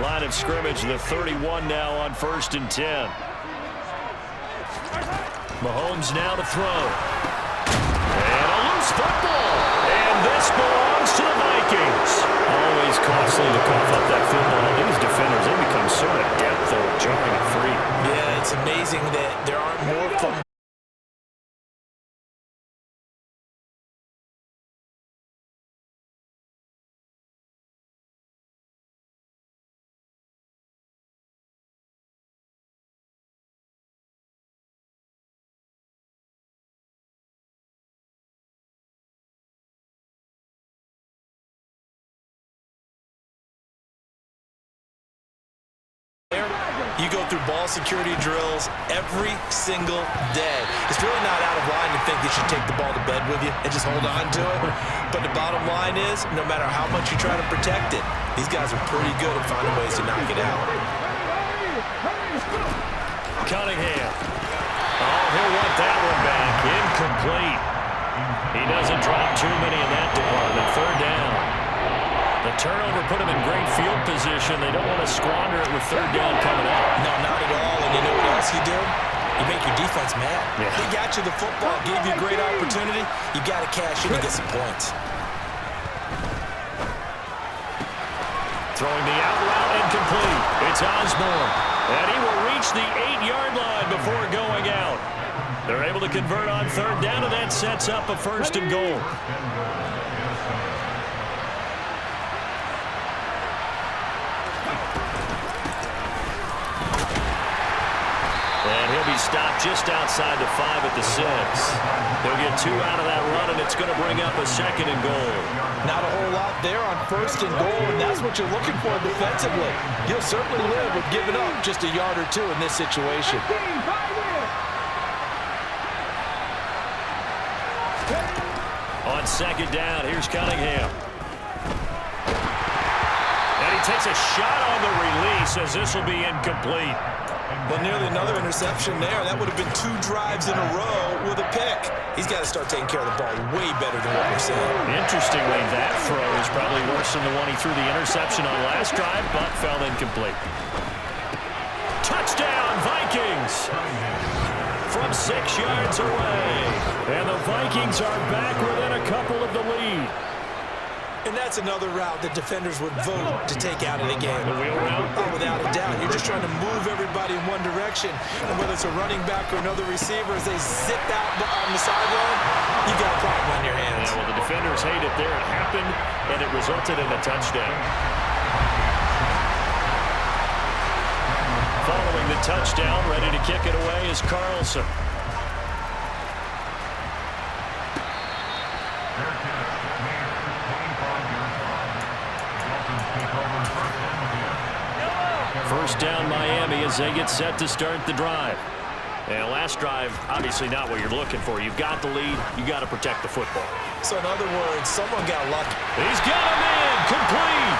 Line of scrimmage, the 31 now on 1st and 10. Mahomes now to throw. And a loose football. And this belongs to the Vikings. Always costly to cough up that football. These defenders, they become so adept, though, jarring it free. Yeah, it's amazing that there aren't more fumbles. You go through ball security drills every single day. It's really not out of line to think that you take the ball to bed with you and just hold on to it. But the bottom line is, no matter how much you try to protect it, these guys are pretty good at finding ways to knock it out. Cunningham. Oh, he'll want that one back. Incomplete. He doesn't drop too many in that department. 3rd down. The turnover put him in great field position. They don't want to squander it with 3rd down coming up. No, not at all. And you know what else you do? You make your defense mad. Yeah. They got you the football, gave you a great opportunity. You got to cash in and get some points. Throwing the out route incomplete. It's Osborne. And he will reach the 8-yard line before going out. They're able to convert on 3rd down, and that sets up a 1st and goal. Stopped just outside the 5 at the 6. They'll get 2 out of that run, and it's going to bring up a 2nd and goal. Not a whole lot there on 1st and goal, and that's what you're looking for defensively. You'll certainly live with giving up just a yard or 2 in this situation. On 2nd down, here's Cunningham. And he takes a shot on the release as this will be incomplete. Well, nearly another interception there. That would have been 2 drives in a row with a pick. He's got to start taking care of the ball way better than what we're seeing. Interestingly, that throw is probably worse than the one he threw the interception on last drive, but fell incomplete. Touchdown, Vikings! From 6 yards away. And the Vikings are back within a couple of the lead. And that's another route that defenders would vote to take out of the game. The wheel route? Oh, without a doubt. You're just trying to move everybody in one direction. And whether it's a running back or another receiver, as they zip out on the sideline, you got a problem on your hands. Yeah, well, the defenders hate it there. It happened, and it resulted in a touchdown. Following the touchdown, ready to kick it away is Carlson. First down, Miami, as they get set to start the drive. And last drive, obviously not what you're looking for. You've got the lead. You got to protect the football. So in other words, someone got lucky. He's got him in, complete.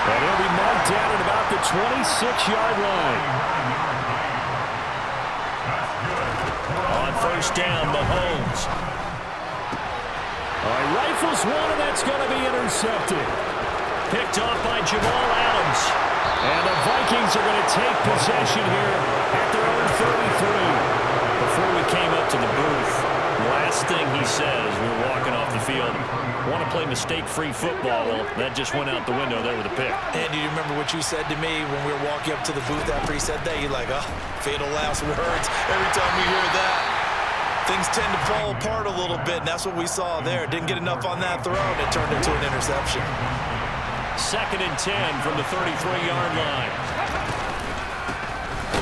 And he'll be marked down at about the 26-yard line. On 1st down, Mahomes. All right, rifles one, and that's going to be intercepted. Picked off by Jamal Adams. And the Vikings are going to take possession here at their own 33. Before we came up to the booth, last thing he says, we were walking off the field, want to play mistake-free football. Well, that just went out the window there with a pick. And do you remember what you said to me when we were walking up to the booth after he said that? You're like, oh, fatal last words. Every time we hear that, things tend to fall apart a little bit, and that's what we saw there. Didn't get enough on that throw, and it turned into an interception. 2nd and 10 from the 33-yard line.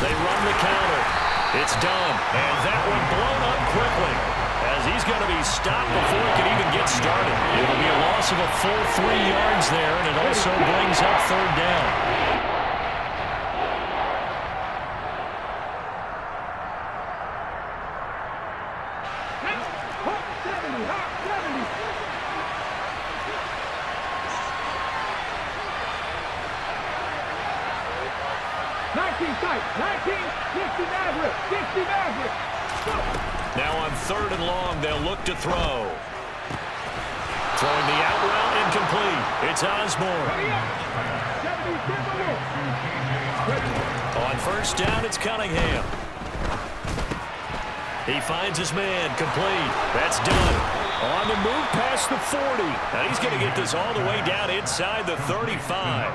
They run the counter. It's done. And that one blown up quickly as he's going to be stopped before he can even get started. It'll be a loss of a full 3 yards there, and it also brings up 3rd down. Now on 3rd and long, they'll look to throw. Throwing the out route incomplete. It's Osborne. On first down, it's Cunningham. He finds his man, complete. That's done. On the move past the 40. And he's going to get this all the way down inside the 35.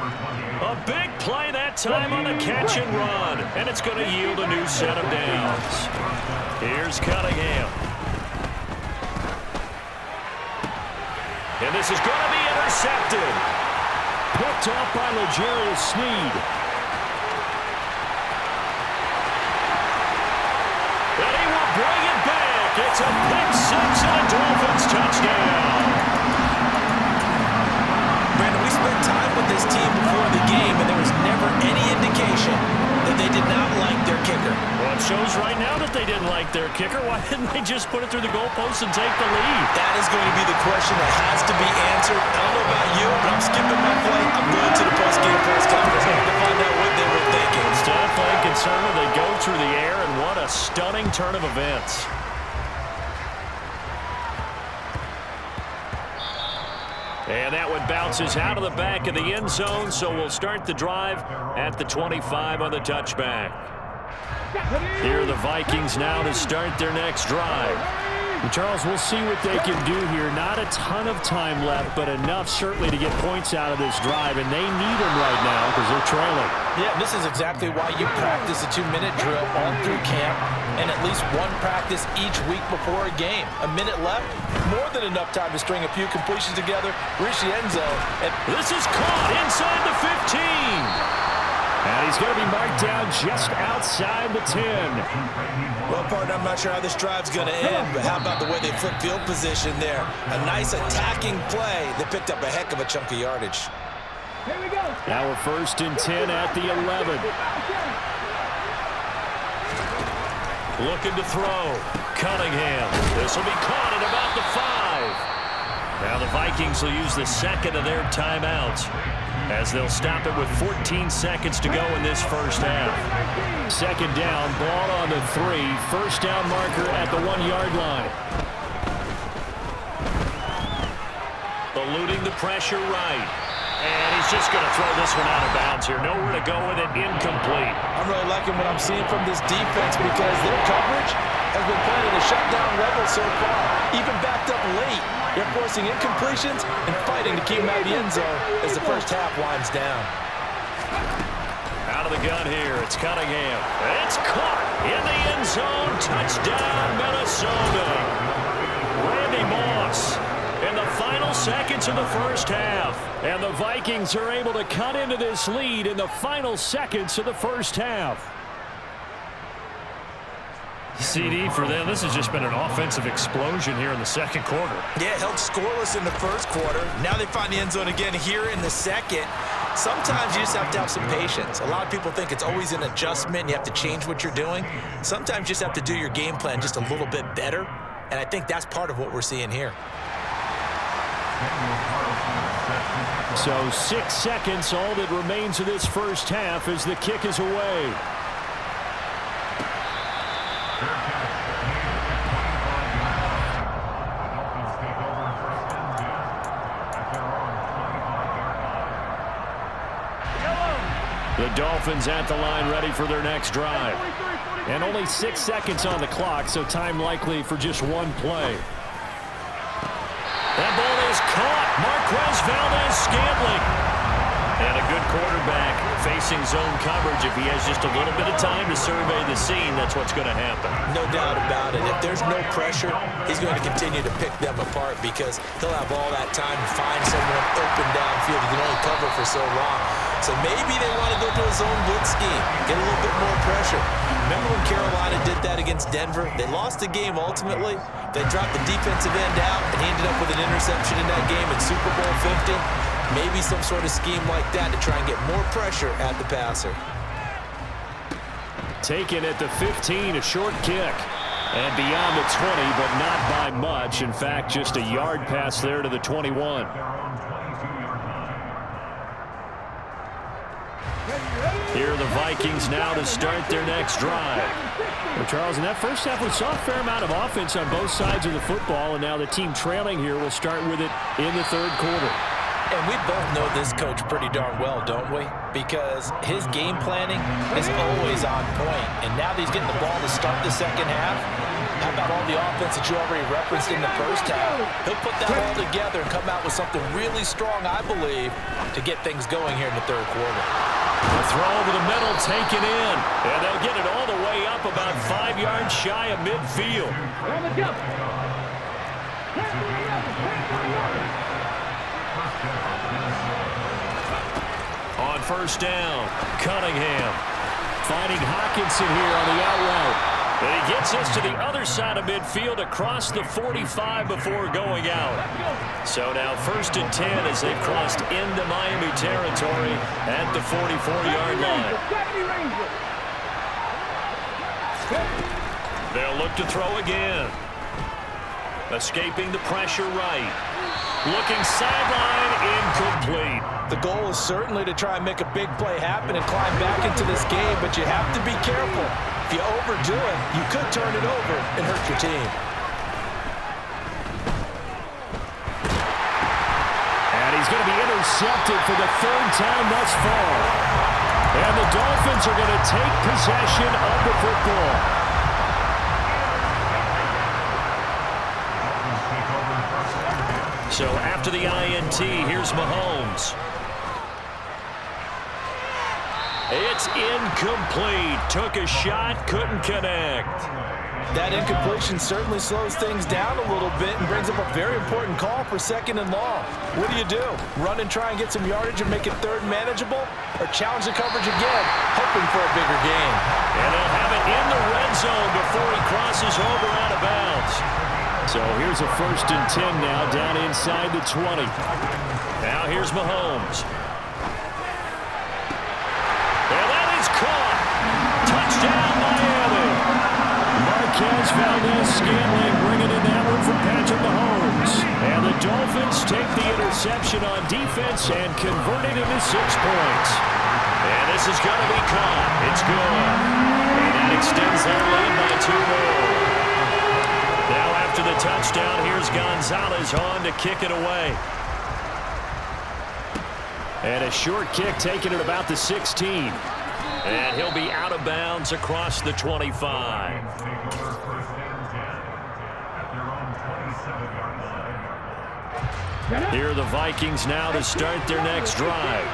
A big play that time on the catch and run. And it's going to yield a new set of downs. Here's Cunningham. And this is going to be intercepted. Picked off by L'Jarius Sneed. And he will bring it back. It's a pick six and a Dolphins touchdown. Brandon, we spent time with this team before the game, and there was never any indication that they did not like their kicker. Well, it shows right now that they didn't like their kicker. Why didn't they just put it through the goalpost and take the lead? That is going to be the question that has to be answered. I don't know about you, but I'm skipping my flight. I'm going to the post-game press conference to find out what they were thinking. Instead of playing conservative, they go through the air, and what a stunning turn of events. And that one bounces out of the back of the end zone, so we'll start the drive at the 25 on the touchback. Here are the Vikings now to start their next drive. And Charles, we'll see what they can do here. Not a ton of time left, but enough certainly to get points out of this drive, and they need them right now because they're trailing. Yeah, this is exactly why you practice a 2-minute drill all through camp and at least one practice each week before a game. A minute left, more than enough time to string a few completions together, reach the end zone. And this is caught inside the 15. And he's going to be marked down just outside the 10. Well, partner, I'm not sure how this drive's going to end, but how about the way they flip field position there? A nice attacking play that picked up a heck of a chunk of yardage. Here we go. Now we're 1st and 10 at the 11. Looking to throw. Cunningham. This will be caught at about the 5. Now the Vikings will use the second of their timeouts, as they'll stop it with 14 seconds to go in this first half. 2nd down, ball on the 3. First down marker at the 1-yard line. Eluding the pressure right. And he's just going to throw this one out of bounds here. Nowhere to go with it. Incomplete. I'm really liking what I'm seeing from this defense because their coverage has been playing at a shutdown level so far. Even backed up late. They're forcing incompletions and fighting to keep them out of the end zone as the first half winds down. Out of the gun here, it's Cunningham. It's caught in the end zone. Touchdown, Minnesota. Randy Moss in the final seconds of the first half. And the Vikings are able to cut into this lead in the final seconds of the first half. CD for them, this has just been an offensive explosion here in the second quarter. Yeah, held scoreless in the first quarter. Now they find the end zone again here in the second. Sometimes you just have to have some patience. A lot of people think it's always an adjustment and you have to change what you're doing. Sometimes you just have to do your game plan just a little bit better, and I think that's part of what we're seeing here. So 6 seconds, all that remains of this first half as the kick is away. The Dolphins at the line ready for their next drive. And only 6 seconds on the clock, so time likely for just one play. That ball is caught. Marquez Valdes-Scantling. And a good quarterback facing zone coverage. If he has just a little bit of time to survey the scene, that's what's going to happen. No doubt about it. If there's no pressure, he's going to continue to pick them apart because he'll have all that time to find someone open downfield. He can only cover for so long. So maybe they want to go to a zone blitz scheme, get a little bit more pressure. Remember when Carolina did that against Denver? They lost the game ultimately. They dropped the defensive end out, and he ended up with an interception in that game in Super Bowl 50. Maybe some sort of scheme like that to try and get more pressure at the passer. Taken at the 15, a short kick. And beyond the 20, but not by much. In fact, just a yard pass there to the 21. Here are the Vikings now to start their next drive. Well, Charles, in that first half, we saw a fair amount of offense on both sides of the football, and now the team trailing here will start with it in the third quarter. And we both know this coach pretty darn well, don't we? Because his game planning is always on point. And now that he's getting the ball to start the second half, how about all the offense that you already referenced in the first half? He'll put that all together and come out with something really strong, I believe, to get things going here in the third quarter. The throw over the middle taken in. And they'll get it all the way up about 5 yards shy of midfield. On first down, Cunningham finding Hockenson here on the out route. And he gets us to the other side of midfield across the 45 before going out. So now 1st and 10 as they've crossed into Miami territory at the 44-yard line. They'll look to throw again. Escaping the pressure right. Looking sideline, incomplete. The goal is certainly to try and make a big play happen and climb back into this game, but you have to be careful. If you overdo it, you could turn it over and hurt your team. And he's going to be intercepted for the 3rd time thus far. And the Dolphins are going to take possession of the football. So after the INT, here's Mahomes. It's incomplete. Took a shot, couldn't connect. That incompletion certainly slows things down a little bit and brings up a very important call for 2nd and long. What do? Run and try and get some yardage and make it 3rd manageable? Or challenge the coverage again, hoping for a bigger gain? And they'll have it in the red zone before he crosses over out of bounds. So here's a 1st and 10 now down inside the 20. Now here's Mahomes. And that is caught. Touchdown, Miami. Marquez Valdez-Scantling bringing in that one from Patrick Mahomes. And the Dolphins take the interception on defense and convert it into 6 points. And this is going to be caught. It's good. And that extends their lead by 2 more. Now after the touchdown, here's Gonzalez on to kick it away. And a short kick taken at about the 16. And he'll be out of bounds across the 25. Here are the Vikings now to start their next drive.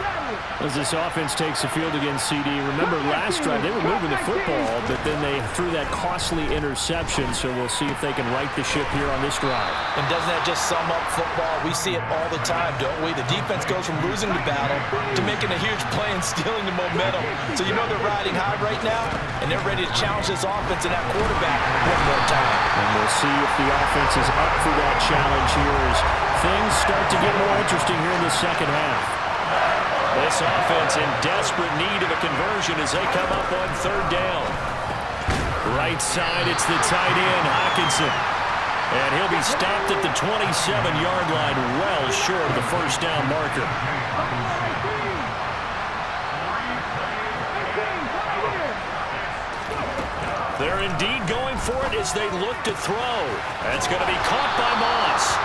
As this offense takes the field against CD, remember last drive they were moving the football, but then they threw that costly interception, so we'll see if they can right the ship here on this drive. And doesn't that just sum up football? We see it all the time, don't we? The defense goes from losing the battle to making a huge play and stealing the momentum. So you know they're riding high right now, and they're ready to challenge this offense and that quarterback one more time. And we'll see if the offense is up for that challenge here as things start to get more interesting here in the second half. This offense in desperate need of a conversion as they come up on 3rd down. Right side, it's the tight end, Hockenson. And he'll be stopped at the 27-yard line, well short of the 1st down marker. They're indeed going for it as they look to throw. That's going to be caught by Moss.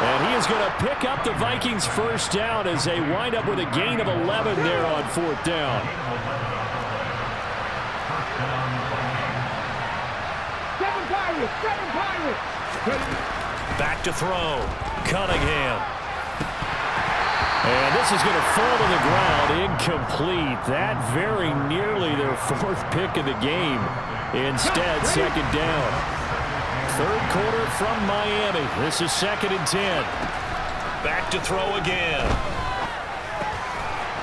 And he is going to pick up the Vikings' 1st down as they wind up with a gain of 11 there on 4th down. Back to throw. Cunningham. And this is going to fall to the ground. Incomplete. That very nearly their 4th pick of the game. Instead, 2nd down. 3rd quarter from Miami. This is 2nd and 10. Back to throw again.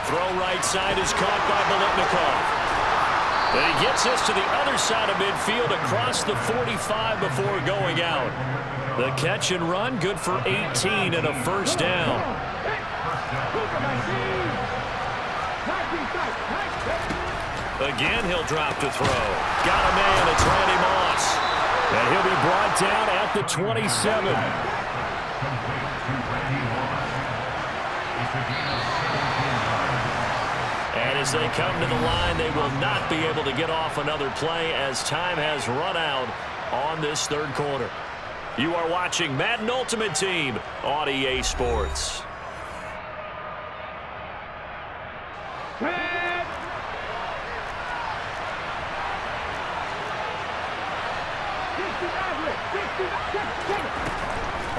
Throw right side is caught by Biletnikoff. And he gets us to the other side of midfield across the 45 before going out. The catch and run good for 18 and a 1st down. Again, he'll drop to throw. Got a man. It's Randy Moss. And he'll be brought down at the 27. And as they come to the line, they will not be able to get off another play as time has run out on this 3rd quarter. You are watching Madden Ultimate Team on EA Sports.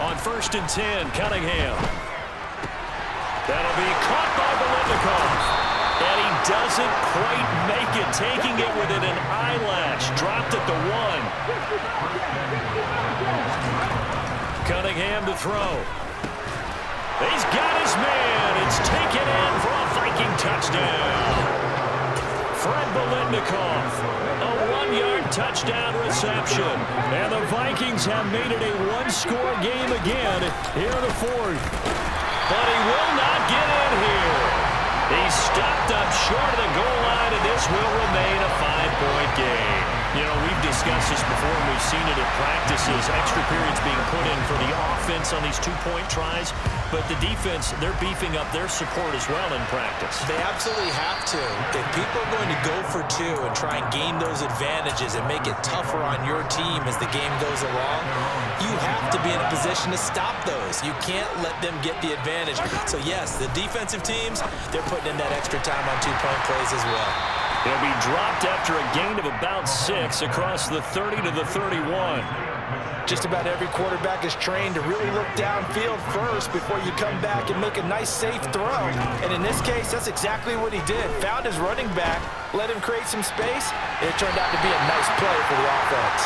On 1st and 10, Cunningham. That'll be caught by Biletnikoff. And he doesn't quite make it, taking it within an eyelash. Dropped at the 1. Cunningham to throw. He's got his man. It's taken in for a Viking touchdown. Fred Biletnikoff, a 1-yard touchdown reception. And the Vikings have made it a one-score game again here in the 4th. But he will not get in here. He's stopped up short of the goal line, and this will remain a 5-point game. You know, we've discussed this before, and we've seen it at practices. Extra periods being put in for the offense on these 2-point tries. But the defense, they're beefing up their support as well in practice. They absolutely have to. If people are going to go for 2 and try and gain those advantages and make it tougher on your team as the game goes along, you have to be in a position to stop those. You can't let them get the advantage. So, yes, the defensive teams, they're putting in that extra time on 2-point plays as well. He'll be dropped after a gain of about 6 across the 30 to the 31. Just about every quarterback is trained to really look downfield first before you come back and make a nice, safe throw. And in this case, that's exactly what he did. Found his running back, let him create some space, and it turned out to be a nice play for the offense.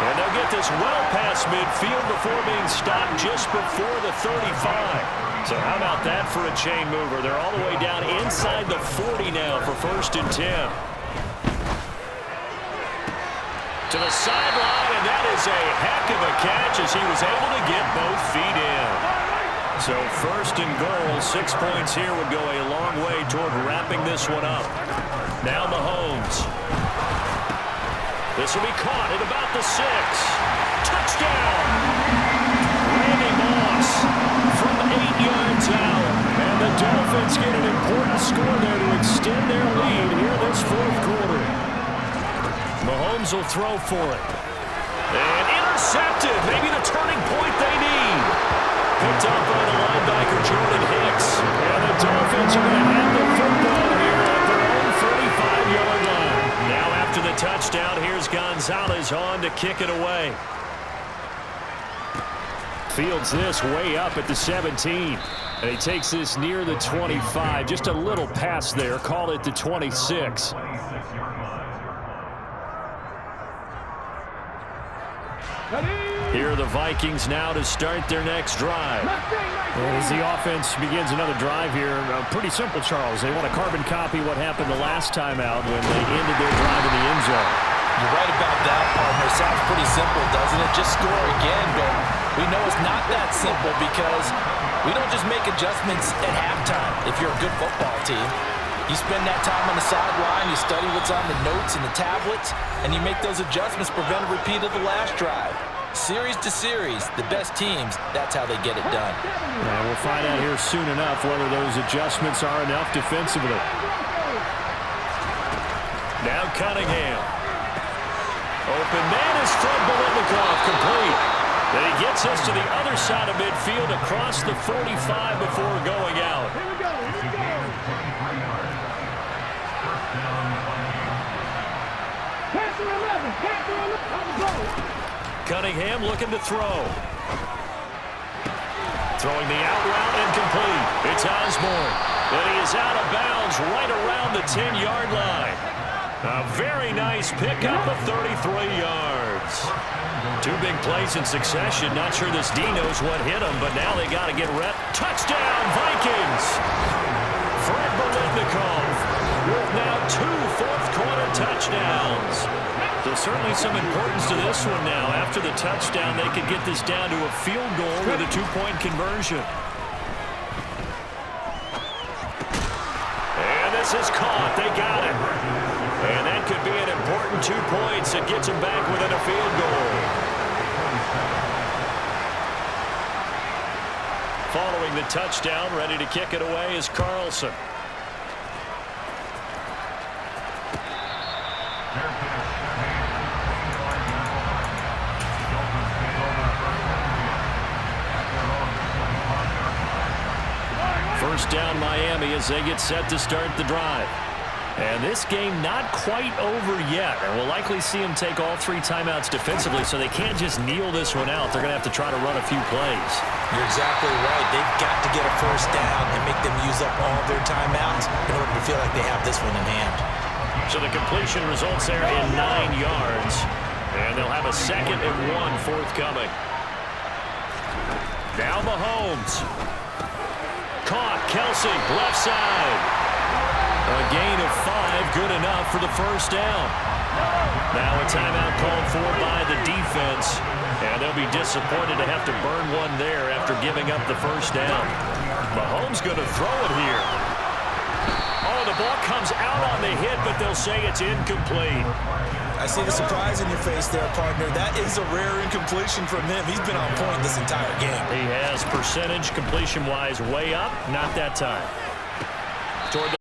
And they'll get this well past midfield before being stopped just before the 35. So how about that for a chain mover? They're all the way down inside the 40 now for 1st and 10. To the sideline, and that is a heck of a catch as he was able to get both feet in. So 1st and goal, 6 points here would go a long way toward wrapping this one up. Now Mahomes. This will be caught at about the 6. Touchdown! Randy Moss from 8 yards out. And the Dolphins get an important score there to extend their lead here this 4th quarter. Mahomes will throw for it. And intercepted. Maybe the turning point they need. Picked up by the linebacker, Jordan Hicks. And the Dolphins are going to have the football here at their own 35-yard line. Now after the touchdown, here's Gonzalez on to kick it away. Fields this way up at the 17. And he takes this near the 25. Just a little pass there. Call it the 26. Here are the Vikings now to start their next drive. As the offense begins another drive here, pretty simple, Charles. They want to carbon copy what happened the last time out when they ended their drive in the end zone. You're right about that, partner. Sounds pretty simple, doesn't it? Just score again, but we know it's not that simple because we don't just make adjustments at halftime if you're a good football team. You spend that time on the sideline, you study what's on the notes and the tablets, and you make those adjustments to prevent a repeat of the last drive. Series to series, the best teams, that's how they get it done. And we'll find out here soon enough whether those adjustments are enough defensively. Now Cunningham. Open man is Fred Biletnikoff, complete. Then he gets us to the other side of midfield across the 45 before going out. Cunningham looking to throw. Throwing the out route incomplete. It's Osborne. But he is out of bounds right around the 10-yard line. A very nice pickup of 33 yards. 2 big plays in succession. Not sure this D knows what hit him, but now they got to get rep. Touchdown, Vikings! Fred Biletnikoff with now 2 fourth-quarter touchdowns. There's certainly some importance to this one now. After the touchdown, they could get this down to a field goal with a 2-point conversion. And this is caught. They got it. And that could be an important 2 points that gets them back within a field goal. Following the touchdown, ready to kick it away is Carlson. First down Miami as they get set to start the drive. And this game not quite over yet. And we'll likely see them take all 3 timeouts defensively, so they can't just kneel this one out. They're going to have to try to run a few plays. You're exactly right. They've got to get a first down and make them use up all their timeouts in order to feel like they have this one in hand. So the completion results there in 9 yards. And they'll have a 2nd and 1 forthcoming. Now Mahomes. Caught. Kelsey, left side. A gain of 5, good enough for the first down. Now a timeout called for by the defense. And they'll be disappointed to have to burn one there after giving up the first down. Mahomes going to throw it here. Oh, the ball comes out on the hit, but they'll say it's incomplete. I see the surprise in your face there, partner. That is a rare incompletion from him. He's been on point this entire game. He has percentage completion-wise way up, not that time. Toward the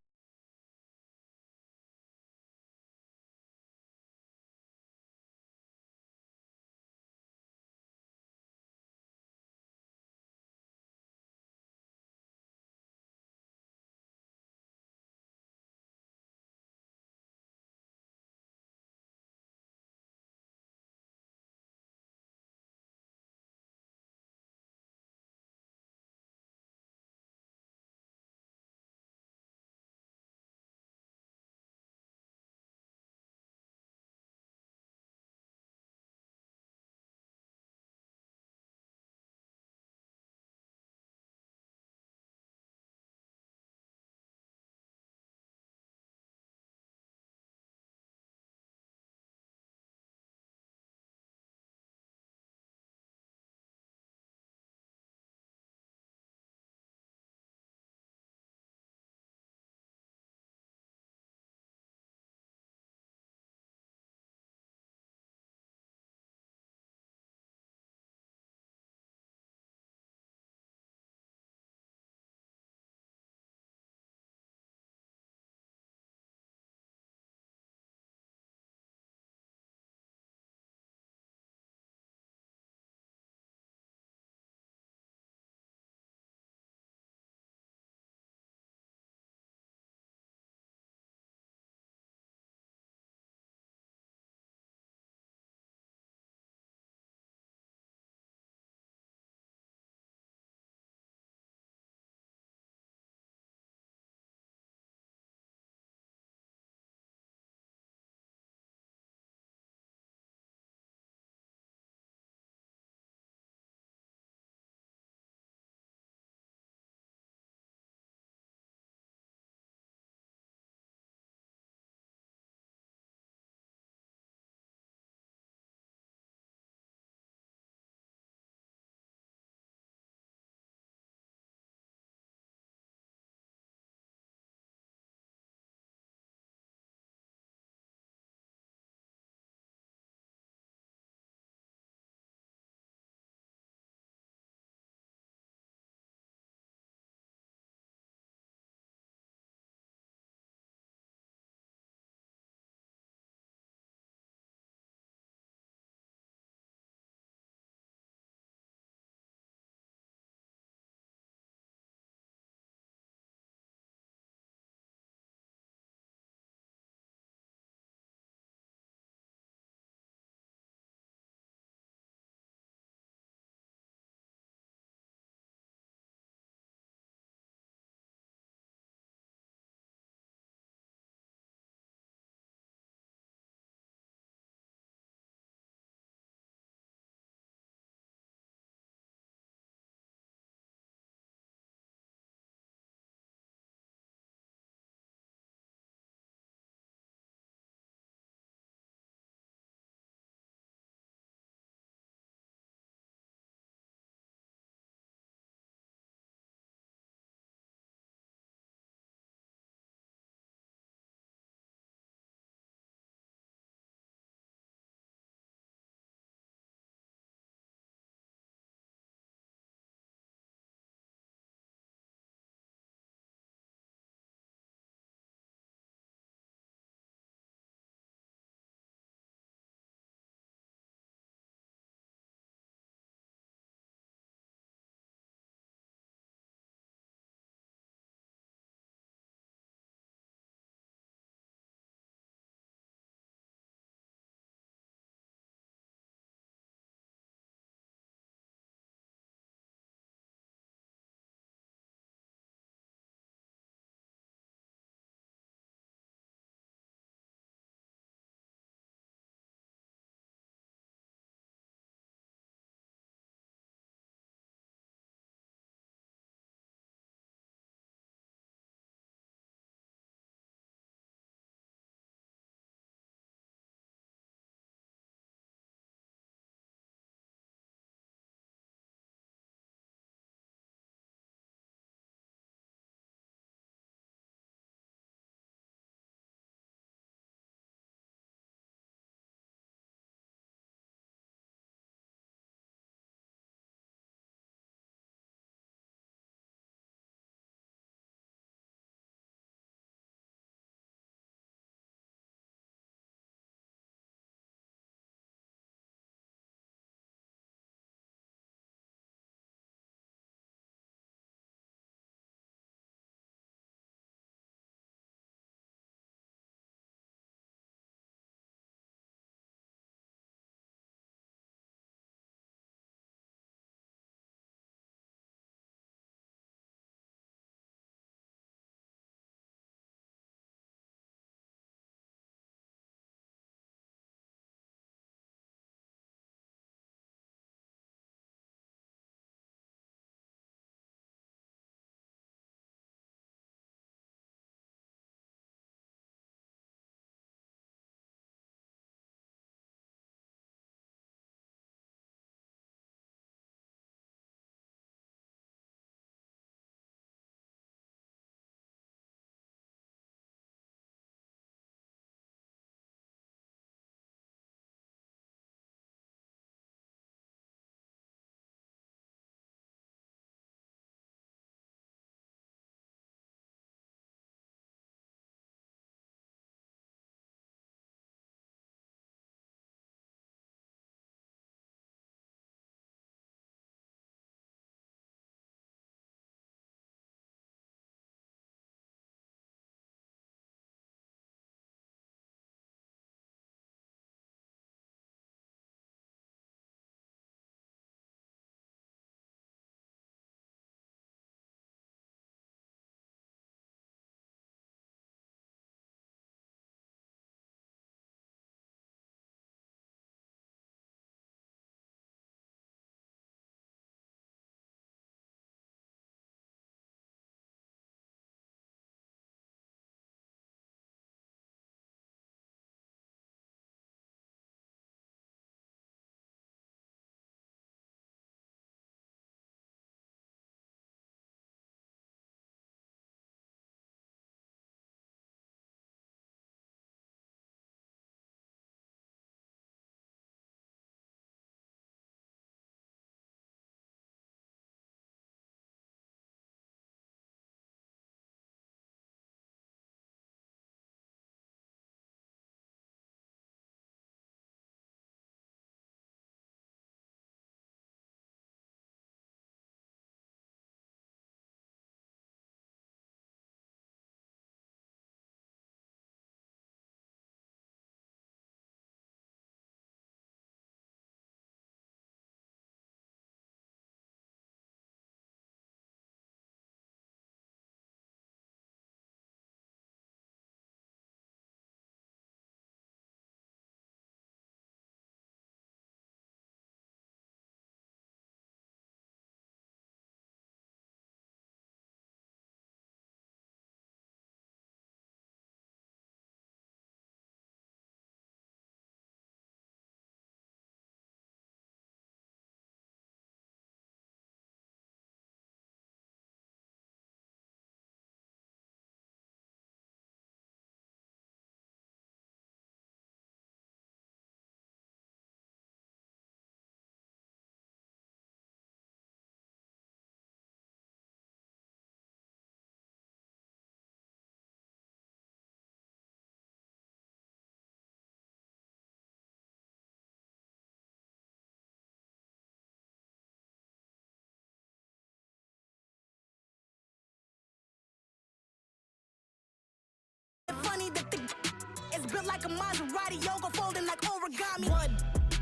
built like a Maserati, yoga folding like origami. What?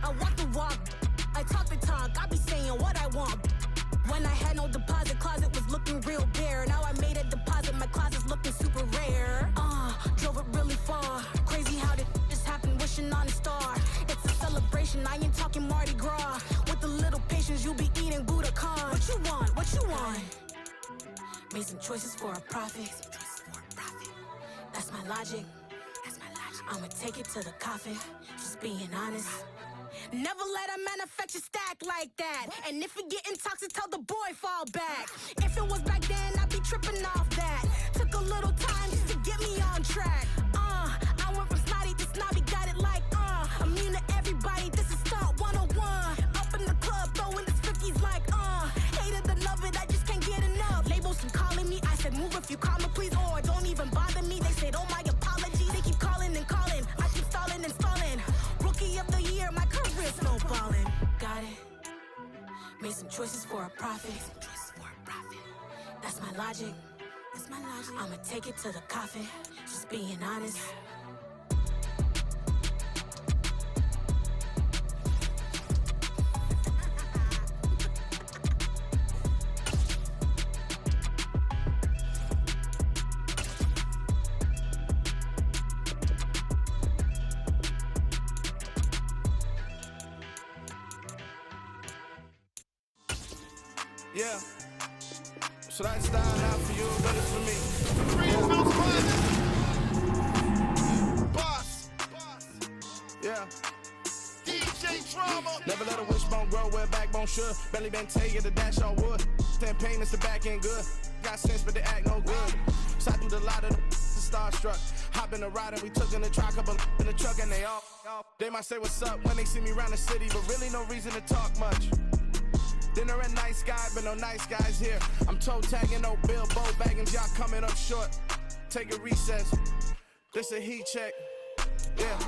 I walk the walk, I talk the talk, I be saying what I want. When I had no deposit, closet was looking real bare. Now I made a deposit, my closet's looking super rare. Drove it really far. Crazy how did this happen, wishing on a star. It's a celebration, I ain't talking Mardi Gras. With a little patience, you be eating Budokan. What you want? What you want? Made some choices for a profit. That's my logic. I'ma take it to the coffin. Just being honest. Never let a manufacture stack like that. And if it getting toxic, tell the boy fall back. If it was back then, I'd be tripping off that. Took a little time just to get me on track. I went from snotty to snobby, got it like immune to everybody, this is stunt 101. Up in the club, throwing this 50s like hate it, the love it, I just can't get enough. Labels keep calling me, I said move if you call me please, or don't even bother me. They said oh my apology, they keep calling and calling. I keep stalling and stalling. Rookie of the year, my career snowballing. Got it. Made some choices for a profit. That's my logic. I'ma take it to the coffin. Just being honest. Yeah. So that style not for you, but it's for me. Greenfield's finest. Boss. Yeah. DJ Drama. Never let a wishbone grow where backbone should. Belly been taking the dash on wood. Stand payments, the back end good. Got sense, but they act no good. So I through the lot of the starstruck. Hop in the ride and we took in the truck, couple in the truck and they all. They might say what's up when they see me around the city, but really no reason to talk much. Dinner and nice guy, but no nice guys here. I'm toe tagging, no Bilbo baggins, y'all coming up short. Take a recess. This a heat check. Yeah.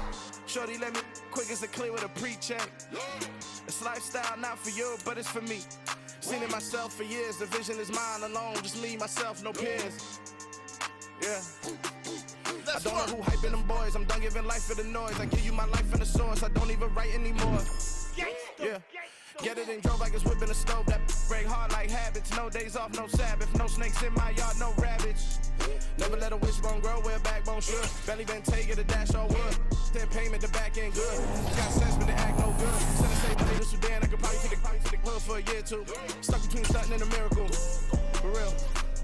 Shorty let me quick as a clear with a pre-check. It's lifestyle not for you, but it's for me. Seen it myself for years. The vision is mine alone. Just me, myself, no peers. Yeah. I don't know who hyping them boys. I'm done giving life for the noise. I give you my life in the source. I don't even write anymore. Yeah. Get it and drove like it's whipping a stove. That break hard like habits. No days off, no Sabbath. No snakes in my yard, no rabbits. Never let a wishbone grow where backbone should. Belly been taking the dash all wood. Then payment, the back end good. Got sense, but they act no good. Send a say money to Sudan. I could probably take the hood for a year or two. Stuck between stunting and a miracle. For real.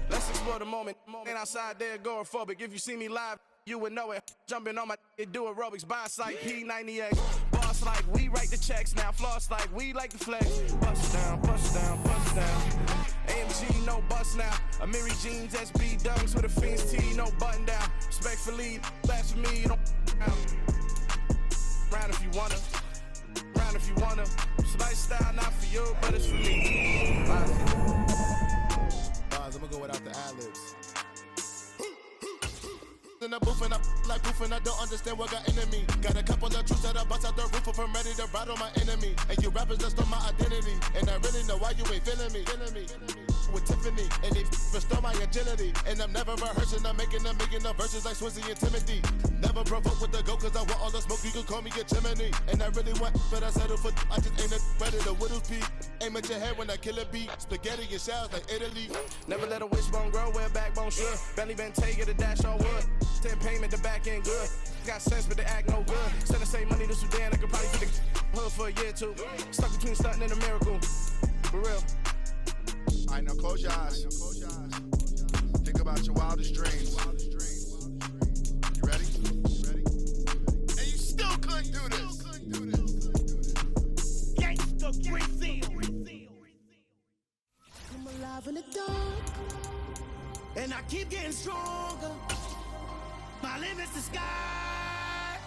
Let's explore the moment. Ain't outside there agoraphobic. If you see me live, you would know it. Jumping on my do aerobics. Boss like P90X. Boss like we write the checks now. Floss like we like the flex. Bust down, bust down, bust down. AMG, no bust now. Amiri jeans, SB dunks with a Fiends T, no button down. Respectfully, last for me, you don't round if you wanna. Round if you wanna. It's lifestyle not for you, but it's for me. Bars, I'm gonna go without the ad-libs. In the booth and I like proof and I don't understand what got into me. Got a couple of truths that I bust out the roof if I'm ready to rattle my enemy. And you rappers just stole my identity. And I really know why you ain't feeling me. With Tiffany, and they restore my agility. And I'm never rehearsing, I'm making up verses like Swizzy and Timothy. Never provoke with the go, cause I want all the smoke, you can call me a chimney. And I really want, but I settle for, I just ain't ready to whittles peak. Aim at your head when I kill a beat. Spaghetti and shells like Italy. Never let a wishbone grow where backbone should. Belly been taking the dash all wood. Ten payment, the back end good. Got sense, but they act no good. Send the same money to Sudan, I could probably take the hood for a year or two. Stuck between stunting and a miracle. For real. Alright, now close your eyes. Think about your wildest dreams. You ready? And you still couldn't do this. Gangsta Brazil. I'm alive in the dark, and I keep getting stronger. My limit's the sky.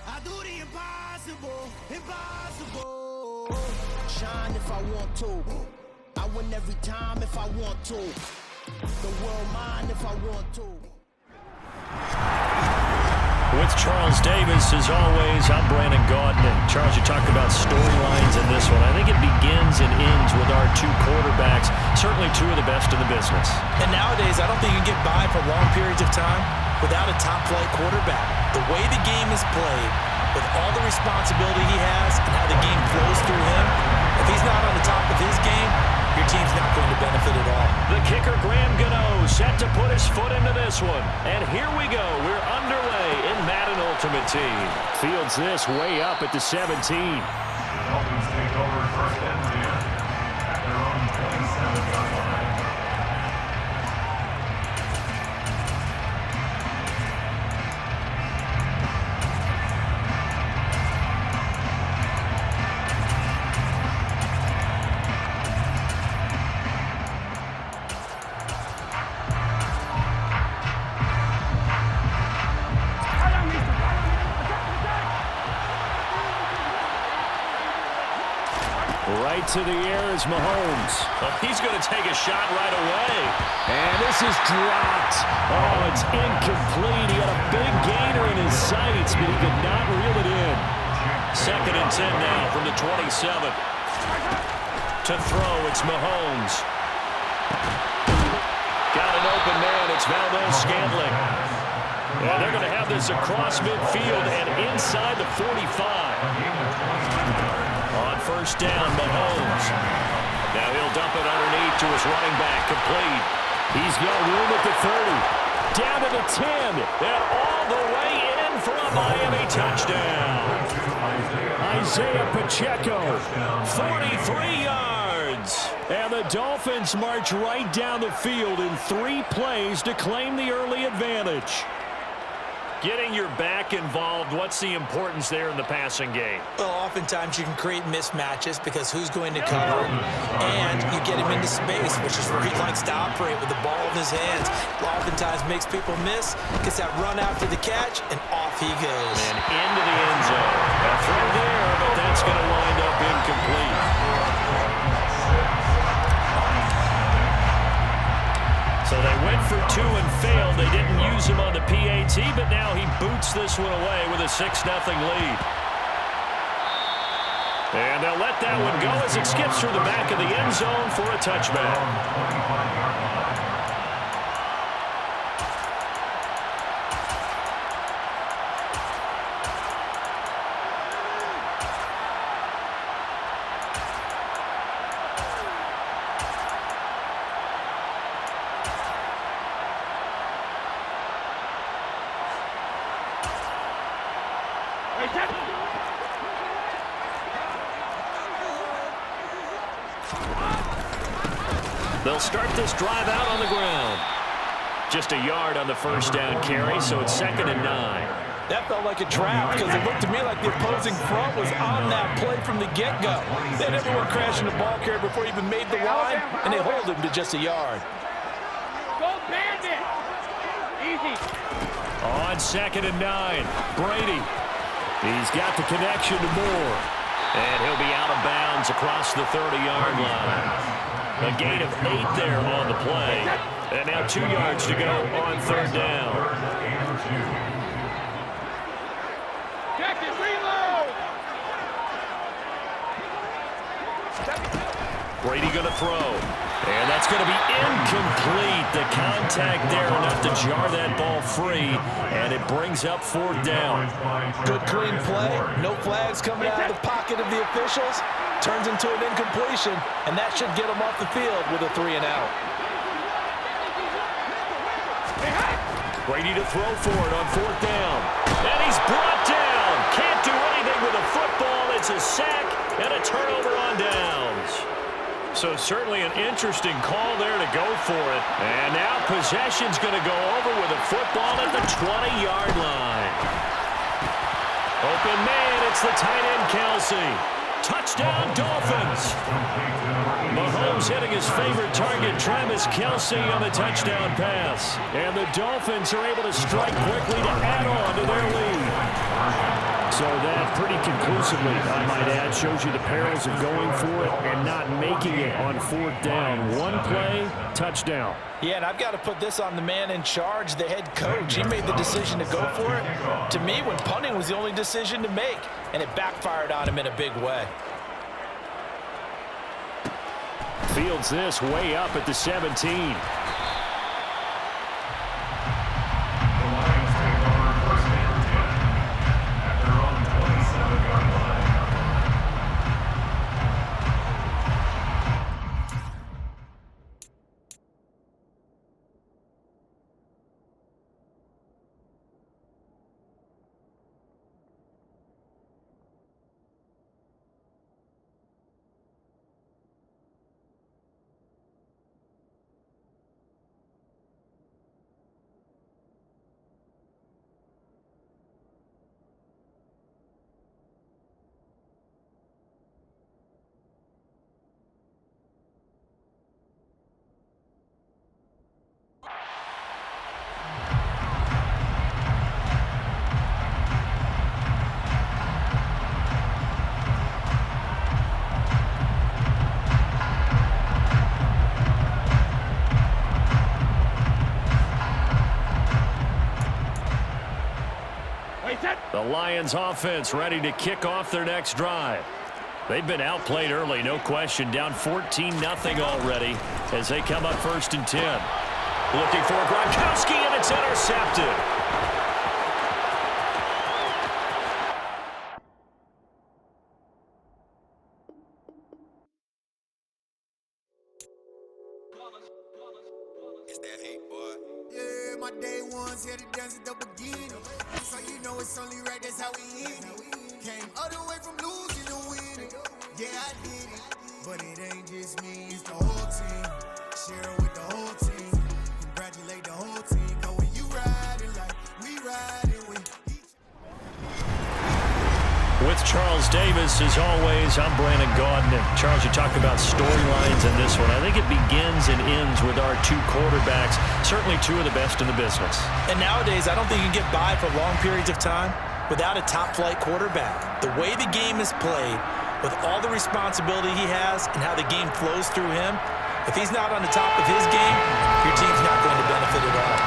I do the impossible, impossible. Shine if I want to. I win every time if I want to. The world mine if I want to. With Charles Davis, as always, I'm Brandon Gaudin. And Charles, you talked about storylines in this one. I think it begins and ends with our two quarterbacks, certainly two of the best in the business. And nowadays, I don't think you can get by for long periods of time without a top-flight quarterback. The way the game is played, with all the responsibility he has and how the game flows through him, if he's not on the top of his game, your team's not going to benefit at all. The kicker, Graham Gano, set to put his foot into this one. And here we go. We're underway in Madden Ultimate Team. Fields this way up at the 17. Dolphins take over first and 10 at their own 27-yard line. Right to the air is Mahomes. Well, he's going to take a shot right away. And this is dropped. Oh, it's incomplete. He had a big gainer in his sights, but he could not reel it in. 2nd and 10 now from the 27. To throw, it's Mahomes. Got an open man. It's Valdez-Scantling. And they're going to have this across midfield and inside the 45. On first down, Mahomes. Now he'll dump it underneath to his running back, complete. He's got room at the 30. Down to the 10. And all the way in for a Miami touchdown. Isaiah Pacheco, 43 yards. And the Dolphins march right down the field in 3 plays to claim the early advantage. Getting your back involved, what's the importance there in the passing game? Well, oftentimes you can create mismatches because who's going to cover, and you get him into space, which is where he likes to operate with the ball in his hands. Oftentimes makes people miss, gets that run after the catch, and off he goes. And into the end zone. A throw there, but that's going to wind up incomplete. So they went for 2 and failed. They didn't use him on the PAT, but now he boots this one away with a 6-0 lead. And they'll let that one go as it skips through the back of the end zone for a touchback. They'll start this drive out on the ground. Just a yard on the first down carry, so it's 2nd and 9. That felt like a trap because it looked to me like the opposing front was on that play from the get-go. They had everyone crashing the ball carrier before he even made the line, and they hold him to just a yard. Go Bandit! Easy. On 2nd and 9, Brady. He's got the connection to Moore. And he'll be out of bounds across the 30-yard line. A gain of 8 there on the play. And now 2 yards to go on 3rd down. Check it, reload! Brady going to throw. And that's going to be incomplete. The contact there enough to jar that ball free. And it brings up 4th down. Good clean play. No flags coming out of the pocket of the officials. Turns into an incompletion, and that should get him off the field with a 3 and out. Brady to throw for it on 4th down. And he's brought down. Can't do anything with a football. It's a sack and a turnover on downs. So certainly an interesting call there to go for it. And now possession's going to go over with a football at the 20-yard line. Open man, it's the tight end Kelsey. Touchdown, Dolphins. Mahomes hitting his favorite target, Travis Kelsey, on the touchdown pass. And the Dolphins are able to strike quickly to add on to their lead. So that pretty conclusively, I might add, shows you the perils of going for it and not making it on fourth down. One play, touchdown. Yeah, and I've got to put this on the man in charge, the head coach. He made the decision to go for it. To me, when punting was the only decision to make, and it backfired on him in a big way. Fields this way up at the 17. The Lions offense ready to kick off their next drive. They've been outplayed early, no question. Down 14-0 already as they come up 1st and 10. Looking for Gronkowski, and it's intercepted. It's that hate, boy. Yeah, my day ones here to dance at the beginning. So you know it's only right, that's how we end it. Came all the way from losing to winning. Yeah, I did it. But it ain't just me, it's the whole team. Share it with the whole team. Congratulate the whole team. Know when you riding like we riding with each. With Charles Davis, as always, I'm Brandon Gaudin. And Charles, you talked about storylines in this one. I think it begins and ends with our two quarterbacks, certainly two of the best in the business. And nowadays, I don't think you can get by for long periods of time without a top-flight quarterback. The way the game is played, with all the responsibility he has and how the game flows through him, if he's not on the top of his game, your team's not going to benefit at all.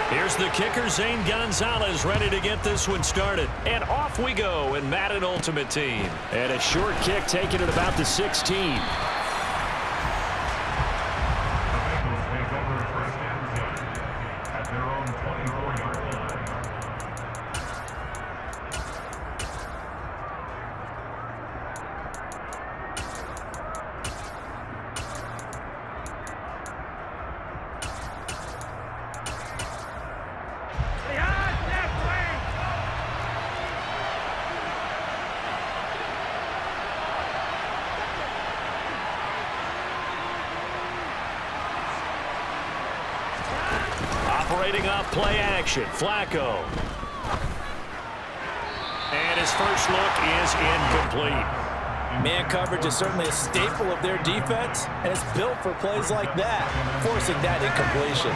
Here's the kicker, Zane Gonzalez, ready to get this one started. And off we go in Madden Ultimate Team. And a short kick taken at about the 16. Operating off play action, Flacco. And his first look is incomplete. Man coverage is certainly a staple of their defense, and it's built for plays like that, forcing that incompletion.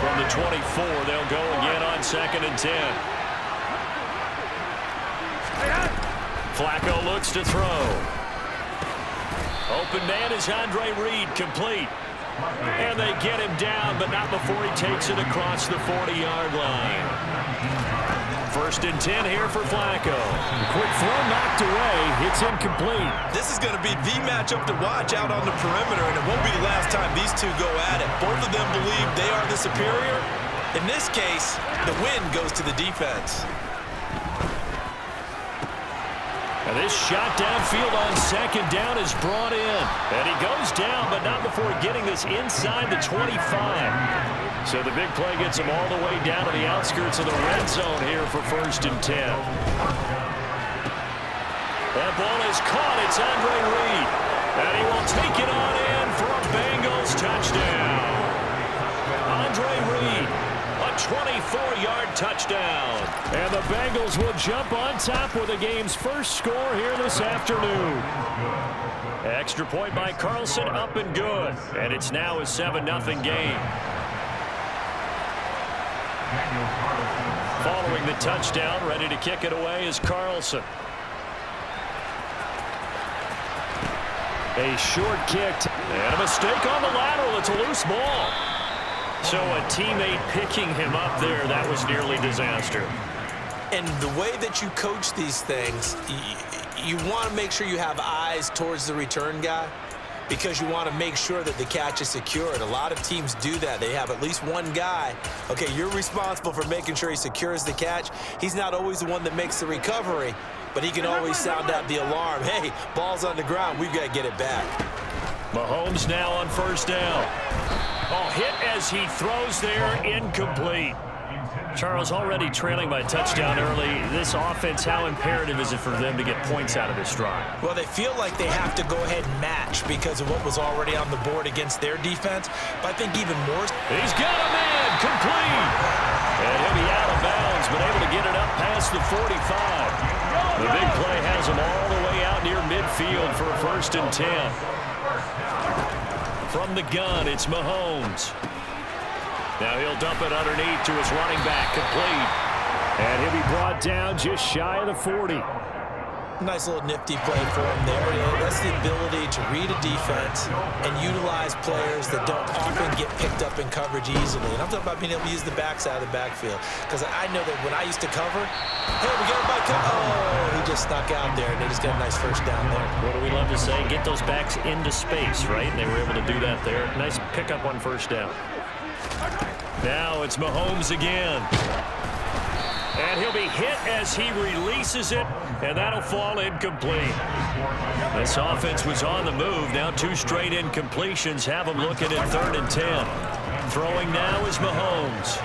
From the 24, they'll go again on 2nd and 10. Flacco looks to throw. Open man is Andre Reed, complete. And they get him down, but not before he takes it across the 40-yard line. 1st and 10 here for Flacco. Quick throw knocked away. It's incomplete. This is going to be the matchup to watch out on the perimeter, and it won't be the last time these two go at it. Both of them believe they are the superior. In this case, the win goes to the defense. And this shot downfield on 2nd down is brought in. And he goes down, but not before getting this inside the 25. So the big play gets him all the way down to the outskirts of the red zone here for 1st and 10. That ball is caught. It's Andre Reed. And he will take it on in for a Bengals touchdown. Andre Reed, a 24-yard touchdown. And the Bengals will jump on top with the game's first score here this afternoon. Extra point by Carlson, up and good. And it's now a 7-0 game. Daniel Carlson. Following the touchdown, ready to kick it away is Carlson. A short kick, and a mistake on the lateral. It's a loose ball. So a teammate picking him up there, that was nearly disaster. And the way that you coach these things, you want to make sure you have eyes towards the return guy because you want to make sure that the catch is secured. A lot of teams do that. They have at least one guy. Okay, you're responsible for making sure he secures the catch. He's not always the one that makes the recovery, but he can always sound out the alarm. Hey, ball's on the ground. We've got to get it back. Mahomes now on first down. Oh, hit as he throws there, incomplete. Charles, already trailing by a touchdown early. This offense, how imperative is it for them to get points out of this drive? Well, they feel like they have to go ahead and match because of what was already on the board against their defense. But I think even more. He's got a man, complete. And he'll be out of bounds, but able to get it up past the 45. The big play has him all the way out near midfield for a 1st and 10. From the gun, it's Mahomes. Now he'll dump it underneath to his running back, complete. And he'll be brought down just shy of the 40. Nice little nifty play for him there. That's the ability to read a defense and utilize players that don't often get picked up in coverage easily. And I'm talking about being able to use the backside of the backfield. Because I know that when I used to cover, hey, we got by cover. Oh, he just snuck out there, and they just got a nice first down there. What do we love to say? Get those backs into space, right? And they were able to do that there. Nice pickup on first down. Now it's Mahomes again. And he'll be hit as he releases it, and that'll fall incomplete. This offense was on the move. Now 2 straight incompletions have him looking at 3rd and 10. Throwing now is Mahomes.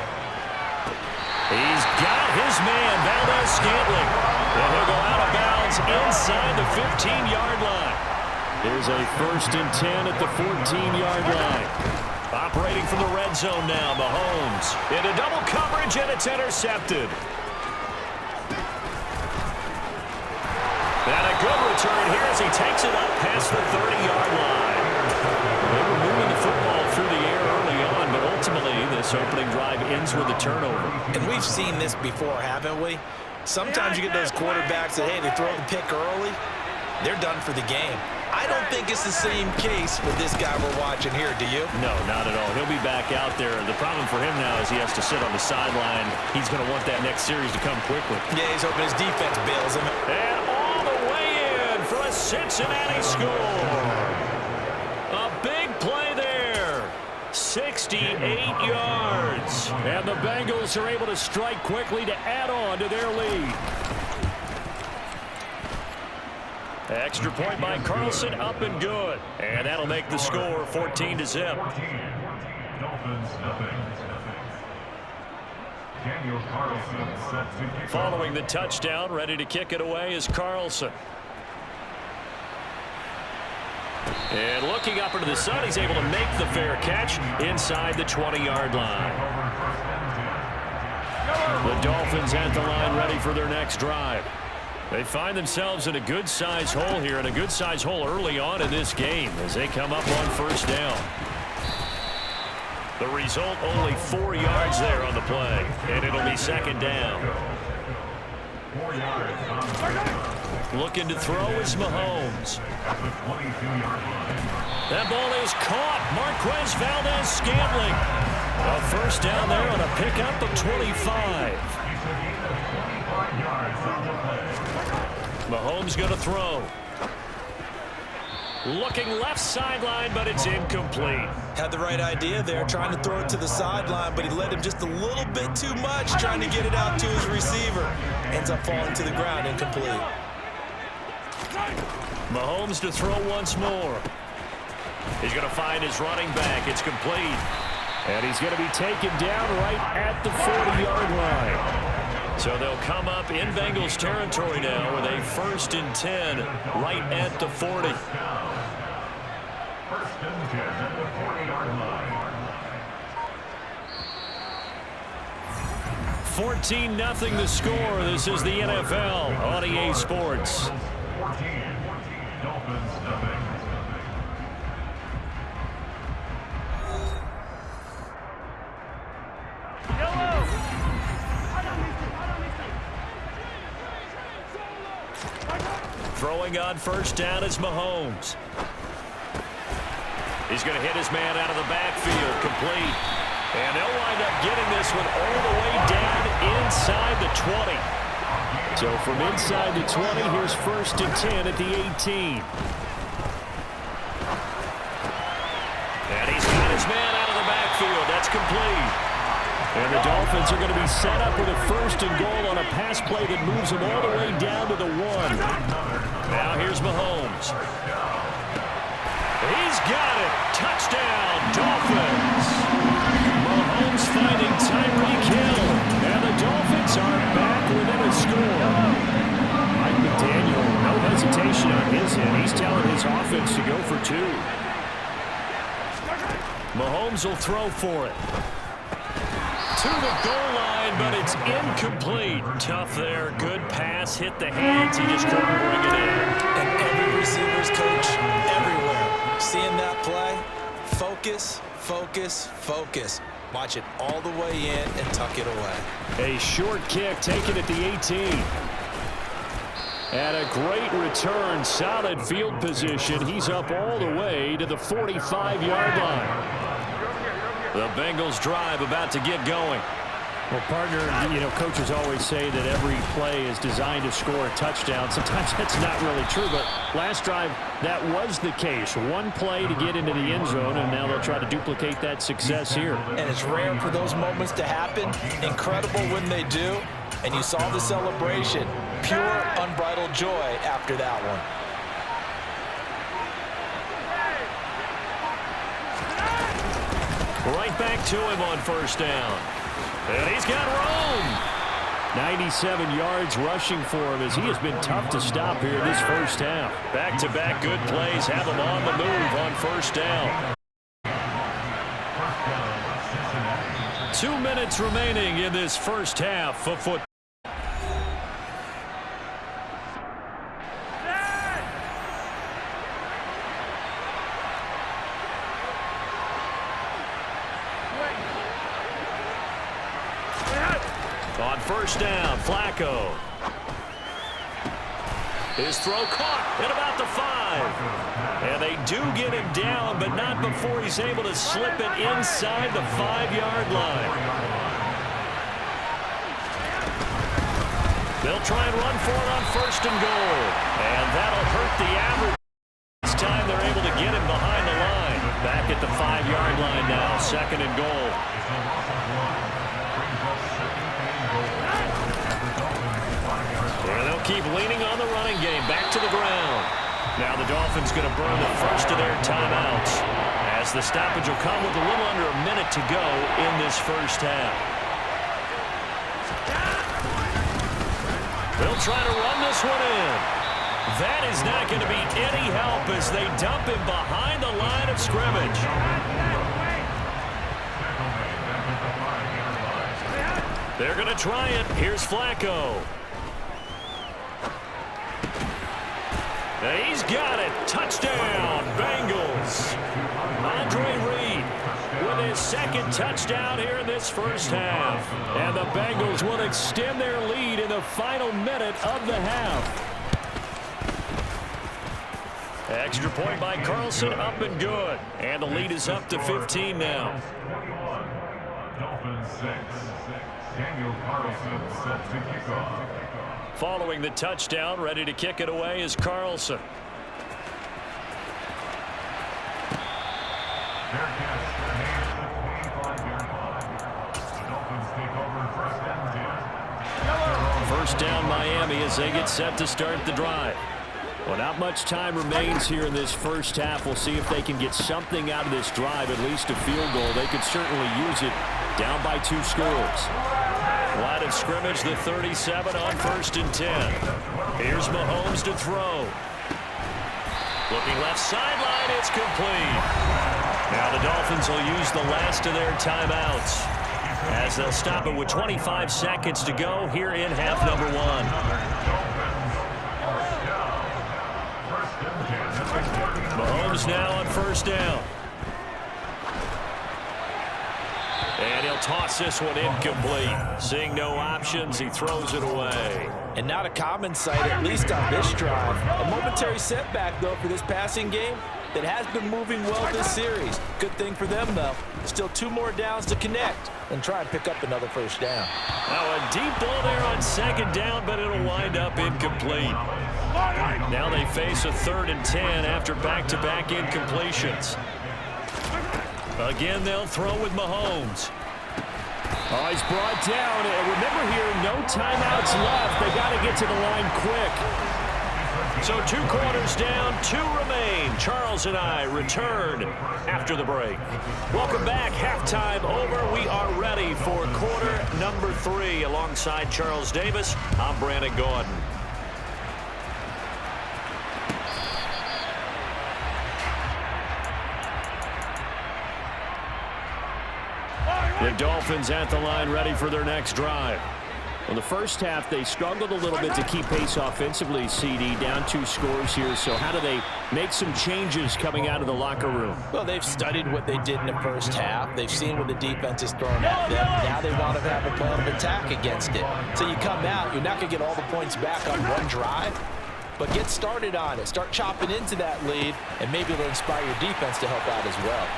He's got his man, Valdez-Scantling. And he'll go out of bounds inside the 15-yard line. Here's a 1st and 10 at the 14-yard line. Operating from the red zone now, Mahomes. Into double coverage, and it's intercepted. And a good return here as he takes it up past the 30-yard line. They were moving the football through the air early on, but ultimately this opening drive ends with a turnover. And we've seen this before, haven't we? Sometimes you get those quarterbacks that, hey, they throw the pick early, they're done for the game. I don't think it's the same case with this guy we're watching here, do you? No, not at all. He'll be back out there. The problem for him now is he has to sit on the sideline. He's going to want that next series to come quickly. Yeah, he's hoping his defense bails him. And all the way in for a Cincinnati score. A big play there. 68 yards. And the Bengals are able to strike quickly to add on to their lead. Extra point by Carlson, up and good. And that'll make the score 14-0. Following the touchdown, ready to kick it away is Carlson. And looking up into the sun, he's able to make the fair catch inside the 20-yard line. The Dolphins at the line ready for their next drive. They find themselves in a good-sized hole here, and a good-sized hole early on in this game as they come up on first down. The result, only 4 yards there on the play, and it'll be 2nd down. Looking to throw is Mahomes. That ball is caught. Marquez Valdez-Scantling. A first down there on a pickup of 25. Mahomes going to throw. Looking left sideline, but it's incomplete. Had the right idea there, trying to throw it to the sideline, but he led him just a little bit too much, trying to get it out to his receiver. Ends up falling to the ground, incomplete. Mahomes to throw once more. He's going to find his running back. It's complete. And he's going to be taken down right at the 40-yard line. So they'll come up in Bengals territory now with a 1st and 10 right at the 40. 1st and 10 at the 40-yard line. 14-0 the score. This is the NFL on EA Sports. 14, Dolphins nothing. Throwing on first down is Mahomes. He's going to hit his man out of the backfield, complete. And they'll wind up getting this one all the way down inside the 20. So from inside the 20, here's 1st and 10 at the 18. And he's got his man out of the backfield. That's complete. And the Dolphins are going to be set up with a 1st and goal on a pass play that moves them all the way down to the 1. Now here's Mahomes. He's got it. Touchdown, Dolphins. Mahomes finding Tyreek Hill. And the Dolphins are back within a score. Mike McDaniel, no hesitation on his end. He's telling his offense to go for 2. Mahomes will throw for it. To the goal line, but it's incomplete. Tough there. Good pass. Hit the hands. He just couldn't bring it in. And every receiver's coach everywhere. Seeing that play, focus, focus, focus. Watch it all the way in and tuck it away. A short kick taken at the 18. And a great return. Solid field position. He's up all the way to the 45-yard line. The Bengals drive about to get going. Well, partner, coaches always say that every play is designed to score a touchdown. Sometimes that's not really true, but last drive, that was the case. One play to get into the end zone, and now they'll try to duplicate that success here. And it's rare for those moments to happen. Incredible when they do. And you saw the celebration. Pure, unbridled joy after that one. Right back to him on 1st down. And he's got room. 97 yards rushing for him as he has been tough to stop here this first half. Back-to-back good plays have him on the move on 1st down. 2 minutes remaining in this first half of football. On 1st down, Flacco. His throw caught at about the 5. And they do get him down, but not before he's able to slip it inside the 5-yard line. They'll try and run for it on 1st and goal. And that'll hurt the average. This time they're able to get him behind the line. Back at the 5-yard line now, 2nd and goal. And they'll keep leaning on the running game. Back to the ground. Now the Dolphins going to burn the first of their timeouts as the stoppage will come with a little under a minute to go in this first half. They'll try to run this one in. That is not going to be any help as they dump him behind the line of scrimmage. They're going to try it. Here's Flacco. He's got it. Touchdown, Bengals. Andre Reed with his 2nd touchdown here in this first half. And the Bengals will extend their lead in the final minute of the half. Extra point by Carlson, up and good. And the lead is up to 15 now. Dolphins 6. Daniel Carlson set to kick off. Following the touchdown, ready to kick it away is Carlson. First down Miami as they get set to start the drive. Well, not much time remains here in this first half. We'll see if they can get something out of this drive, at least a field goal. They could certainly use it down by 2 scores. Line of scrimmage, the 37 on 1st and 10. Here's Mahomes to throw. Looking left sideline, it's complete. Now the Dolphins will use the last of their timeouts as they'll stop it with 25 seconds to go here in half number 1. Mahomes now on 1st down. And And he'll toss this one incomplete. Seeing no options, he throws it away. And not a common sight, at least on this drive. A momentary setback, though, for this passing game that has been moving well this series. Good thing for them, though. Still 2 more downs to connect and try and pick up another first down. Now a deep ball there on 2nd down, but it'll wind up incomplete. Now they face a 3rd and 10 after back-to-back incompletions. Again, they'll throw with Mahomes. Oh, he's brought down. And remember here, no timeouts left. They got to get to the line quick. So 2 quarters down, 2 remain. Charles and I return after the break. Welcome back. Halftime over. We are ready for quarter number 3. Alongside Charles Davis, I'm Brandon Gordon. The Dolphins at the line ready for their next drive. In the first half, they struggled a little bit to keep pace offensively, CD, down 2 scores here. So how do they make some changes coming out of the locker room? Well, they've studied what they did in the first half. They've seen what the defense is throwing at them. Now they want to have a plan of attack against it. So you come out, you're not going to get all the points back on one drive, but get started on it. Start chopping into that lead, and maybe it'll inspire your defense to help out as well.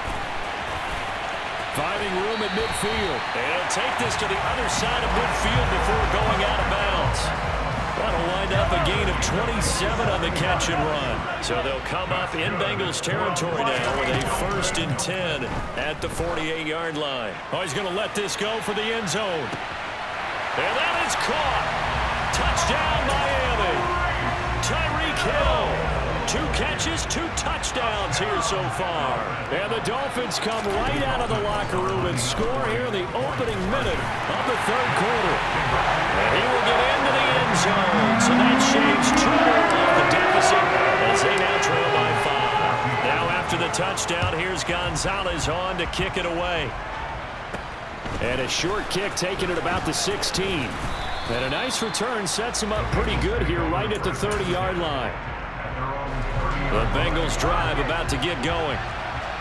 Finding room at midfield. And he'll take this to the other side of midfield before going out of bounds. That'll wind up a gain of 27 on the catch and run. So they'll come up in Bengals territory now with a 1st and 10 at the 48-yard line. Oh, he's going to let this go for the end zone. And that is caught. Touchdown, Miami. Tyreek Hill. 2 catches, 2 touchdowns here so far. And the Dolphins come right out of the locker room and score here in the opening minute of the 3rd quarter. And he will get into the end zone. So that shaves 2 more of the deficit as they now trail by 5. Now after the touchdown, here's Gonzalez on to kick it away. And a short kick taken at about the 16. And a nice return sets him up pretty good here right at the 30-yard line. The Bengals drive about to get going.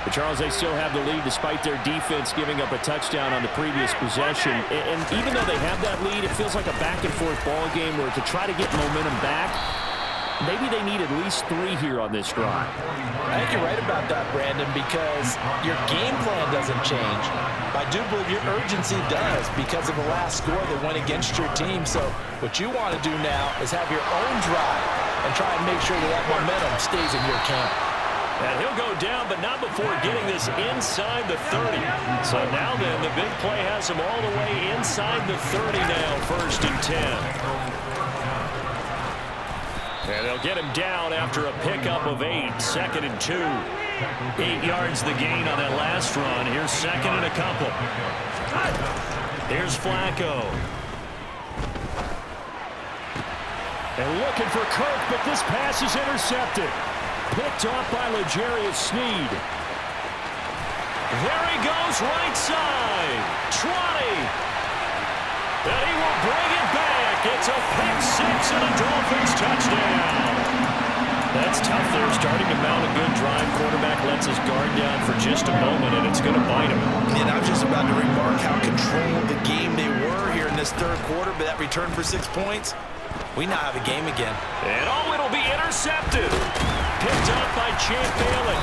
But Charles, they still have the lead despite their defense giving up a touchdown on the previous possession. And even though they have that lead, it feels like a back-and-forth ball game where to try to get momentum back, maybe they need at least 3 here on this drive. I think you're right about that, Brandon, because your game plan doesn't change. I do believe your urgency does because of the last score that went against your team. So what you want to do now is have your own drive and try and make sure that momentum stays in your camp. And he'll go down, but not before getting this inside the 30. So now then, the big play has him all the way inside the 30 now, 1st and 10. And they'll get him down after a pickup of 8, 2nd and 2. 8 yards the gain on that last run. Here's 2nd and a couple. Here's Flacco. And looking for Kirk, but this pass is intercepted. Picked off by L'Jarius Sneed. There he goes, right side. 20. And he will bring it back. It's a pick 6 and a Dolphins touchdown. That's tough there, starting to mount a good drive. Quarterback lets his guard down for just a moment, and it's going to bite him. And I was just about to remark how controlled the game they were here in this 3rd quarter, but that return for 6 points, we now have a game again. And oh, it'll be intercepted. Picked up by Champ Bailey.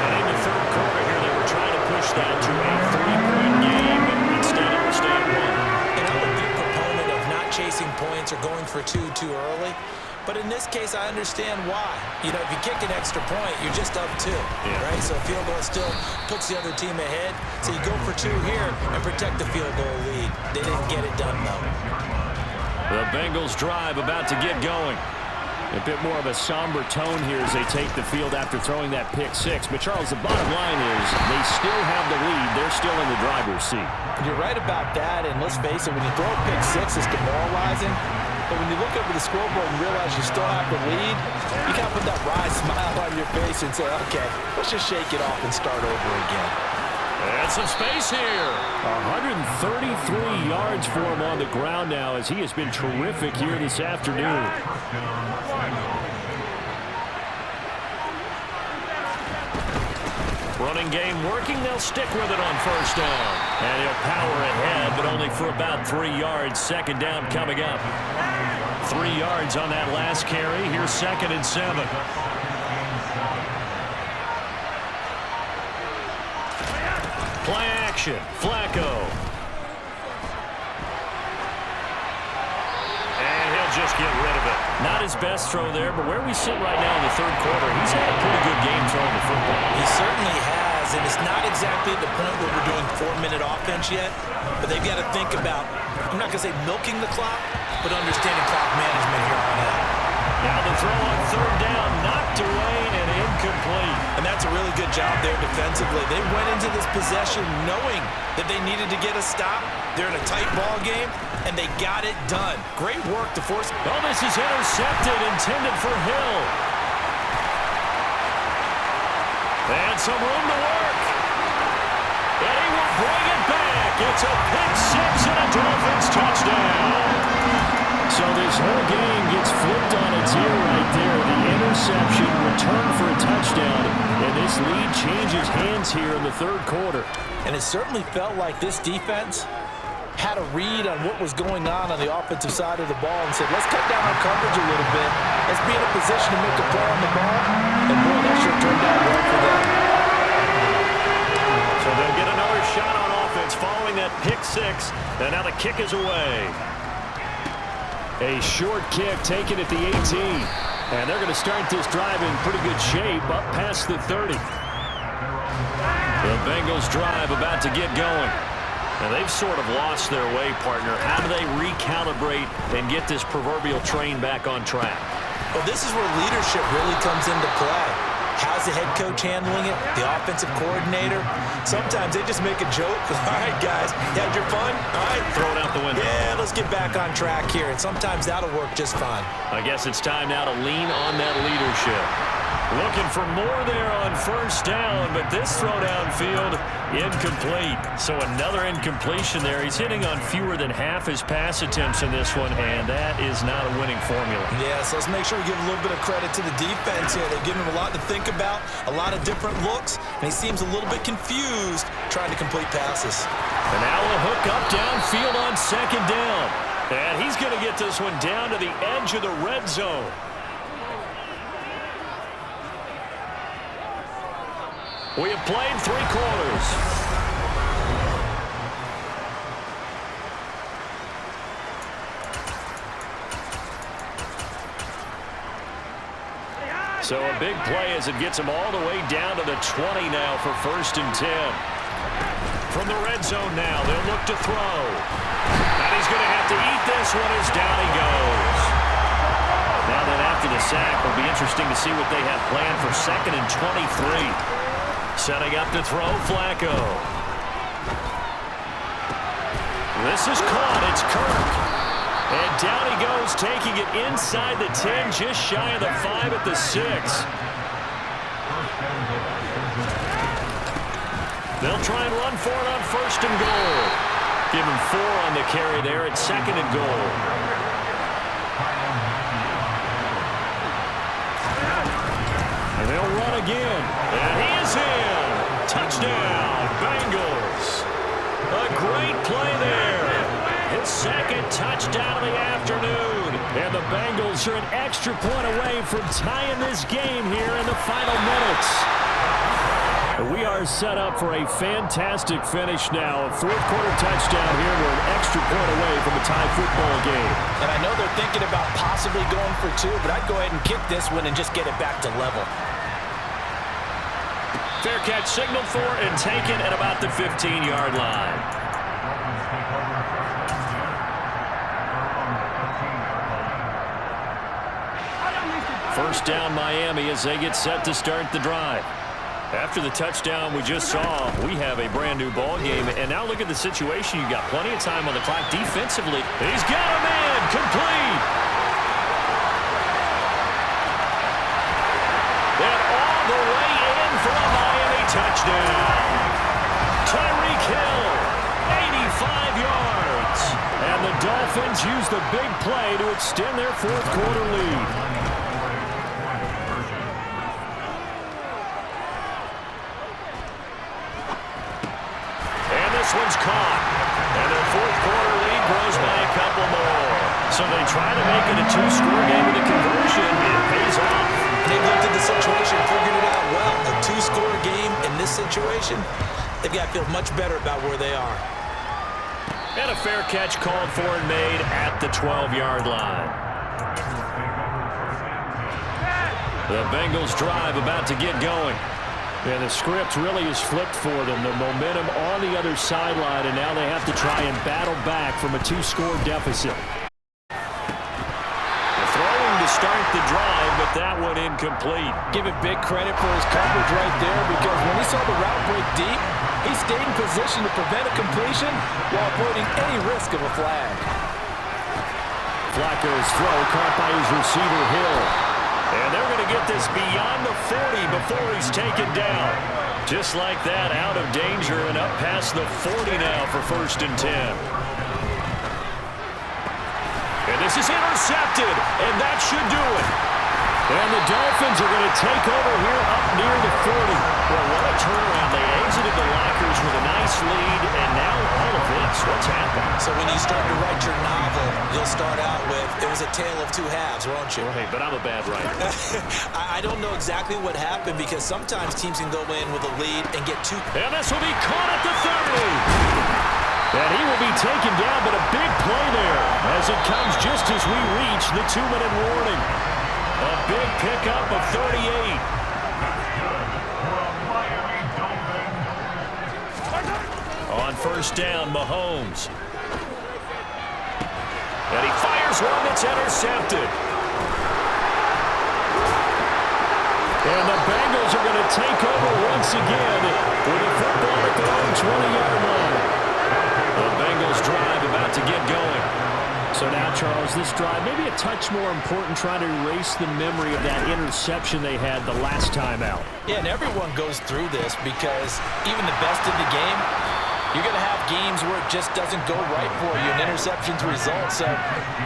And in the 3rd quarter here, they were trying to push that to a 3-point game, but instead it will stay at 1. And I'm a big proponent of not chasing points or going for 2 too early. But in this case, I understand why. You know, if you kick an extra point, you're just up 2, right? So a field goal still puts the other team ahead. So you go for 2 here and protect the field goal lead. They didn't get it done, though. The Bengals drive about to get going. A bit more of a somber tone here as they take the field after throwing that pick 6. But, Charles, the bottom line is they still have the lead. They're still in the driver's seat. You're right about that, and let's face it, when you throw a pick 6, it's demoralizing. But when you look over the scoreboard and realize you still have the lead, you kind of put that wry smile on your face and say, okay, let's just shake it off and start over again. And some space here. 133 yards for him on the ground now as he has been terrific here this afternoon. Running game working. They'll stick with it on first down. And he'll power ahead, but only for about 3 yards. Second down coming up. 3 yards on that last carry. Here's 2nd and 7. Play action. Flacco. And he'll just get rid of it. Not his best throw there, but where we sit right now in the third quarter, he's had a pretty good game throwing the football. He certainly has, and it's not exactly at the point where we're doing 4-minute offense yet, but they've got to think about, I'm not going to say milking the clock, but understanding clock management here on out. Now the throw on third down, knocked away and incomplete. And that's a really good job there defensively. They went into this possession knowing that they needed to get a stop. They're in a tight ball game, and they got it done. Great work to force. Oh, this is intercepted, intended for Hill. And some room to work. And he will bring it back. It's a pick six and a Dolphins touchdown. So this whole game gets flipped on its ear right there. The interception, return for a touchdown, and this lead changes hands here in the third quarter. And it certainly felt like this defense had a read on what was going on the offensive side of the ball and said, let's cut down our coverage a little bit. Let's be in a position to make a play on the ball. And boy, that sure turned out well for them. So they'll get another shot on offense following that pick six. And now the kick is away. A short kick taken at the 18. And they're going to start this drive in pretty good shape up past the 30. The Bengals drive about to get going. And they've sort of lost their way, partner. How do they recalibrate and get this proverbial train back on track? Well, this is where leadership really comes into play. How's the head coach handling it? The offensive coordinator? Sometimes they just make a joke. All right, guys, you had your fun? All right. Throw it out the window. Yeah, let's get back on track here. And sometimes that'll work just fine. I guess it's time now to lean on that leadership. Looking for more there on first down, but this throw downfield, incomplete. So another incompletion there. He's hitting on fewer than half his pass attempts in this one, and that is not a winning formula. Yeah, so let's make sure we give a little bit of credit to the defense here. They've given him a lot to think about, a lot of different looks, and he seems a little bit confused trying to complete passes. And now a hook up downfield on second down. And he's going to get this one down to the edge of the red zone. We have played 3 quarters. So a big play as it gets him all the way down to the 20 now for 1st and 10. From the red zone now, they'll look to throw. And he's going to have to eat this one as down he goes. Now then after the sack, it'll be interesting to see what they have planned for 2nd and 23. Setting up to throw, Flacco. This is caught. It's Kirk. And down he goes, taking it inside the 10, just shy of the 5 at the 6. They'll try and run for it on 1st and goal. Give him 4 on the carry there at 2nd and goal. And they'll run again. And he is in. Touchdown, Bengals. A great play there. His 2nd touchdown of the afternoon. And the Bengals are an extra point away from tying this game here in the final minutes. We are set up for a fantastic finish now. A 4th quarter touchdown here. We're an extra point away from a tie football game. And I know they're thinking about possibly going for 2, but I'd go ahead and kick this one and just get it back to level. Fair catch signaled for and taken at about the 15-yard line. First down Miami as they get set to start the drive. After the touchdown we just saw, we have a brand new ball game. And now look at the situation. You've got plenty of time on the clock defensively. He's got a man complete. And all the way in for a Miami touchdown. Tyreek Hill, 85 yards. And the Dolphins use the big play to extend their 4th quarter lead. this one's caught. And their fourth quarter lead grows by a couple more. So they try to make it a two-score game with a conversion. It pays off. They've looked at the situation, figured it out well. A two-score game in this situation, they've got to feel much better about where they are. And a fair catch called for and made at the 12-yard line. The Bengals drive about to get going. Yeah, the script really is flipped for them. The momentum on the other sideline, and now they have to try and battle back from a two-score deficit. Throwing to start the drive, but that one incomplete. Give it big credit for his coverage right there, because when he saw the route break deep, he stayed in position to prevent a completion while avoiding any risk of a flag. Flacco's throw caught by his receiver, Hill. And they're going to get this beyond the 40 before he's taken down. Just like that, out of danger and up past the 40 now for 1st and 10. And this is intercepted, and that should do it. And the Dolphins are going to take over here up near the 40. Well, what a turnaround. They exited the lockers with a nice lead, and now all of this. What's happened? So when you start to write your novel, you'll start out with, it was a tale of two halves, won't you? Right, but I'm a bad writer. I don't know exactly what happened, because sometimes teams can go in with a lead and get two. And this will be caught at the 30. And he will be taken down, but a big play there as it comes just as we reach the 2-minute warning. A big pickup of 38. On 1st down, Mahomes. And he fires one that's intercepted. And the Bengals are going to take over once again with a football at their own 20-yard line. The Bengals drive about to get going. So now, Charles, this drive maybe a touch more important, trying to erase the memory of that interception they had the last time out. Yeah, and everyone goes through this, because even the best in the game, you're going to have games where it just doesn't go right for you, and interceptions result. So,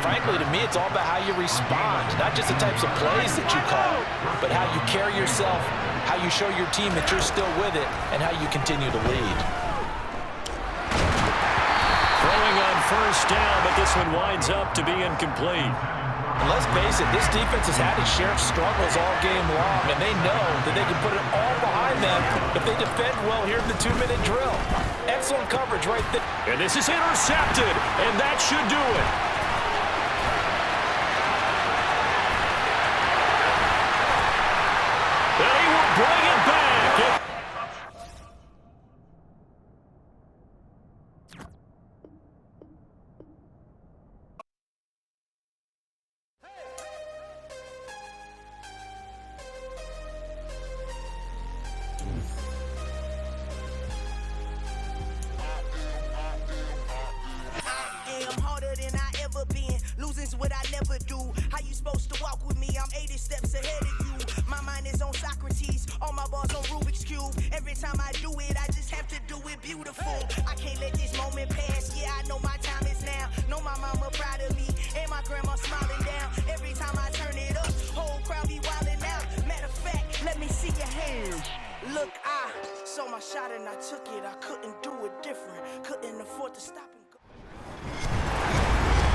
frankly, to me, it's all about how you respond, not just the types of plays that you call, but how you carry yourself, how you show your team that you're still with it, and how you continue to lead. Throwing on 1st down, but this one winds up to be incomplete. And let's face it, this defense has had its share of struggles all game long, and they know that they can put it all behind them if they defend well here in the 2-minute drill. Excellent coverage right there. And this is intercepted, and that should do it. And he will bring it back. Losing's what I never do. How you supposed to walk with me? I'm 80 steps ahead of you. My mind is on Socrates, all my balls on Rubik's Cube. Every time I do it, I just have to do it beautiful. I can't let this moment pass. Yeah, I know my time is now. Know my mama proud of me, and my grandma smiling down. Every time I turn it up, whole crowd be wilding out. Matter of fact, let me see your hands. Look, I saw my shot and I took it. I couldn't do it different. Couldn't afford to stop and go.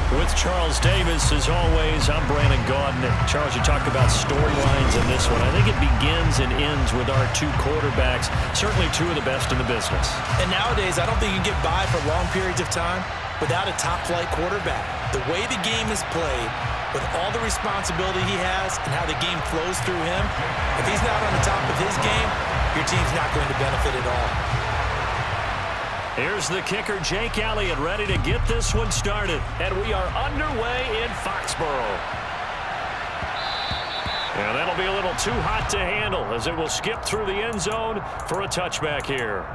With Charles Davis, as always, I'm Brandon Gaudin. And Charles, you talked about storylines in this one. I think it begins and ends with our two quarterbacks, certainly two of the best in the business. And nowadays, I don't think you can get by for long periods of time without a top-flight quarterback. The way the game is played, with all the responsibility he has and how the game flows through him, if he's not on the top of his game, your team's not going to benefit at all. Here's the kicker, Jake Elliott, ready to get this one started. And we are underway in Foxborough. And that'll be a little too hot to handle as it will skip through the end zone for a touchback here.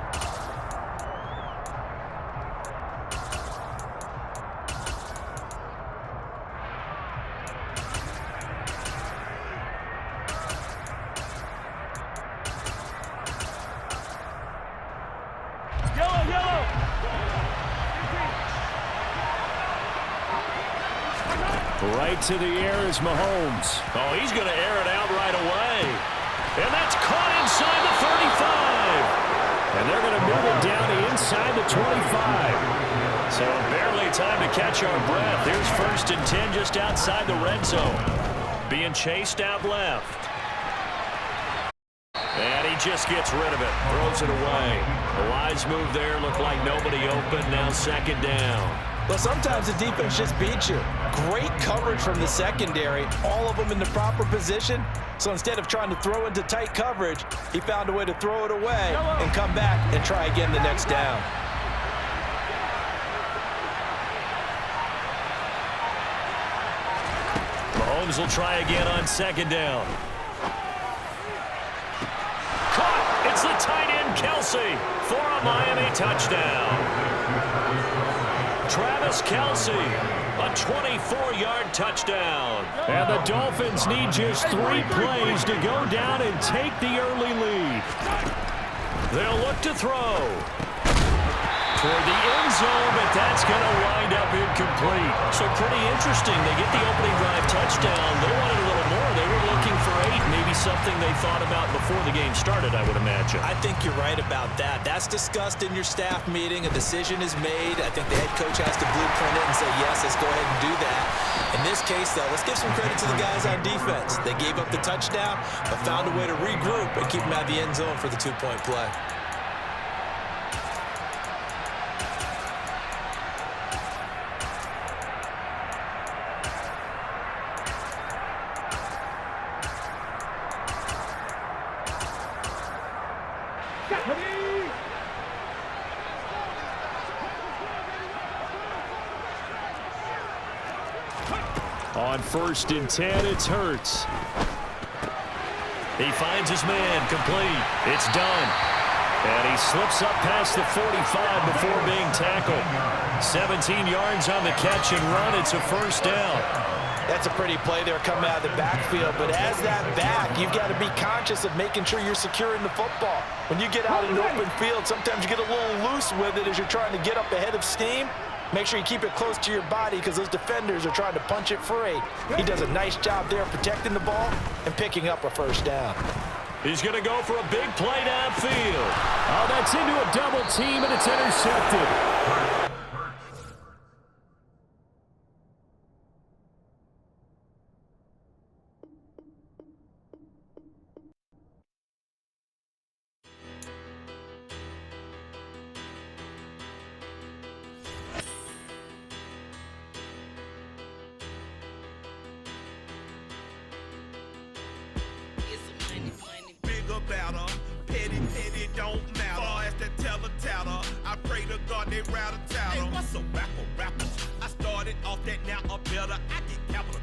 Right to the air is Mahomes. Oh, he's going to air it out right away. And that's caught inside the 35. And they're going to move it down inside the 25. So barely time to catch our breath. Here's 1st and 10 just outside the red zone. Being chased out left. And he just gets rid of it. Throws it away. The wise move there. Looked like nobody open. Now 2nd down. Well, sometimes the defense just beats you. Great coverage from the secondary. All of them in the proper position. So instead of trying to throw into tight coverage, he found a way to throw it away and come back and try again the next down. Mahomes will try again on 2nd down. Caught. It's the tight end, Kelsey, for a Miami touchdown. Travis Kelsey, a 24-yard touchdown. And the Dolphins need just 3 plays to go down and take the early lead. They'll look to throw toward the end zone, but that's going to wind up incomplete. So pretty interesting. They get the opening drive touchdown. They wanted a little more. They were looking for 8, maybe something they thought about before the game started, I would imagine. I think you're right about that. That's discussed in your staff meeting. A decision is made. I think the head coach has to blueprint it and say, yes, let's go ahead and do that. In this case, though, let's give some credit to the guys on defense. They gave up the touchdown, but found a way to regroup and keep them out of the end zone for the 2-point play. On 1st and 10, it's Hurts. He finds his man, complete. It's done. And he slips up past the 45 before being tackled. 17 yards on the catch and run. It's a 1st down. That's a pretty play there coming out of the backfield. But as that back, you've got to be conscious of making sure you're securing the football. When you get out in the open field, sometimes you get a little loose with it as you're trying to get up ahead of steam. Make sure you keep it close to your body because those defenders are trying to punch it free. He does a nice job there protecting the ball and picking up a 1st down. He's going to go for a big play downfield. Oh, that's into a double team, and it's intercepted. Better, petty, don't matter. Far as the teller, I pray to God they rattle tattle. Hey, what's a rapper? I started off that, now I'm better. I get capital.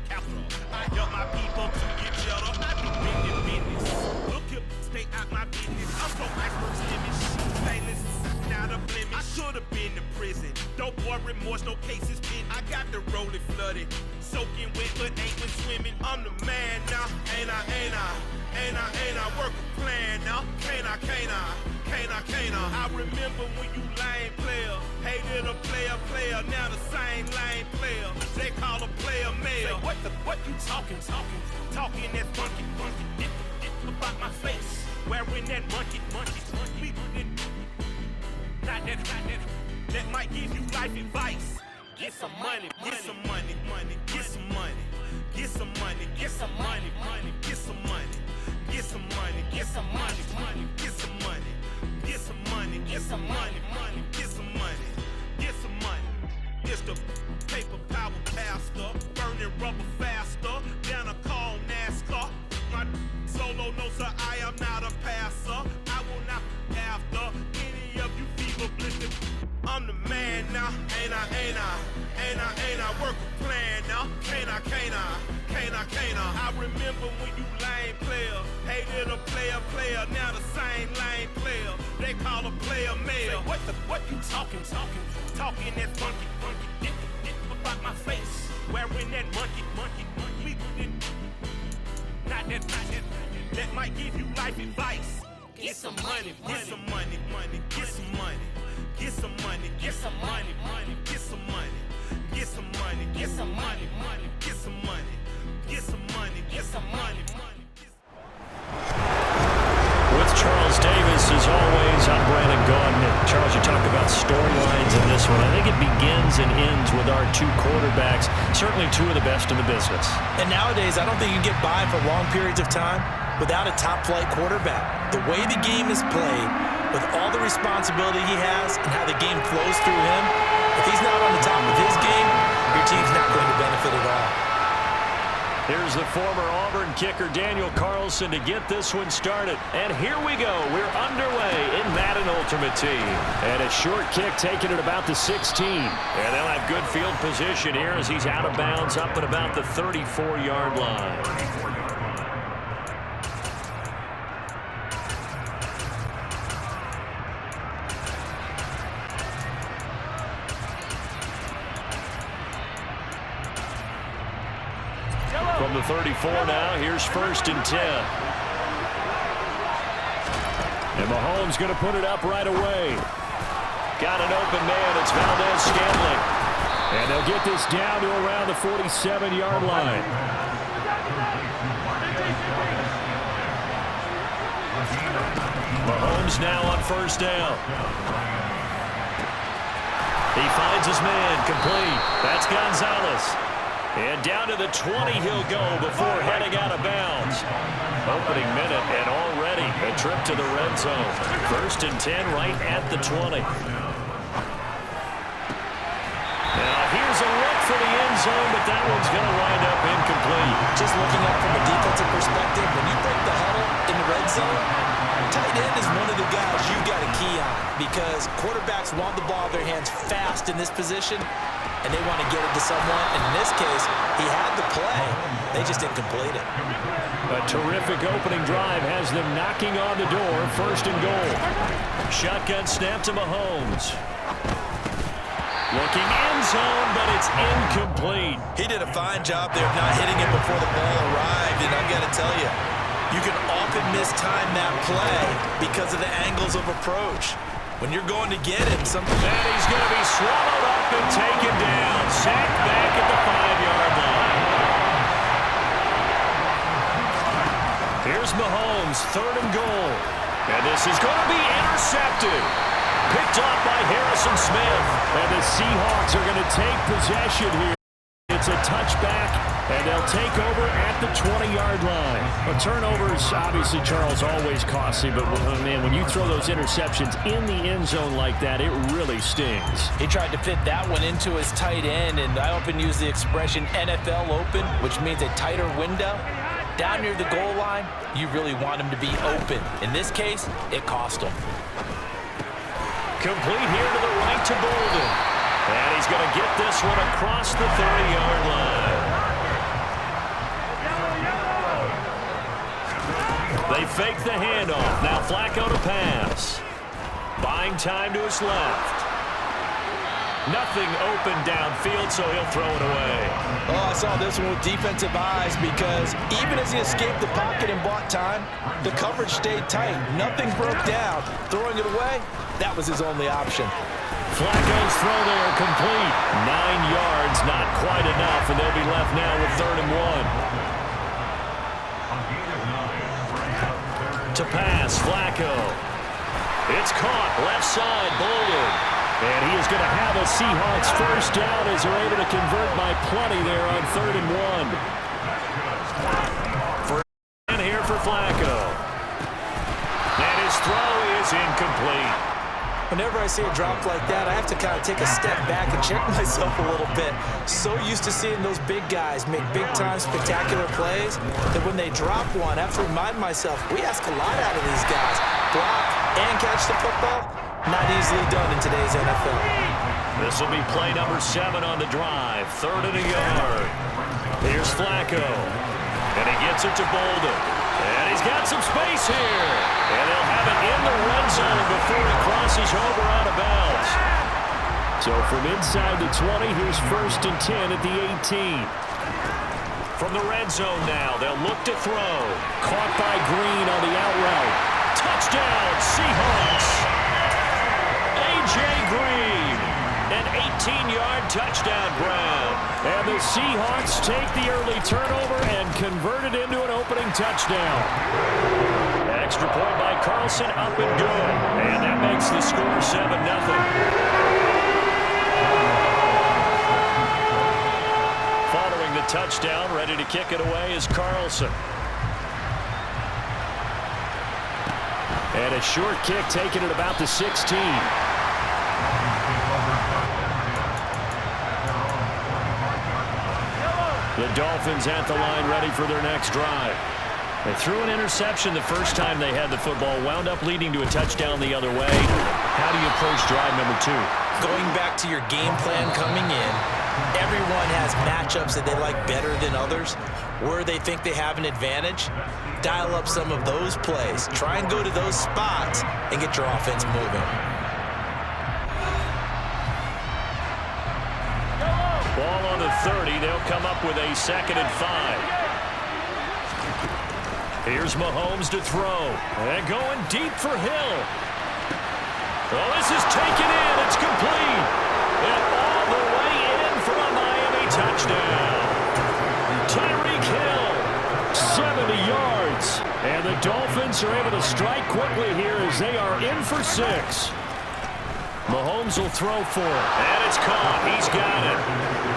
I help my people to get cheddar. I be business. Look here, stay out my business. I'm so iceberg stimmish. Painless, not a blemish. I should have been in prison. Don't boy remorse, no cases pinned. I got the rolling flooded. Soaking wet, but ain't been swimming. I'm the man now, ain't I? Work a plan now. Can't I? I remember when you lame player, hated a player, now the same lame player. They call a player mayor. Say, what you talking that funky, about my face. Wearing that monkey. Not that. That might give you life advice. Get some money. Get some money. Get some money. Get some money. Get some money. Get some money. Get some money. Get some money. Get some money. Get some money. Get some money. Get some money. Get some money. It's the paper power pastor, burning rubber faster. Down a call NASCAR. My solo knows that I am not a passer. I will not after any of you fever blistered. I'm the man now, ain't I? Work a plan now, can't I? I remember when you lame player, hated a player, now the same lame player. They call a player mayor. What you talking that funky, about my face, wearing that monkey. Not that. That might give you life advice. Get some money. Get some money. Get some money. Get some money. Get some money. Get some money. Get some money. Get some money. Get some money. Get some money. Get some money. With Charles Davis, as always, I'm Brandon Gaudin. Charles, you talked about one. I think it begins and ends with our two quarterbacks, certainly two of the best in the business. And nowadays, I don't think you can get by for long periods of time without a top-flight quarterback. The way the game is played, with all the responsibility he has and how the game flows through him, if he's not on the top of his game, your team's not going to benefit at all. Here's the former Auburn kicker, Daniel Carlson, to get this one started. And here we go. We're underway in Madden Ultimate Team. And a short kick taken at about the 16. And they'll have good field position here as he's out of bounds up at about the 34-yard line. From the 34 now, here's 1st and 10. And Mahomes going to put it up right away. Got an open man. It's Valdez-Scantling. And they'll get this down to around the 47-yard line. Mahomes now on 1st down. He finds his man, complete. That's Gonzalez. And down to the 20 he'll go before heading out of bounds. Opening minute and already a trip to the red zone. 1st and 10 right at the 20. Now here's a look for the end zone, but that one's going to wind up incomplete. Just looking at it from a defensive perspective, when you break the huddle in the red zone, tight end is one of the guys you've got to key on because quarterbacks want the ball in their hands fast in this position, and they want to get it to someone. And in this case, he had the play. They just didn't complete it. A terrific opening drive has them knocking on the door. 1st and goal. Shotgun snap to Mahomes. Looking end zone, but it's incomplete. He did a fine job there of not hitting it before the ball arrived. And I've got to tell you, you can often mistime that play because of the angles of approach. When you're going to get him, and he's going to be swallowed up and taken down. Sacked back at the 5-yard line. Here's Mahomes, 3rd and goal. And this is going to be intercepted. Picked off by Harrison Smith. And the Seahawks are going to take possession here. It's a touchback, and they'll take over at the 20-yard line. Well, turnovers, obviously, Charles, always costly, but, man, when you throw those interceptions in the end zone like that, it really stings. He tried to fit that one into his tight end, and I often use the expression NFL open, which means a tighter window. Down near the goal line, you really want him to be open. In this case, it cost him. Complete here to the right to Bolden. And he's going to get this one across the 30-yard line. They fake the handoff. Now Flacco to pass. Buying time to his left. Nothing open downfield, so he'll throw it away. Oh, I saw this one with defensive eyes because even as he escaped the pocket and bought time, the coverage stayed tight. Nothing broke down. Throwing it away, that was his only option. Flacco's throw there complete. 9 yards, not quite enough, and they'll be left now with 3rd and 1. To pass, Flacco. It's caught, left side, Bolden. And he is going to have a Seahawks 1st down as they're able to convert by plenty there on 3rd and 1. First and here for Flacco. And his throw is incomplete. Whenever I see a drop like that, I have to kind of take a step back and check myself a little bit. So used to seeing those big guys make big-time spectacular plays that when they drop one, I have to remind myself, we ask a lot out of these guys. Block and catch the football, not easily done in today's NFL. This will be play number 7 on the drive. 3rd and a yard. Here's Flacco. And he gets it to Bolden. And he's got some space here. And they'll have it in the red zone before it crosses over out of bounds. So from inside the 20, here's 1st and 10 at the 18. From the red zone now, they'll look to throw. Caught by Green on the out route. Touchdown, Seahawks. A.J. Green. An 18-yard touchdown grab. And the Seahawks take the early turnover and convert it into an opening touchdown. Extra point by Carlson, up and good. And that makes the score 7-0. touchdown. Ready to kick it away is Carlson. And a short kick taken at about the 16. The Dolphins at the line ready for their next drive. They threw an interception the first time they had the football, wound up leading to a touchdown the other way. How do you approach drive number 2? Going back to your game plan coming in, everyone has matchups that they like better than others. Where they think they have an advantage, dial up some of those plays. Try and go to those spots and get your offense moving. Ball on the 30. They'll come up with a 2nd and 5. Here's Mahomes to throw. And going deep for Hill. Well, this is taken in. It's complete. And all the way in for a Miami touchdown. Tyreek Hill, 70 yards. And the Dolphins are able to strike quickly here as they are in for 6. Mahomes will throw for it. And it's caught. He's got it.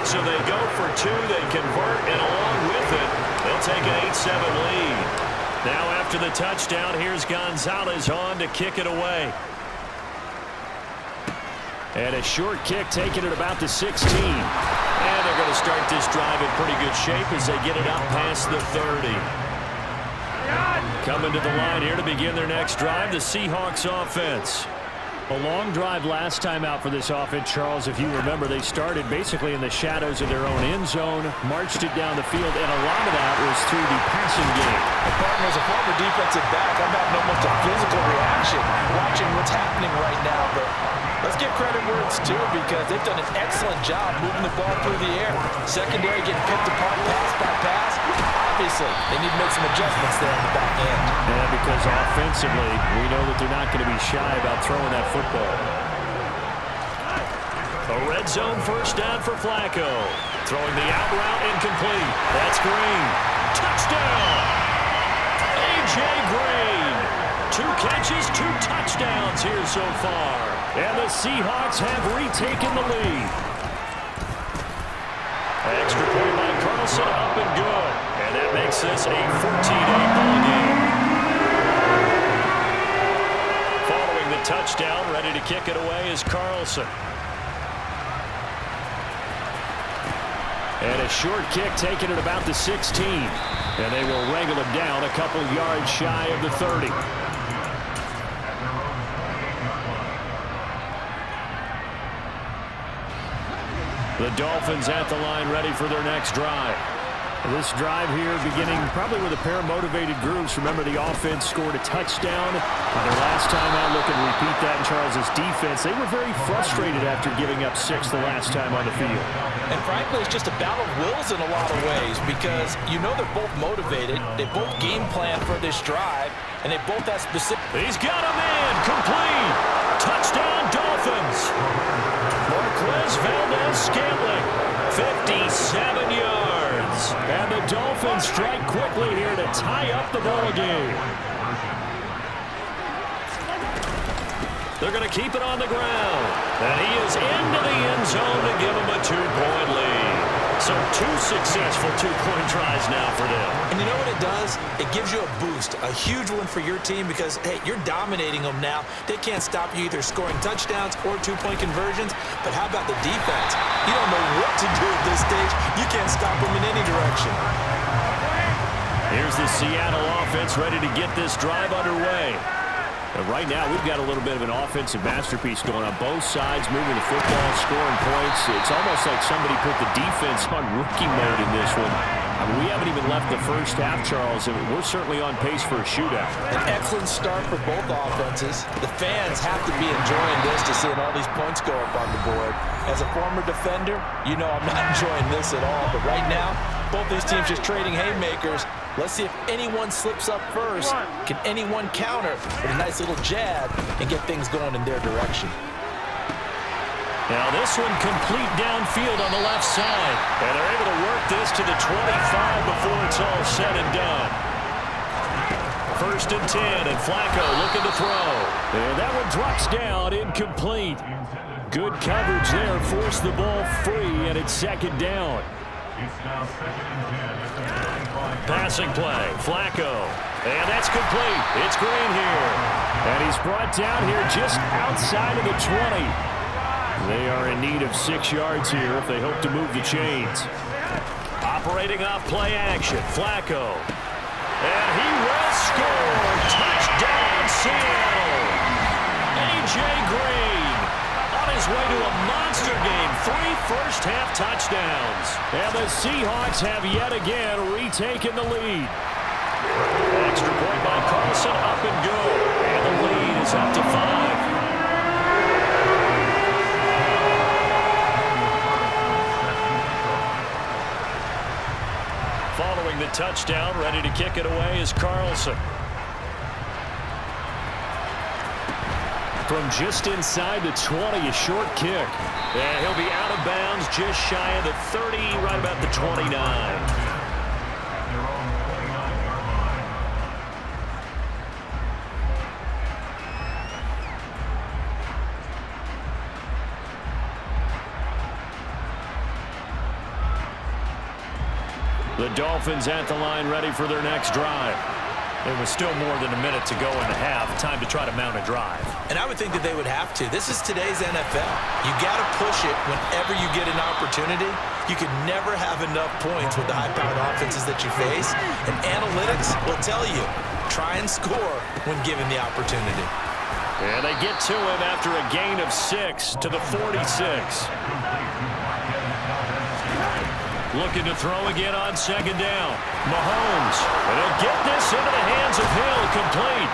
So they go for 2. They convert, and along with it, they'll take an 8-7 lead. Now after the touchdown, here's Gonzalez on to kick it away. And a short kick taken at about the 16. And they're going to start this drive in pretty good shape as they get it up past the 30. Coming to the line here to begin their next drive, the Seahawks offense. A long drive last time out for this offense, Charles. If you remember, they started basically in the shadows of their own end zone, marched it down the field, and a lot of that was through the passing game. Partner, as a former defensive back, I'm having almost a physical reaction watching what's happening right now. But let's give credit where it's due because they've done an excellent job moving the ball through the air. Secondary getting picked apart pass by pass. Obviously, they need to make some adjustments there in the back end. Yeah, because offensively, we know that they're not going to be shy about throwing that football. A red zone first down for Flacco. Throwing the out route incomplete. That's Green. Touchdown! A.J. Green. 2 catches, 2 touchdowns here so far. And the Seahawks have retaken the lead. Extra point by Carlson, up and good. And that makes this a 14-8 ball game. Following the touchdown, ready to kick it away is Carlson. And a short kick taken at about the 16. And they will wrangle him down a couple yards shy of the 30. The Dolphins at the line ready for their next drive. This drive here beginning probably with a pair of motivated groups. Remember, the offense scored a touchdown on their last time out. Look and repeat that in Charles's defense. They were very frustrated after giving up 6 the last time on the field. And frankly, it's just a battle of wills in a lot of ways because you know they're both motivated. They both game plan for this drive, and they both have specific. He's got a man complete. Touchdown, Dolphins. Marquez Valdez-Scantling, 57 yards. And the Dolphins strike quickly here to tie up the ball game. They're going to keep it on the ground. And he is into the end zone to give them a 2-point lead. So 2 successful 2-point tries now for them. And you know what it does? It gives you a boost, a huge one for your team because, hey, you're dominating them now. They can't stop you either scoring touchdowns or 2-point conversions. But how about the defense? You don't know what to do at this stage. You can't stop them in any direction. Here's the Seattle offense ready to get this drive underway. And right now, we've got a little bit of an offensive masterpiece going on both sides, moving the football, scoring points. It's almost like somebody put the defense on rookie mode in this one. I mean, we haven't even left the first half, Charles, and we're certainly on pace for a shootout. An excellent start for both offenses. The fans have to be enjoying this to seeing all these points go up on the board. As a former defender, you know I'm not enjoying this at all. But right now, both these teams just trading haymakers. Let's see if anyone slips up first. Can anyone counter with a nice little jab and get things going in their direction? Now this one complete downfield on the left side. And they're able to work this to the 25 before it's all said and done. 1st and 10, and Flacco looking to throw. And that one drops down, incomplete. Good coverage there, forced the ball free, and it's 2nd down. It's now 2nd and 10 at the 35. Passing play, Flacco. And that's complete. It's Green here. And he's brought down here just outside of the 20. They are in need of 6 yards here if they hope to move the chains. Operating off play action, Flacco. And he will score. Touchdown, Seattle. A.J. Green on his way to a monster game. 3 first-half touchdowns. And the Seahawks have yet again retaken the lead. Extra point by Carlson, up and good. And the lead is up to 5. Following the touchdown, ready to kick it away is Carlson. From just inside the 20, a short kick. And he'll be out of bounds just shy of the 30, right about the 29. Their own 29-yard line. The Dolphins at the line, ready for their next drive. There was still more than a minute to go in the half. Time to try to mount a drive. And I would think that they would have to. This is today's NFL. You got to push it whenever you get an opportunity. You can never have enough points with the high-powered offenses that you face. And analytics will tell you, try and score when given the opportunity. And they get to him after a gain of 6 to the 46. Looking to throw again on 2nd down. Mahomes. And he'll get this into the hands of Hill, complete.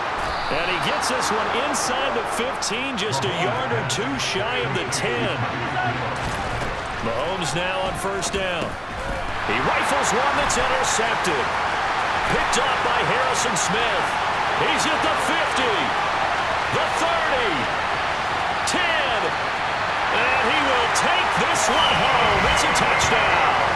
And he gets this one inside the 15, just a yard or 2 shy of the 10. Mahomes now on 1st down. He rifles one that's intercepted. Picked off by Harrison Smith. He's at the 50, the 30, 10. And he will take this one home. It's a touchdown.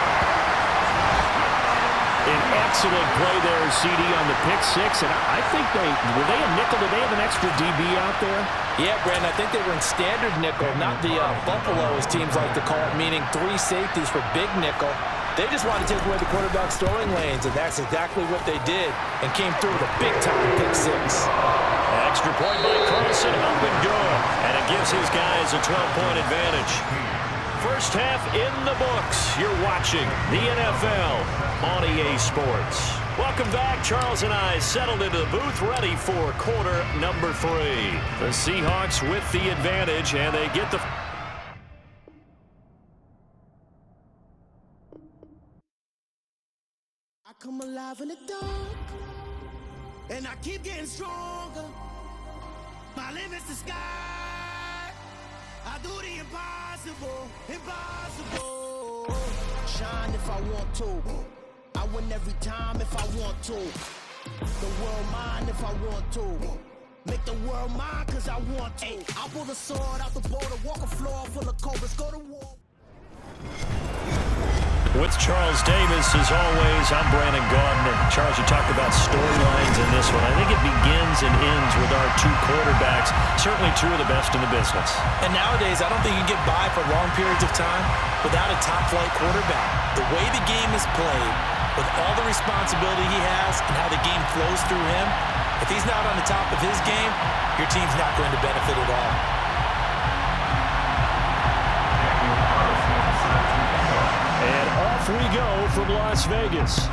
An excellent play there, CD, on the pick 6. And I think were they a nickel? Did they have an extra DB out there? Yeah, Brandon, I think they were in standard nickel, not the Buffalo, as teams like to call it, meaning 3 safeties for big nickel. They just wanted to take away the quarterback's throwing lanes, and that's exactly what they did, and came through with a big-time pick 6. Extra point by Carlson, up and good. And it gives his guys a 12-point advantage. First half in the books. You're watching the NFL on EA Sports. Welcome back. Charles and I settled into the booth, ready for quarter number 3. The Seahawks with the advantage, and they get the... I come alive in the dark, and I keep getting stronger. My limit's the sky. I do the impossible, impossible. Shine if I want to. I win every time if I want to. The world mine if I want to. Make the world mine cause I want to. I pull the sword out the border, walk a floor full of cobras, go to war. With Charles Davis, as always, I'm Brandon Gardner. Charles, you talked about storylines in this one. I think it begins and ends with our 2 quarterbacks. Certainly 2 of the best in the business. And nowadays, I don't think you get by for long periods of time without a top-flight quarterback. The way the game is played, with all the responsibility he has and how the game flows through him, if he's not on the top of his game, your team's not going to benefit at all. And off we go from Las Vegas.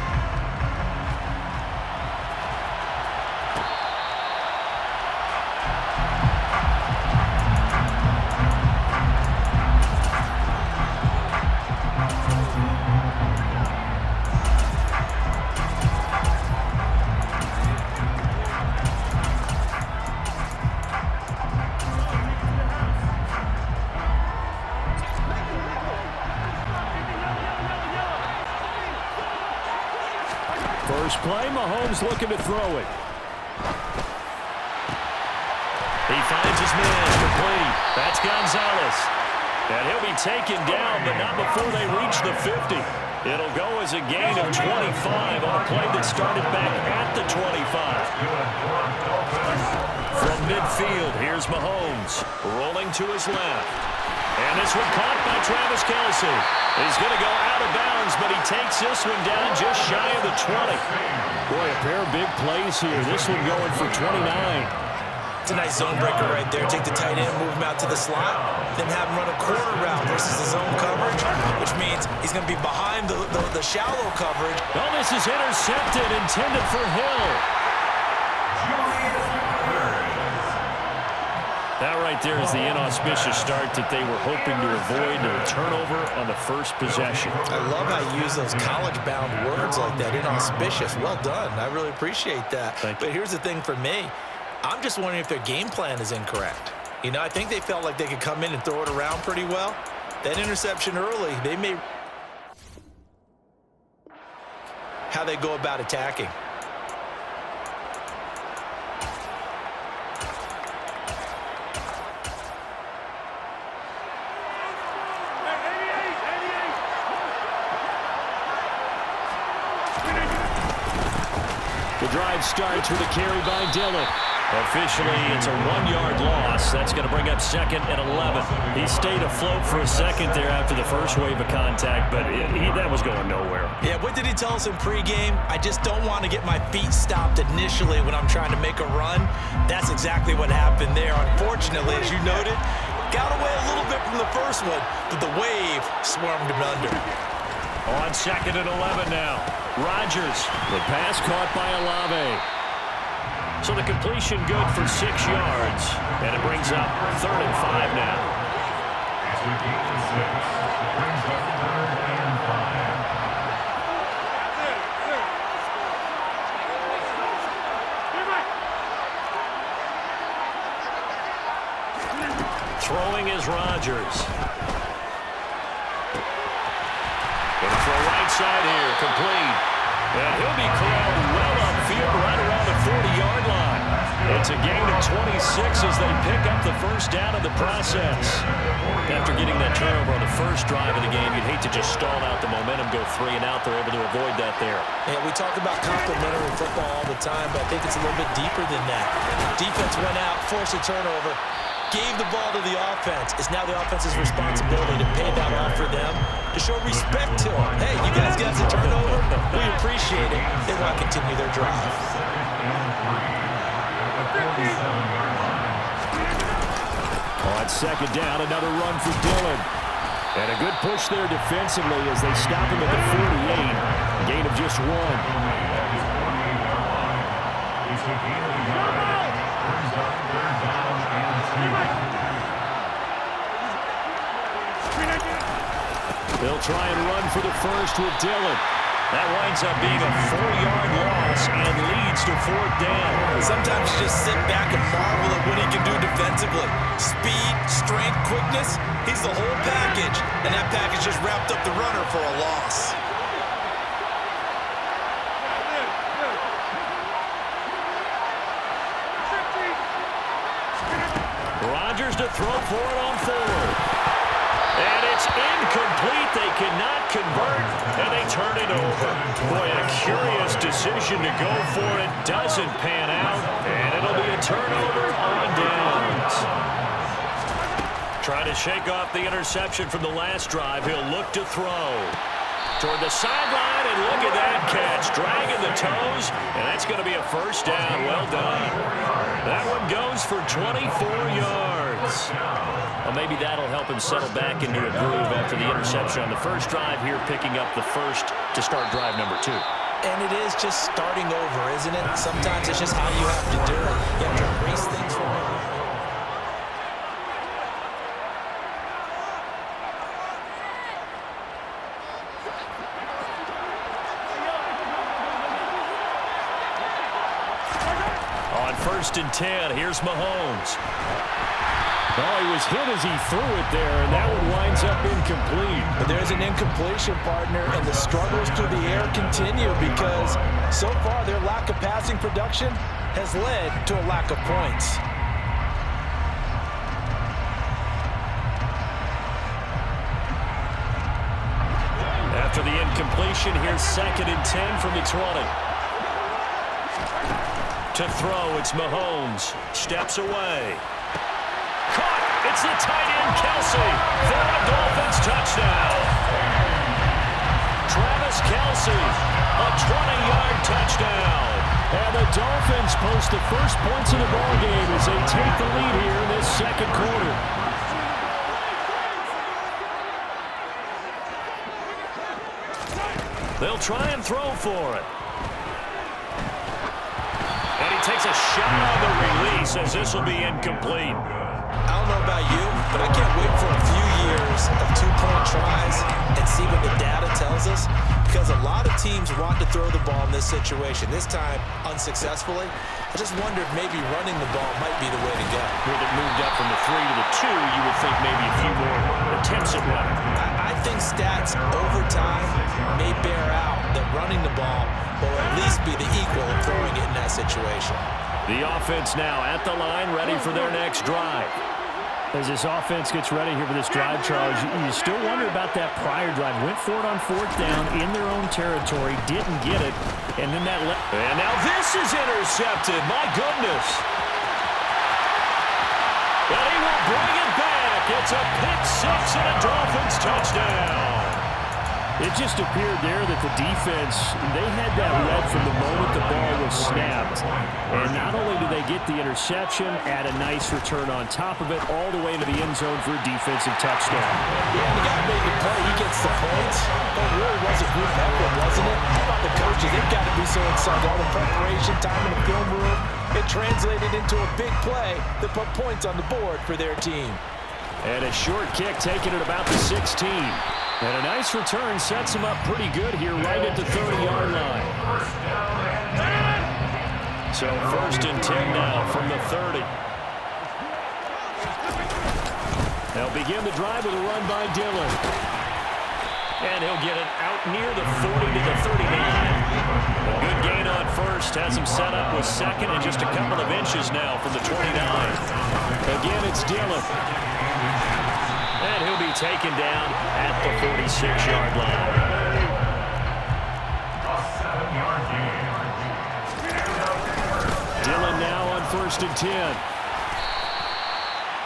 First play, Mahomes looking to throw it. He finds his man, complete. That's Gonzalez. And he'll be taken down, but not before they reach the 50. It'll go as a gain of 25 on a play that started back at the 25. From midfield, here's Mahomes, rolling to his left. And this one caught by Travis Kelce. He's going to go out of bounds, but he takes this one down just shy of the 20. Boy, a pair of big plays here. This one going for 29. It's a nice zone breaker right there. Take the tight end, move him out to the slot, then have him run a quarter route versus the zone coverage, which means he's going to be behind the shallow coverage. Oh, this is intercepted, intended for Hill. That right there is the inauspicious start that they were hoping to avoid, a turnover on the first possession. I love how you use those college-bound words like that, inauspicious. Well done. I really appreciate that. But here's the thing for me. I'm just wondering if their game plan is incorrect. You know, I think they felt like they could come in and throw it around pretty well. That interception early, they may... how they go about attacking. The drive starts with a carry by Dillon. Officially, it's a 1-yard loss. That's going to bring up 2nd and 11. He stayed afloat for a second there after the first wave of contact, but that was going nowhere. Yeah, what did he tell us in pregame? I just don't want to get my feet stopped initially when I'm trying to make a run. That's exactly what happened there. Unfortunately, as you noted, got away a little bit from the first one, but the wave swarmed him under. On 2nd and 11 now. Rodgers, the pass caught by Olave. So the completion good for 6 yards. And it brings up 3rd and 5 now. It's a gain of 6. It brings up 3rd and 5. Throwing is Rodgers. Going to throw right side here, complete. And he'll be corralled well upfield right around the 40-yard line. It's a gain of 26 as they pick up the first down of the process. After getting that turnover on the first drive of the game, you'd hate to just stall out the momentum, go 3 and out. They're able to avoid that there. Yeah, we talk about complementary football all the time, but I think it's a little bit deeper than that. Defense went out, forced a turnover, gave the ball to the offense. It's now the offense's responsibility to pay that off for them, to show respect to them. Hey, you guys got the turnover. We appreciate it. They want to continue their drive. On 2nd down, another run for Dillon. And a good push there defensively as they stop him at the 48. Gain of just 1. They'll try and run for the first with Dillon. That winds up being a 4-yard loss and leads to 4th down. Sometimes you just sit back and marvel at what he can do defensively. Speed, strength, quickness, he's the whole package. And that package just wrapped up the runner for a loss. Rodgers to throw for it on 4th. And it's incomplete. They cannot convert, and they turn it over. Boy, a curious decision to go for it. Doesn't pan out, and it'll be a turnover on downs. Trying to shake off the interception from the last drive. He'll look to throw. Toward the sideline, and look at that catch. Dragging the toes, and that's going to be a first down. Well done. That one goes for 24 yards. Well, maybe that'll help him settle back into a groove after the interception on the first drive here, picking up the first to start drive number 2. And it is just starting over, isn't it? Sometimes it's just how you have to do it. You have to erase things from it. On 1st and 10, here's Mahomes. Oh, he was hit as he threw it there, and that one winds up incomplete. But there's an incompletion, partner, and the struggles through the air continue because so far their lack of passing production has led to a lack of points. After the incompletion, here's 2nd and 10 from the 20. To throw, it's Mahomes. Steps away. Caught It's the tight end, Kelsey, for a Dolphins touchdown. Travis Kelsey, a 20-yard touchdown. And the Dolphins post the first points of the ballgame as they take the lead here in this second quarter. They'll try and throw for it. And he takes a shot on the release as this will be incomplete. I don't know about you, but I can't wait for a few years of two-point tries and see what the data tells us, because a lot of teams want to throw the ball in this situation, this time unsuccessfully. I just wonder if maybe running the ball might be the way to go. With it moved up from the 3 to the 2, you would think maybe a few more attempts at running. I think stats over time may bear out that running the ball will at least be the equal of throwing it in that situation. The offense now at the line, ready for their next drive. As this offense gets ready here for this drive, Charles, you still wonder about that prior drive. Went for it on 4th down in their own territory, didn't get it, and then that and now this is intercepted. My goodness. And he will bring it back. It's a pick 6 and a Dolphins touchdown. It just appeared there that the defense, they had that read from the moment the ball was snapped. And not only do they get the interception, add a nice return on top of it, all the way to the end zone for a defensive touchdown. Yeah, the guy made the play. He gets the points. But it really was a group effort, wasn't it? How about the coaches? They've got to be so excited. All the preparation, time in the film room, it translated into a big play that put points on the board for their team. And a short kick taken at about the 16. And a nice return sets him up pretty good here right at the 30-yard line. So 1st and 10 now from the 30. They'll begin the drive with a run by Dillon. And he'll get it out near the 40 to the 39. A good gain on 1st. Has him set up with 2nd and just a couple of inches now from the 29. Again, it's Dillon. And he'll be taken down at the 46-yard line. Dillon now on 1st and 10.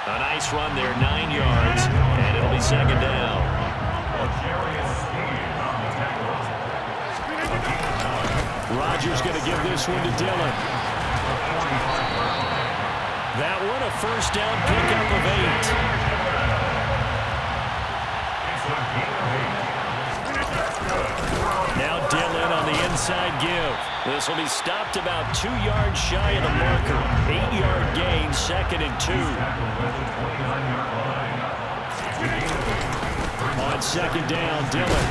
A nice run there, 9 yards, and it'll be 2nd down. Rodgers going to give this one to Dillon. That one a 1st down pickup of 8. Now Dillon on the inside give. This will be stopped about 2 yards shy of the marker. 8-yard gain, 2nd and 2. On 2nd down, Dillon.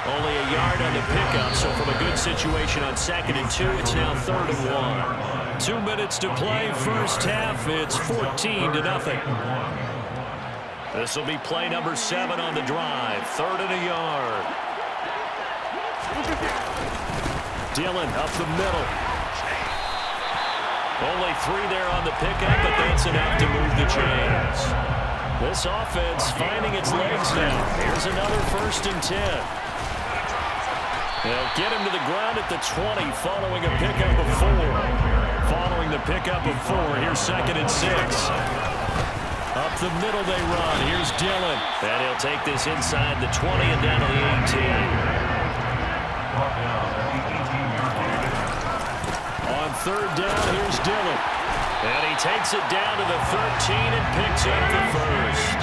Only a yard on the pickup, so from a good situation on 2nd and 2, it's now 3rd and 1. 2 minutes to play, first half. It's 14-0. This will be play number 7 on the drive. 3rd and a yard. Dillon up the middle. Only 3 there on the pickup, but that's enough to move the chains. This offense finding its legs now. Here's another 1st and 10. They'll get him to the ground at the 20 following a pickup of 4. Following the pickup of 4, here's 2nd and 6. Up the middle they run. Here's Dillon. And he'll take this inside the 20 and down to the 18. On 3rd down, here's Dillon. And he takes it down to the 13 and picks up the 1st.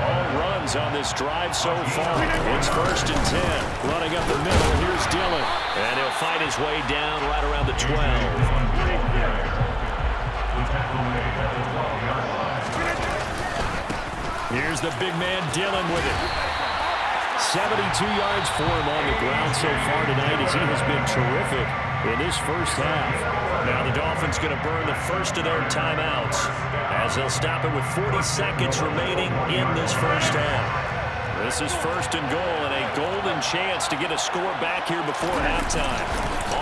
All runs on this drive so far. It's 1st and 10. Running up the middle, here's Dillon. And he'll fight his way down right around the 12. Here's the big man Dillon with it. 72 yards for him on the ground so far tonight as he has been terrific in this first half. Now the Dolphins going to burn the first of their timeouts as they'll stop it with 40 seconds remaining in this first half. This is 1st and goal and a golden chance to get a score back here before halftime.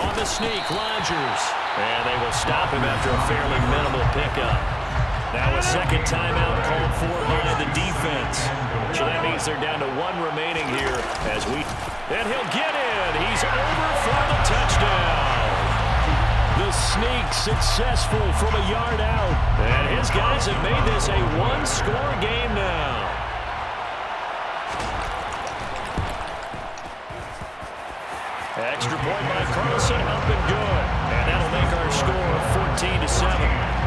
On the sneak, Rodgers. And they will stop him after a fairly minimal pickup. Now a 2nd timeout called for by the defense. So that means they're down to 1 remaining here as and he'll get in. He's over for the touchdown. The sneak successful from a yard out. And his guys have made this a one-score game now. Extra point by Carlson, up and good. And that'll make our score 14-7.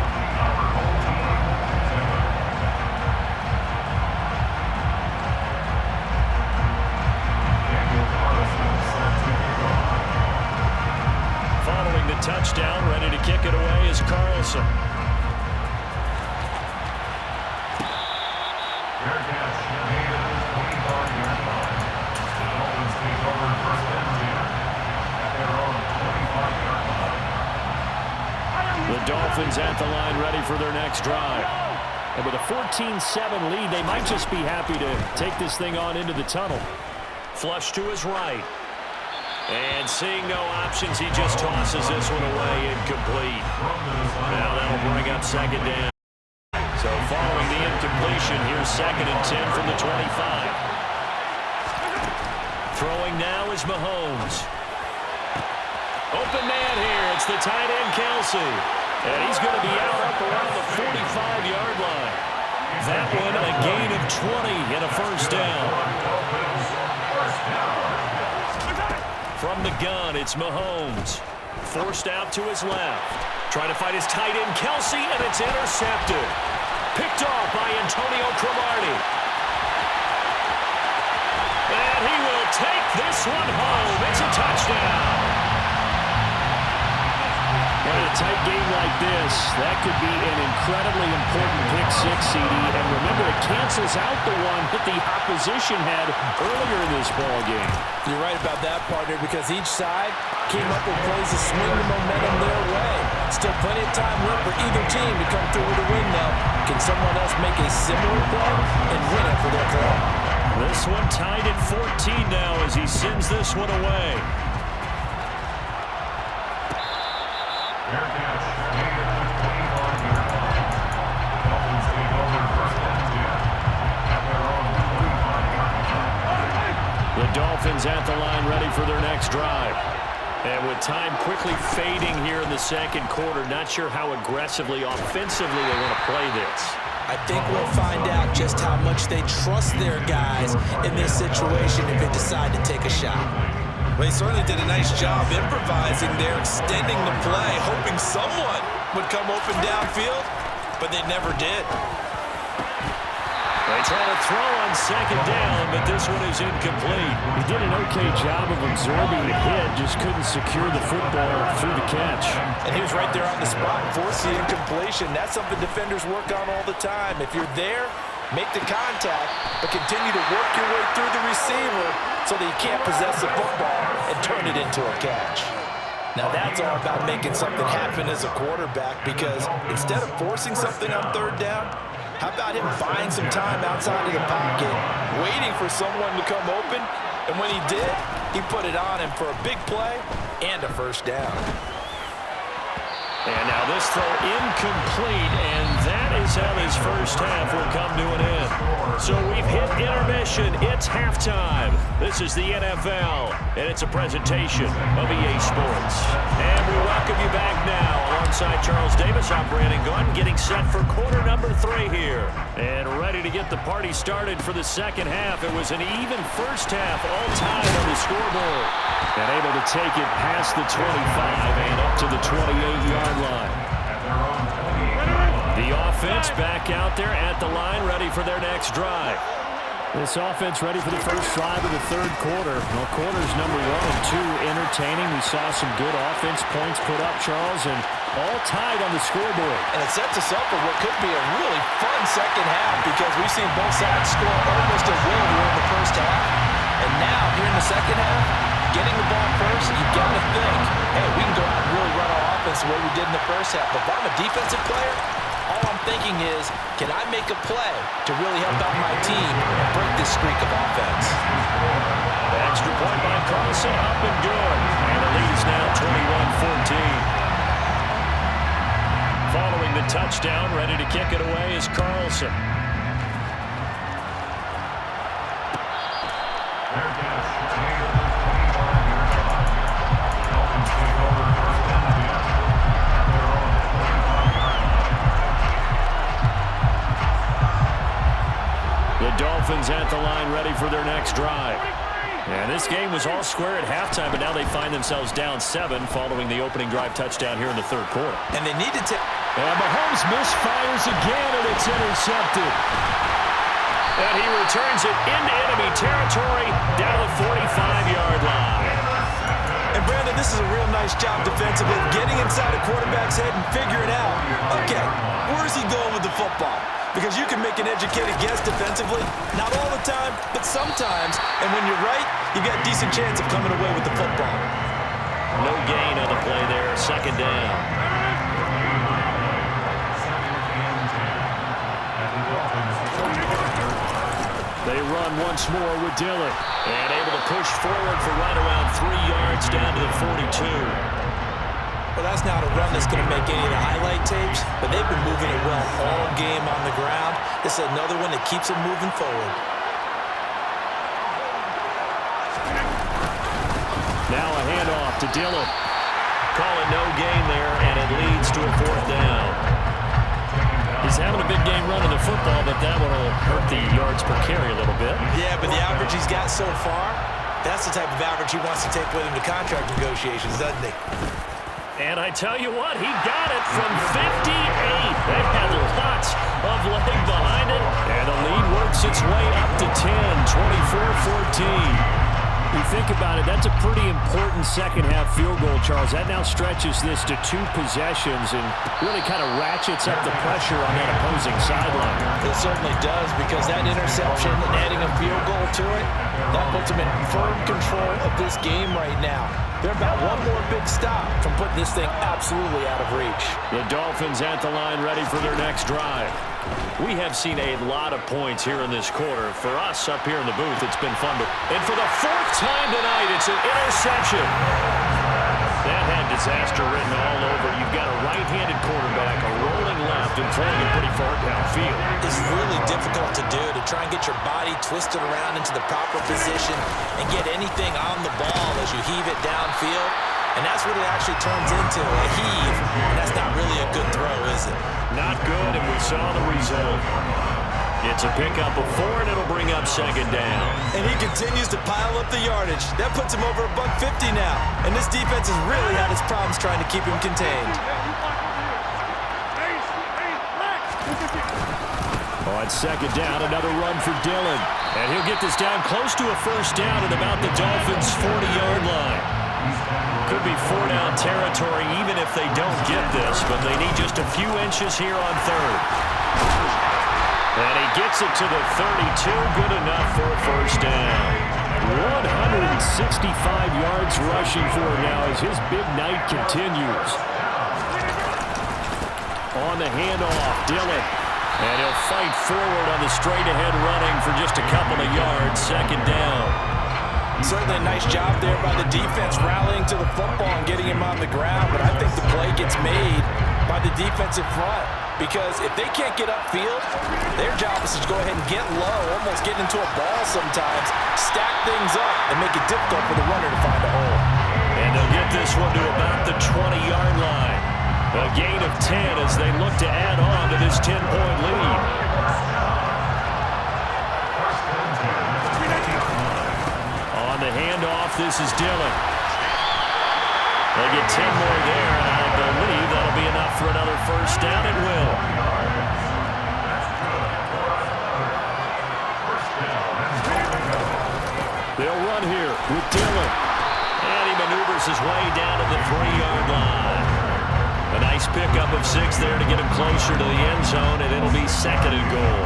Following the touchdown, ready to kick it away is Carlson. The Dolphins at the line ready for their next drive. And with a 14-7 lead, they might just be happy to take this thing on into the tunnel. Flush to his right. And seeing no options, he just tosses this one away, incomplete. Now that'll bring up second down. So following the incompletion, here's 2nd and 10 from the 25. Throwing now is Mahomes. Open man here. It's the tight end, Kelsey. And he's going to be out up around the 45-yard line. That one a gain of 20 and a first down. From the gun, it's Mahomes. Forced out to his left. Trying to fight his tight end, Kelsey, and it's intercepted. Picked off by Antonio Cromartie. And he will take this one home. It's a touchdown. In a tight game like this, that could be an incredibly important pick six, CD. And remember, it cancels out the one that the opposition had earlier in this ball game. You're right about that, partner, because each side came up with plays to swing the momentum their way. Still plenty of time left for either team to come through with a win, though. Can someone else make a similar play and win it for their club? This one tied at 14 now as he sends this one away. The Dolphins at the line ready for their next drive. And with time quickly fading here in the second quarter, not sure how aggressively, offensively they want to play this. I think we'll find out just how much they trust their guys in this situation if they decide to take a shot. Well, they certainly did a nice job improvising there, extending the play, hoping someone would come open downfield, but they never did. They try to throw on second down, but this one is incomplete. He did an okay job of absorbing the hit, just couldn't secure the football through the catch. And he was right there on the spot, force the incompletion. That's something defenders work on all the time. If you're there, make the contact, but continue to work your way through the receiver so that you can't possess the football and turn it into a catch. Now that's all about making something happen as a quarterback, because instead of forcing something on third down, how about him buying some time outside of the pocket, waiting for someone to come open, and when he did, he put it on him for a big play and a first down. And now this throw incomplete, and that is how this first half will come to an end. So we've hit intermission. It's halftime. This is the NFL, and it's a presentation of EA Sports. And we welcome you back now. Alongside Charles Davis, I'm Brandon Gunn, getting set for quarter number 3 here. And ready to get the party started for the second half. It was an even first half, all tied on the scoreboard. And able to take it past the 25 and up to the 28-yard line. The offense back out there at the line, ready for their next drive. This offense ready for the first drive of the third quarter. Well, quarters number 1 and 2 entertaining. We saw some good offense points put up, Charles, and all tied on the scoreboard. And it sets us up for what could be a really fun second half, because we've seen both sides score almost at will here in the first half. And now, here in the second half, getting the ball first, you got to think, hey, we can go out and really run our offense the way we did in the first half. But if I'm a defensive player, all I'm thinking is, can I make a play to really help out my team and break this streak of offense? Extra point by Carlson, up and good. And the lead is now 21-14. Following the touchdown, ready to kick it away is Carlson. Dolphins at the line, ready for their next drive. And this game was all square at halftime, but now they find themselves down 7 following the opening drive touchdown here in the third quarter. And they need to take... And Mahomes misfires again, and it's intercepted. And he returns it into enemy territory down the 45-yard line. And Brandon, this is a real nice job defensively, getting inside a quarterback's head and figuring out, okay, where's he going with the football? Because you can make an educated guess defensively, not all the time, but sometimes. And when you're right, you got a decent chance of coming away with the football. No gain on the play there, second down. They run once more with Dillon. And able to push forward for right around 3 yards down to the 42. Well, that's not a run that's going to make any of the highlight tapes, but they've been moving it well all game on the ground. This is another one that keeps them moving forward. Now a handoff to Dillon. Call it no gain there, and it leads to a 4th down. He's having a big game running the football, but that one will hurt the yards per carry a little bit. Yeah, but the average he's got so far, that's the type of average he wants to take with him to contract negotiations, doesn't he? And I tell you what, he got it from 58. That had lots of leg behind it. And the lead works its way up to 10, 24-14. You think about it, that's a pretty important second-half field goal, Charles. That now stretches this to 2 possessions and really kind of ratchets up the pressure on that opposing sideline. It certainly does, because that interception and adding a field goal to it, that puts them in firm control of this game right now. They're about one more big stop from putting this thing absolutely out of reach. The Dolphins at the line, ready for their next drive. We have seen a lot of points here in this quarter. For us up here in the booth, it's been fun. And for the 4th time tonight, it's an interception. That had disaster written all over. You've got a right-handed quarterback, a rolling left, and throwing it pretty far downfield. It's really difficult to do, to try and get your body twisted around into the proper position and get anything on the ball as you heave it downfield. And that's what it actually turns into, a heave. And that's not really a good throw, is it? Not good, and we saw the result. It's a pickup of 4, and it'll bring up second down. And he continues to pile up the yardage. That puts him over $150 now. And this defense has really had its problems trying to keep him contained. On second down, another run for Dillon. And he'll get this down close to a first down at about the Dolphins' 40-yard line. Could be 4-down territory even if they don't get this, but they need just a few inches here on 3rd. And he gets it to the 32, good enough for a first down. 165 yards rushing for him now as his big night continues. On the handoff, Dillon. And he'll fight forward on the straight-ahead running for just a couple of yards, second down. Certainly a nice job there by the defense rallying to the football and getting him on the ground, but I think the play gets made by the defensive front, because if they can't get upfield, their job is to go ahead and get low, almost get into a ball sometimes, stack things up, and make it difficult for the runner to find a hole. And they'll get this one to about the 20-yard line. A gain of 10 as they look to add on to this 10-point lead. On the handoff, this is Dillon. They'll get 10 more there, and I believe that'll be enough for another first down. It will. They'll run here with Dillon. And he maneuvers his way down to the 3-yard line. A nice pickup of 6 there to get him closer to the end zone, and it'll be second and goal.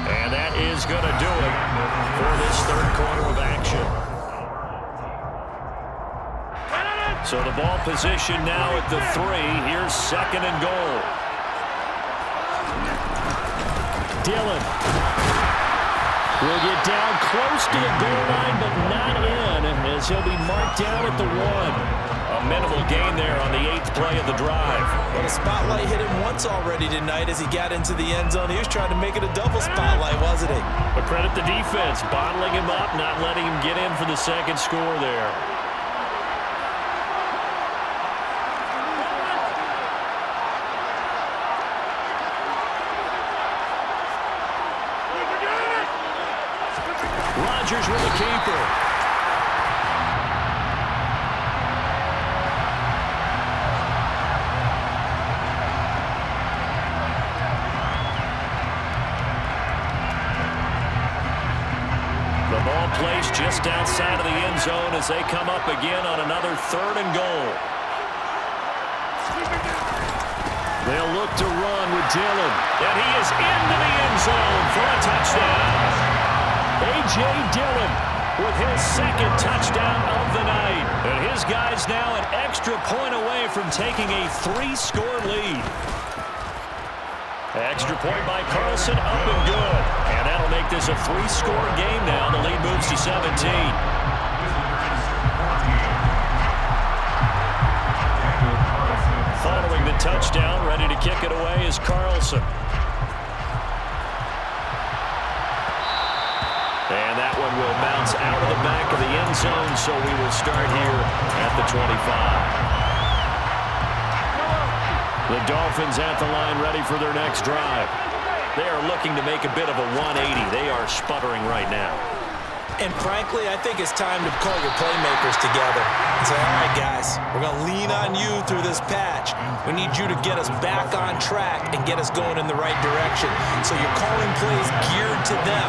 And that is going to do it for this third quarter of action. So the ball position now at the 3. Here's second and goal. Dillon will get down close to the goal line, but not in, as he'll be marked down at the 1. A minimal gain there on the 8th play of the drive. Well, the spotlight hit him once already tonight as he got into the end zone. He was trying to make it a double spotlight, wasn't he? But credit the defense, bottling him up, not letting him get in for the second score there. Chargers with a keeper. The ball placed just outside of the end zone as they come up again on another 3rd and goal. They'll look to run with Dillon. And he is into the end zone for a touchdown. A.J. Dillon with his 2nd touchdown of the night. And his guys now an extra point away from taking a 3-score lead. Extra point by Carlson, up and good. And that'll make this a 3-score game now. The lead moves to 17. Following the touchdown, ready to kick it away is Carlson. And that one will bounce out of the back of the end zone, so we will start here at the 25. The Dolphins at the line ready for their next drive. They are looking to make a bit of a 180. They are sputtering right now. And frankly, I think it's time to call your playmakers together and say, all right, guys, we're going to lean on you through this patch. We need you to get us back on track and get us going in the right direction. So you're calling plays geared to them.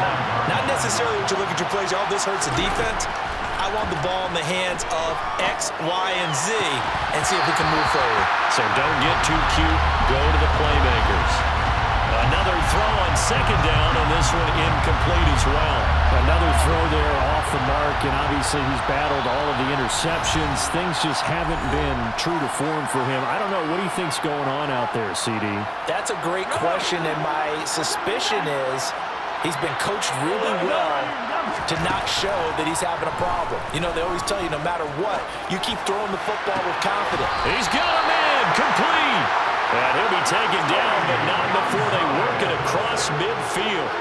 Not necessarily what you look at your plays, oh, this hurts the defense. I want the ball in the hands of X, Y, and Z and see if we can move forward. So don't get too cute. Go to the playmakers. Another throw on 2nd down, and this one incomplete as well. Another throw there off the mark, and obviously he's battled all of the interceptions. Things just haven't been true to form for him. I don't know. What do you think's going on out there, CD? That's a great question, and my suspicion is he's been coached really well to not show that he's having a problem. You know, they always tell you no matter what, you keep throwing the football with confidence. He's got a man, complete. And he'll be taken down, but not before they work it across midfield.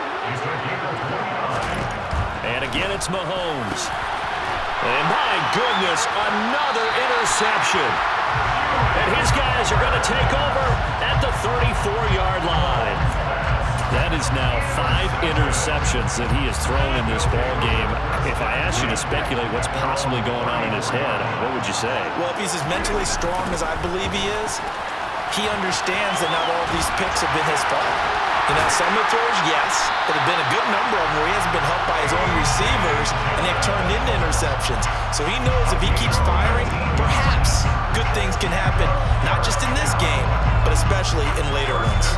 And again, it's Mahomes. And my goodness, another interception. And his guys are going to take over at the 34-yard line. That is now 5 interceptions that he has thrown in this ball game. If I asked you to speculate what's possibly going on in his head, what would you say? Well, if he's as mentally strong as I believe he is, he understands that not all of these picks have been his fault. You know, some of the throws, yes, but there have been a good number of them where he hasn't been helped by his own receivers, and they've turned into interceptions. So he knows if he keeps firing, perhaps good things can happen, not just in this game, but especially in later ones.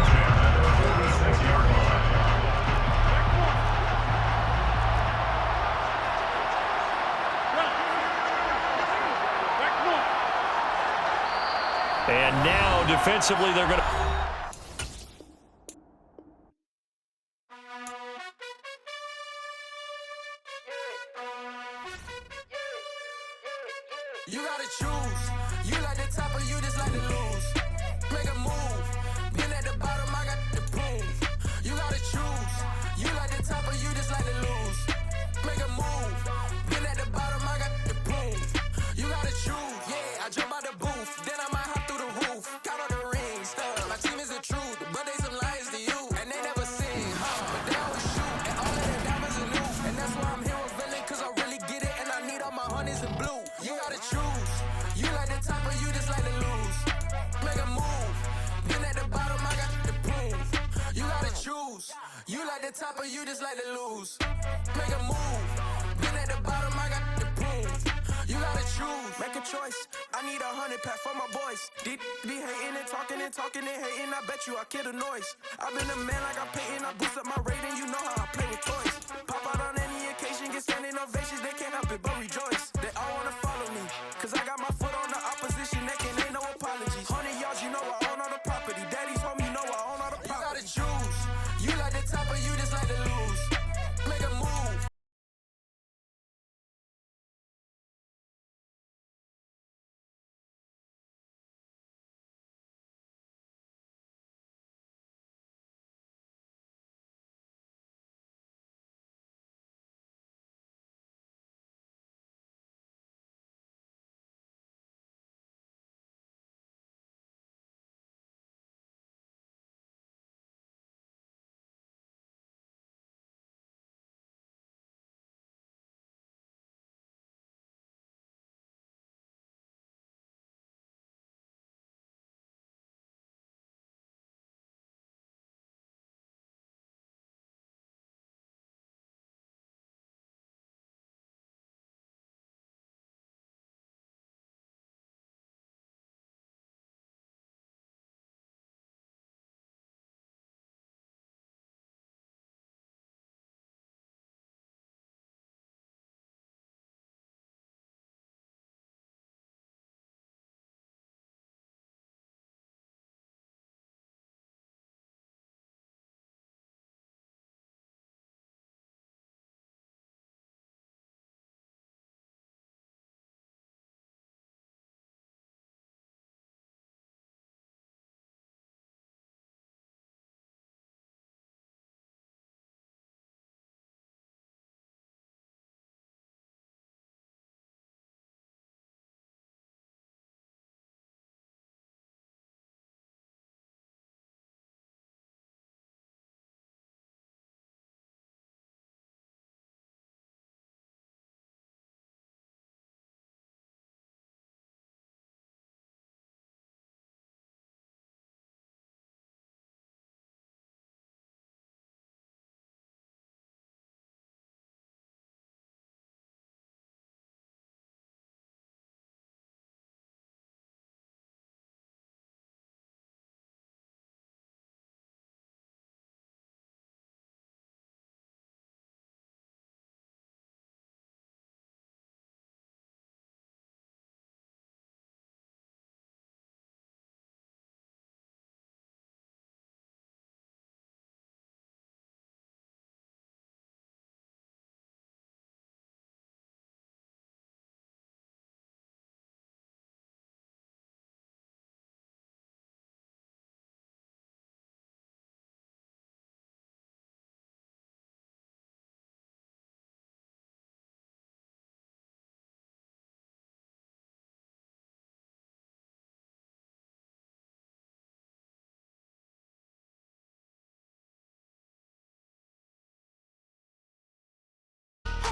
And now, defensively, they're going to... You gotta choose. You like the top or you just like to lose. Make a move. Been at the bottom, I got the proof. You gotta choose. You like the top or you just like to lose. Make a move. Been at the bottom, I got the proof. You gotta choose. Yeah, I jump out the booth. Then I might hop through the roof. Count all the rings. My team is the truth, but they some liars to you. And they never sing, but they always shoot. And all of their diamonds are new. And that's why I'm here with Villain, cause I really get it. And I need all my honeys in blue. You gotta choose. You like the top or you just like to lose. Make a move. Been at the bottom, I got the proof. You gotta choose. You like the top or you just like to lose. Make a move. Been at the bottom, I got the proof. You gotta choose. Make a choice. I need 100 pack for my boys. Be hating and talking and hating. I bet you I kill the noise. I've been a man like I'm Peyton. I boost up my rating. You know how I play with toys. Pop out on any occasion, get standing ovations. They can't help it but rejoice. They all wanna follow me, cause I got my foot on the opposition neck and ain't no apologies. 100 yards, you know I own all the property. Daddy's home, you know I own all the property. You gotta choose. You like the top or you just like to lose. Make a move.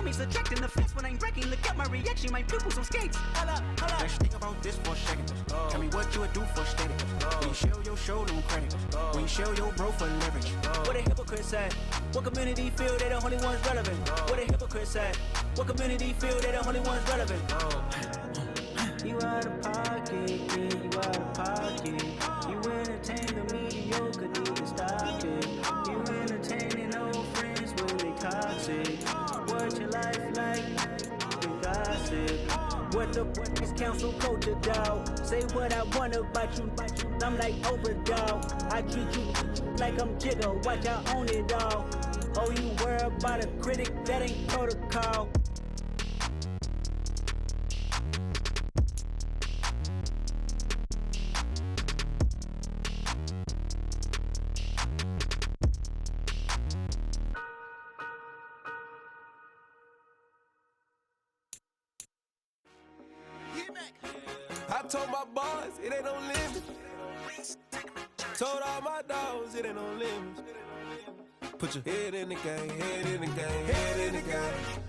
me subtracting the facts when I'm breaking. Look at my reaction, my pupils on skates. Hold up. Let's think about this for a second. Tell me what you would do for steady. When you show your show, no credit. When you show your bro for leverage. What a hypocrite said. What community feel they the only ones relevant? What a hypocrite said. What community feel they the only ones relevant? You out of pocket, yeah, you out of pocket. You entertain the mediocre, need to stop it. You entertaining old friends when they toxic. What your life like? You gossip. What the is council culture, dog? Say what I want about you. I'm like overdog. I treat you like I'm Jigga. Watch I own it all. Oh, you worry about a critic? That ain't protocol. I told my boys it ain't no limit. Told all my dogs it ain't no limit. Put your head in the game, head in the game, head in the game.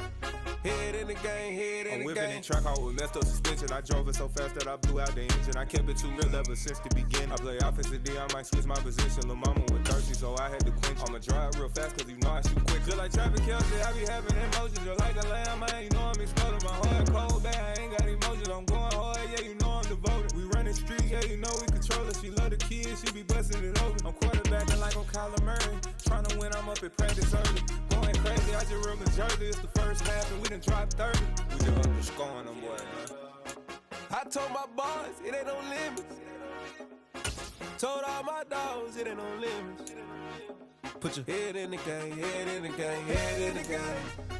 Head in the game, head in the game. I'm whipping in track out with messed up suspension. I drove it so fast that I blew out the engine. I kept it too real ever since the beginning. I play offensive D, I might switch my position. Lil' mama was thirsty, so I had to quench. I'ma drive real fast, cause you know I shoot quick. Just like traffic Kelsey, I be having emotions. Just like a lamb, man, you know I'm exploding. My heart cold, bad, I ain't got emotions. I'm going hard, yeah, you know I'm devoted. We running streets, yeah, you know we control it. She love the kids, she be busting it open. I'm quarterbacking like I'm Kyler Murray. Trying to win, I'm up at practice early. Going crazy, I just run the jersey. It's the first half and we done dropped 30. We just up to scoring them boys, man. I told my boys it ain't no limits. Told all my dogs it ain't no limits. Put your head in the game, head in the game, head in the game.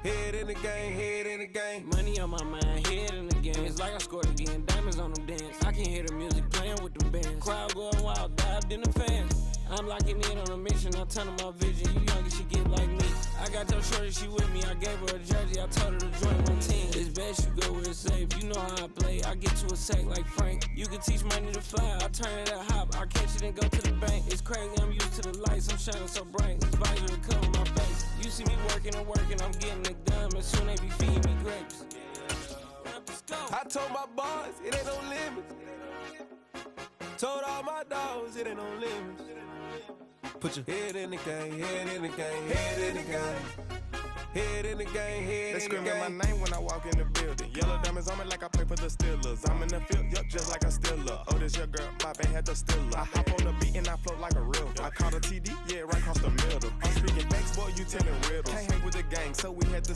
Head in the game, head in the game. Money on my mind, head in the game. It's like I scored again, diamonds on them dance. I can hear the music playing with them bands. Crowd going wild, dived in the fans. I'm locking in on a mission, I turn on my vision. You younger, she get like me. I got your shorty, she with me. I gave her a jersey, I told her to join my team. It's best you go where it's safe. You know how I play. I get to a sack like Frank. You can teach money to fly. I turn it at hop. I catch it and go to the bank. It's crazy, I'm used to the lights. I'm shining so bright. This visor to cover my face. You see me working and working, I'm getting it done. And soon they be feeding me grapes. I told my boys it ain't no limits. Told all my dogs it ain't no limits. Put your head in the game, head in the game, head in the game. Head in the game, head They in the game. screaming my name when I walk in the building. Yellow diamonds on me like I play for the Steelers. I'm in the field, yup, just like a Steeler. Oh, this your girl, my band had the Steeler. I hop on the beat and I float like a river. I caught a TD, yeah, right across the middle. I'm speaking facts, boy, you telling riddles. Can't hang with the gang, so we had to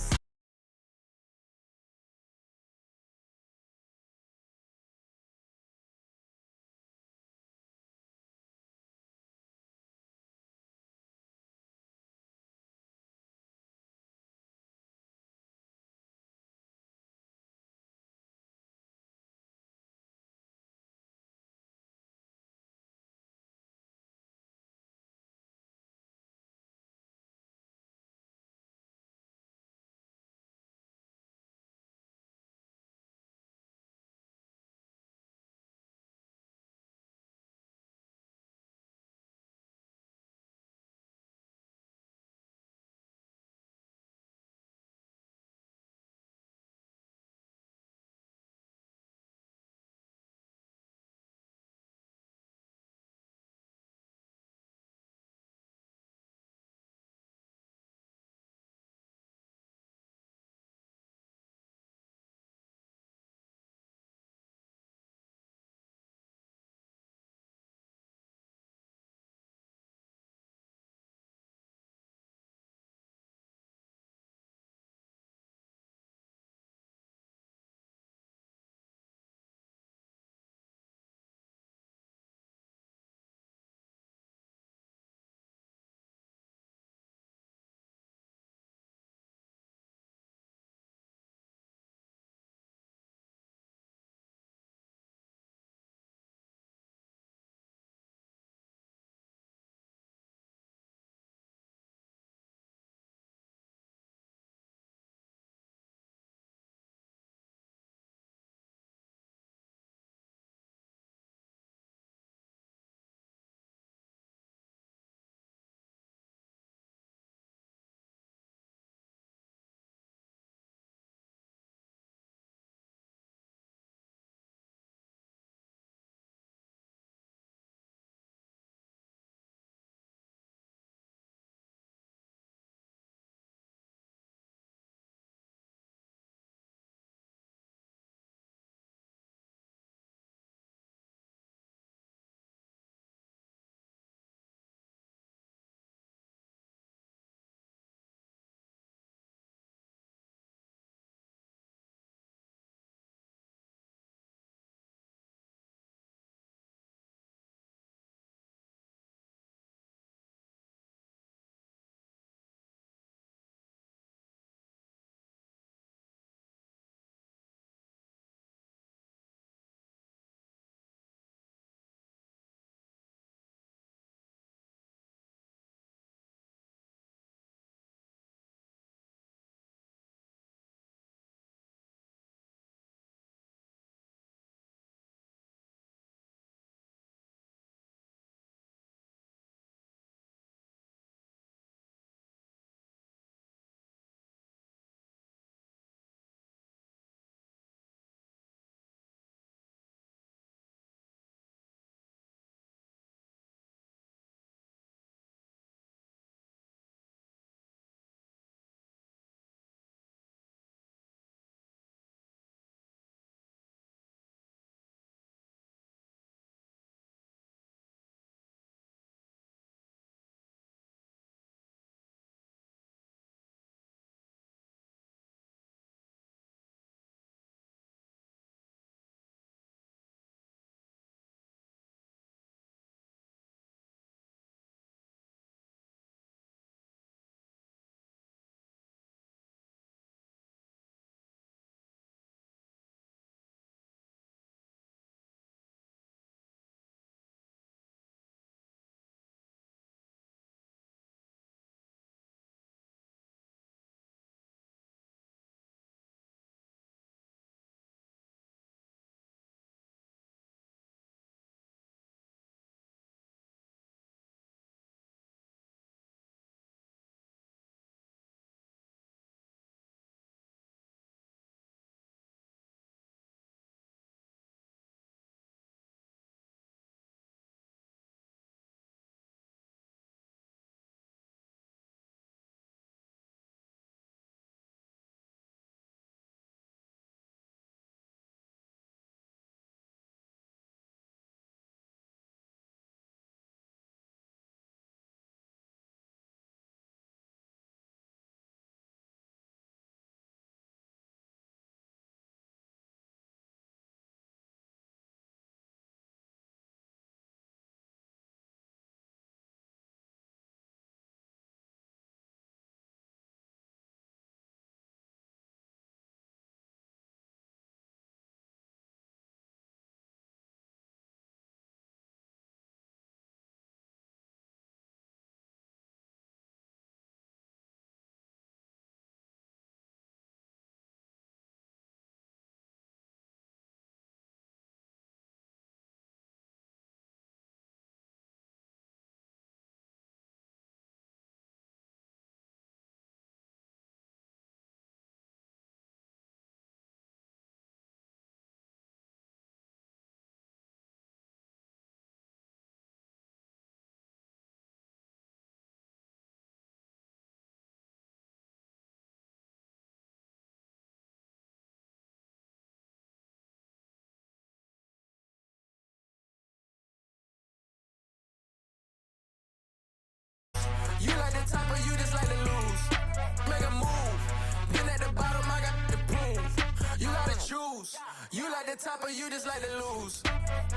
choose. You like the top or you just like to lose.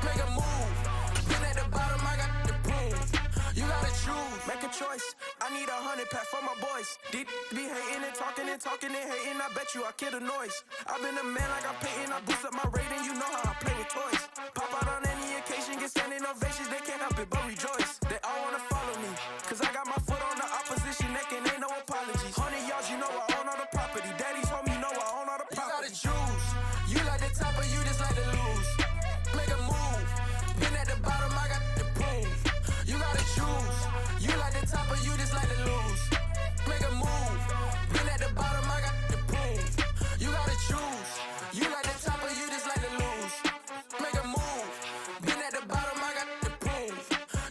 Make a move. Been at the bottom, I got the proof. You gotta choose. Make a choice. I need 100 pack for my boys. These be hating and talking and talking and hating. I bet you I kill the noise. I've been a man like I'm Peyton. I boost up my rating. You know how I play with toys. Pop out on any occasion, get standing ovations. They can't help it but rejoice. They all wanna follow me. Cause I got my foot on the opposition neck and ain't no apologies. 100 yards, you know I own all the property. Daddy's home, you know I own all the property. You gotta choose. You like the top or you just like to lose. Make a move. Been at the bottom, I got the proof. You gotta choose. You like the top or you just like to lose. Make a move. Been at the bottom, I got the proof. You gotta choose. You like the top or you just like to lose. Make a move. Been at the bottom, I got the proof.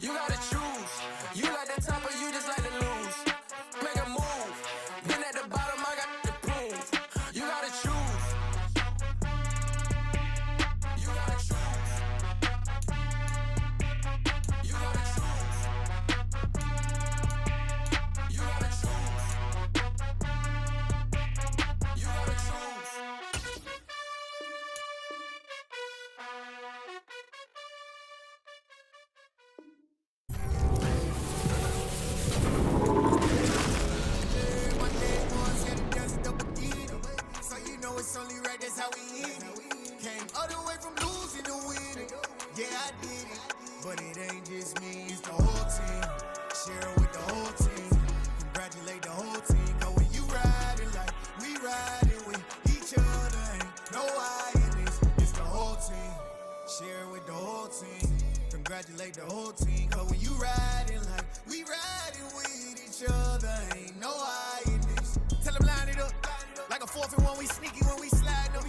You gotta choose. You like the top or you just like to lose. Make a move. Been at the bottom, I got the proof. You gotta choose. You gotta choose. You gotta choose. You gotta choose. You gotta choose. One day ones had to dance it up again. So you know it's only right, that's how we eat it. Came all the way from losing to winning. Yeah, I did it. But it ain't just me, it's the whole team. Share it with the whole team. Congratulate the whole team. Cause when you riding like we riding with each other, ain't no I in this. It's the whole team. Share it with the whole team. Congratulate the whole team. Cause when you riding like we riding with each other, ain't no I in this. Tell them line it up. Like a 4th and 1, we sneaky when we slide up.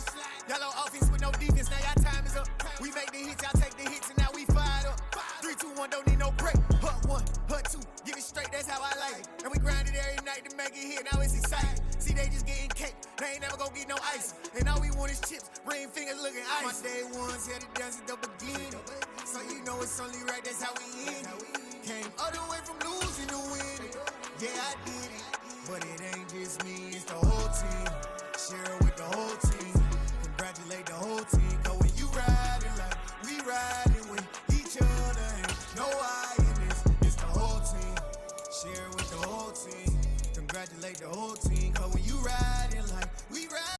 Yellow offense with no defense, now y'all time is up. We make the hits, y'all take the hits, and now we fired up. 3, 2, 1, don't need no break. Hut 1, hut 2, give it straight, that's how I like it. And we grind it every night to make it hit, now it's exciting. See, they just getting cake, they ain't never gonna get no ice. And all we want is chips, ring fingers looking ice. My day ones had to dance it up again. So you know it's only right, that's how we end it. Came all the way from losing to winning. Yeah, I did it. But it ain't just me, it's the whole team. Share it with the whole team. Congratulate the whole team. Cause when you riding like we riding with each other, ain't no I in this. It's the whole team. Share it with the whole team. Congratulate the whole team. Cause when you riding like we riding.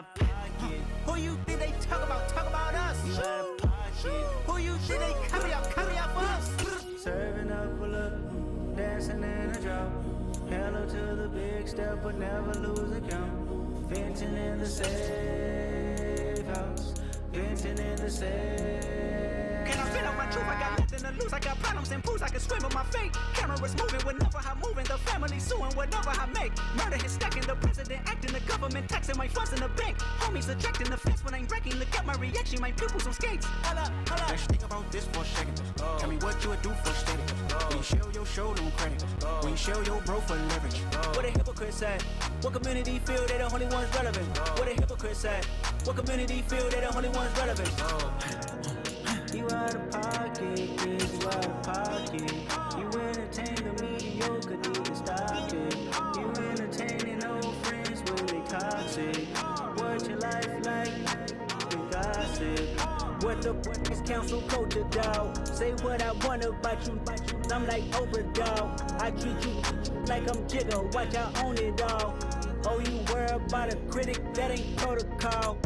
of pocket. Who you think they talk about us? You out of pocket. Who you think they coming up for us? Serving up a look, dancing in a drought. Hello to the big step, but never lose a count. Venting in the safe house. Venting in the safe. Can I spit out my truth? I got nothing to lose. I got problems and booze. I can swim with my fate. Cameras moving whenever I'm moving. The family suing whatever I make. Murder is stacking. The president acting. The government taxing my funds in the bank. Homies ejecting the fence when I'm breaking. Look at my reaction. My pupils on skates. Hold up. Let's think about this for a second. Tell me what you would do for steady. When you show your show, no credit. When you show your bro for leverage. What a hypocrite said. What community feel they the only ones relevant? What a hypocrite said. What community feel they the only ones relevant? You out of pocket, kid, you out of pocket. You entertain the mediocre, need to stop it. You entertaining old friends when they toxic. What your life like? You gossip. What the fuck is council culture, dog? Say what I want about you. I'm like Oprah, dog. I treat you like I'm Jigga. Watch I own it all. Oh, you worry about a critic, that ain't protocol.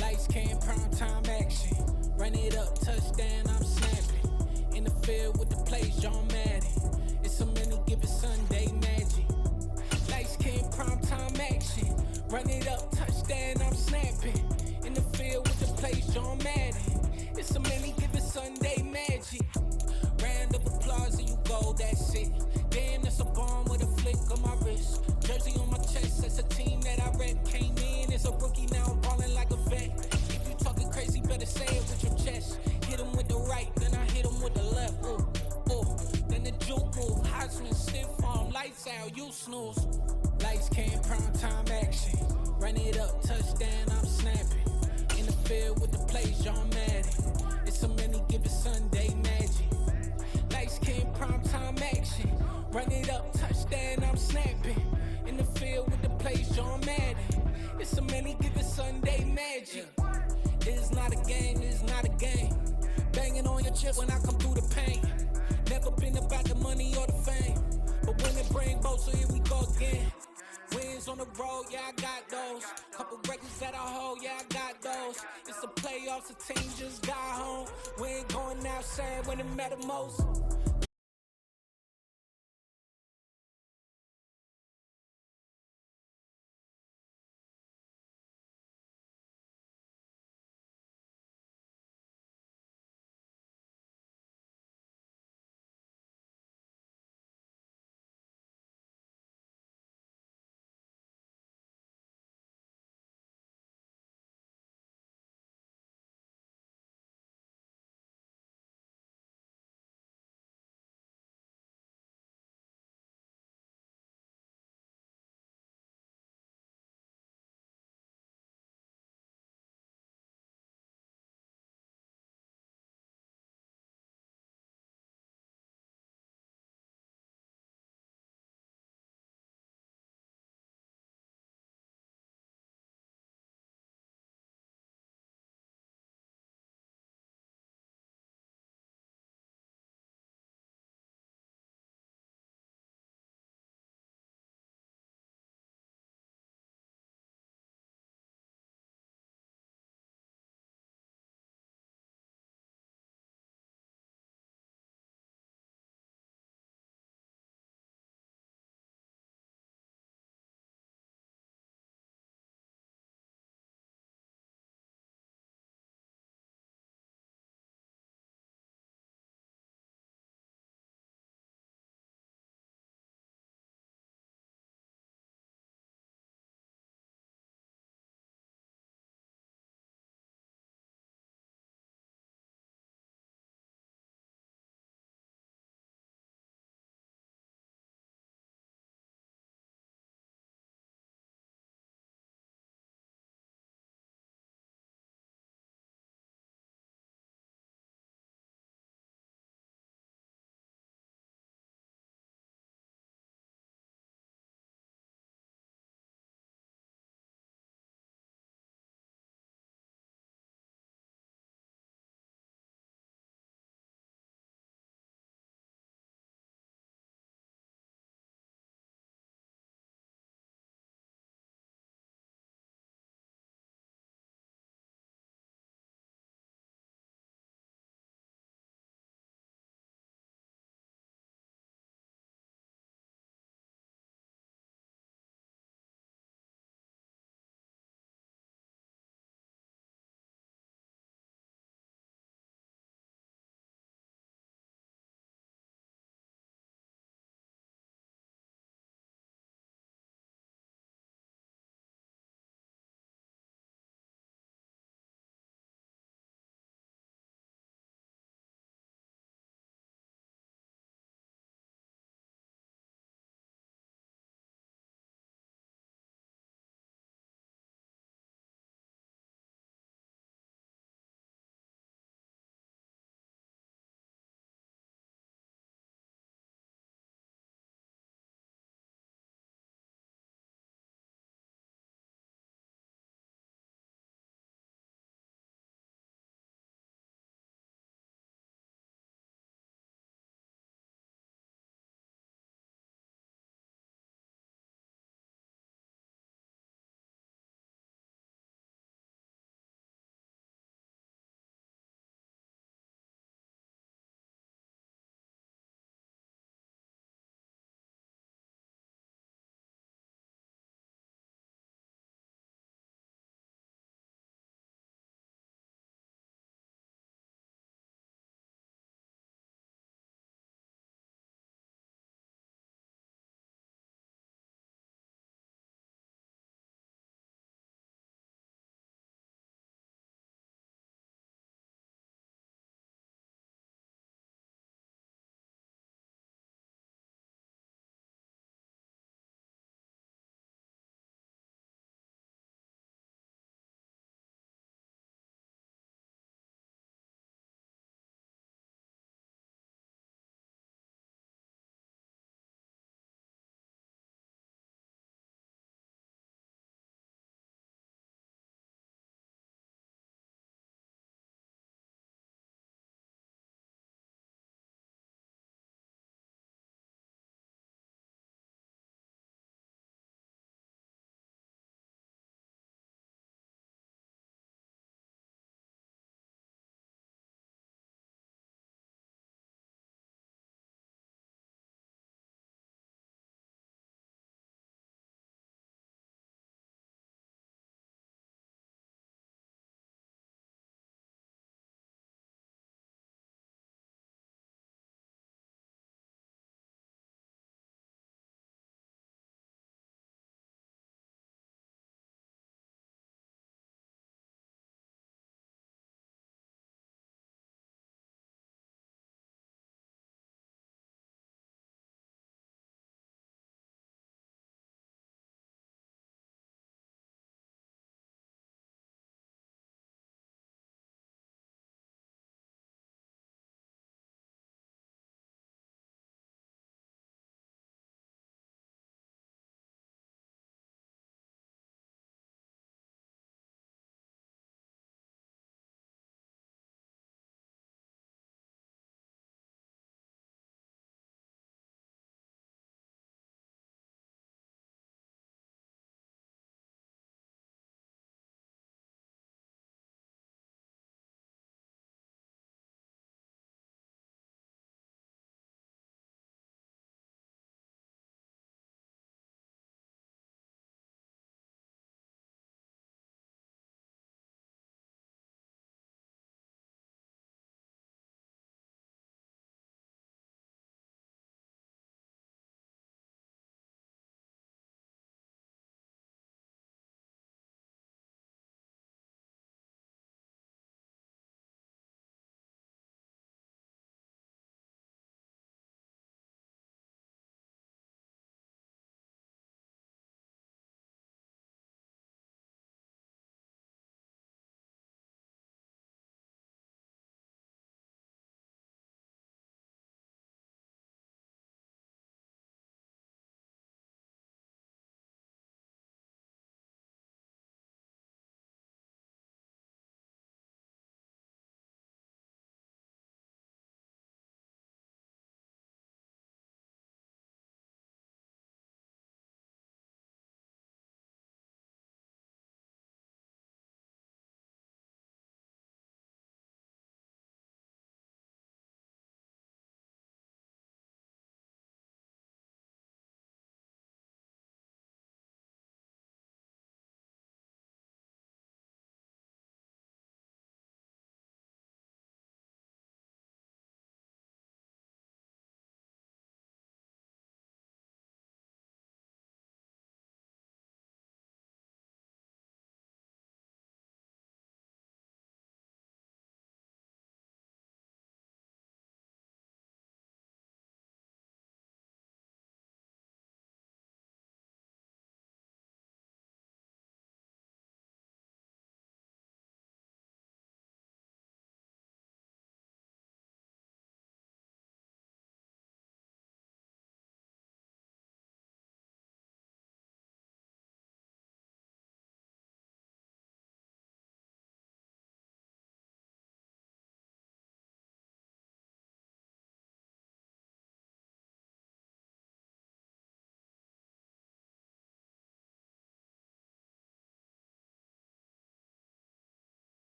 Lights, cam, prime time action. Run it up, touchdown, I'm snapping. In the field with the plays, John Madden. It's a many given Sunday magic. Lights, cam, prime time action. Run it up, touchdown, I'm snapping. In the field with the plays, John Madden. It's a many given Sunday magic. Round of applause and you go, that's it. Damn, that's a bomb with a flick on my wrist. Jersey on my chest, that's a team that I rep. Came in as a rookie, now I'm ballin' like a vet. If you talking crazy, better say it with your chest. Hit him with the right, then I hit him with the left. Ooh, ooh, then the juke move. Heisman, stiff arm, lights out, you snooze. Lights, cam, prime time action. Run it up, touchdown, I'm snapping. In the field with the plays, John Madden. It's a many given Sunday magic. Lights, cam, prime time action. Run it up, touchdown, I'm snapping. In the field with the plays, John Madden. It's a many given Sunday magic. It is not a game, it is not a game. Banging on your chip when I come through the pain. Never been about the money or the fame. But when it bring both, so here we go again. Wins on the road, yeah, I got those. Couple records that I hold, yeah, I got those. It's the playoffs, the team just got home. We ain't going outside when it matter most.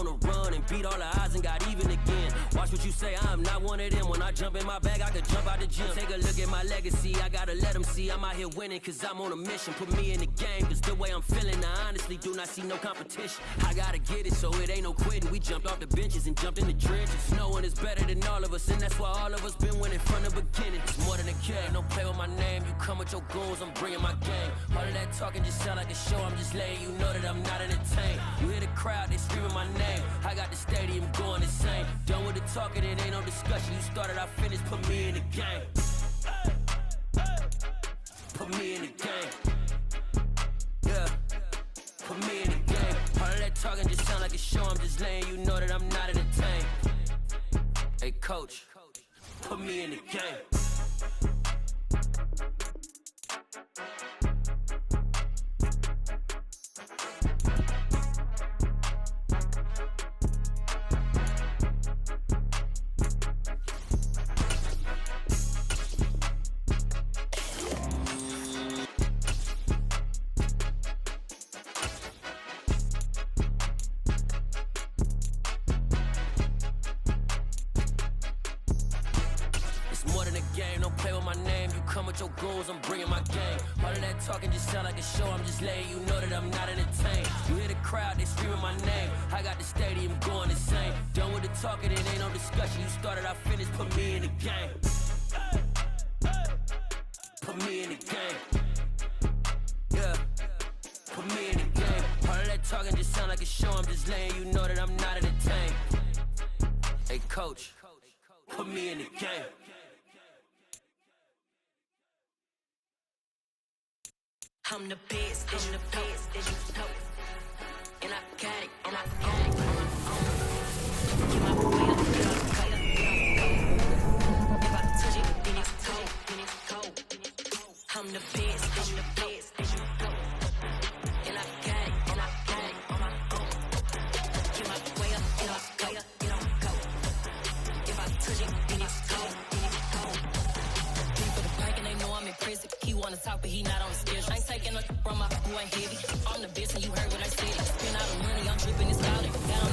on the run and beat all the odds and got even again. Watch what you say, I'm not one of them. When I jump in my bag, I could jump out the gym. Take a look at my legacy, I gotta let them see I'm out here winning, cause I'm on a mission. Put me in the game, cause the way I'm feeling, I honestly do not see no competition. I gotta get it, so it ain't no quitting. We jumped off the benches and jumped in the trenches. No one is better than all of us, and that's why all of us been winning from the beginning. It's more than a game, don't play with my name. You come with your goons, I'm bringing my game. All of that talking just sound like a show, I'm just letting you know that I'm not entertained. You hear the crowd, they screaming my name. I got the stadium going insane. Done with the talking, it ain't no discussion. You started, I finished, put me in the game. Put me in the game. Yeah, put me in the game. All of that talking just sound like a show, I'm just letting you know that I'm not entertained. Hey coach, put me in the game. Your goals, I'm bringing my game. All of that talking just sound like a show, I'm just letting you know that I'm not entertained. You hear the crowd, they screaming my name. I got the stadium going insane. Done with the talking, it ain't no discussion. You started, I finished, put me in the game. Put me in the game. Yeah, put me in the game. All of that talking just sound like a show, I'm just letting you know that I'm not entertained. Hey coach, put me in the game. I'm the best, and the best, and you know. And I got it, and I got it. Get my way up, get up, get up, get up. If I touch it, then it's cold, then it's cold. I'm the best, and the best, and you know. And I got it, and I got it on my own. Get my way up, get up, get up, get up, go. If I touch it, then it's cold, then it's cold. People the bank and they know I'm in prison. He wanna talk, but he not on the schedule. I ain't taking nothing from my who ain't heavy. I'm the best and you heard what I said. Spend all the money, I'm tripping, it's loud. Down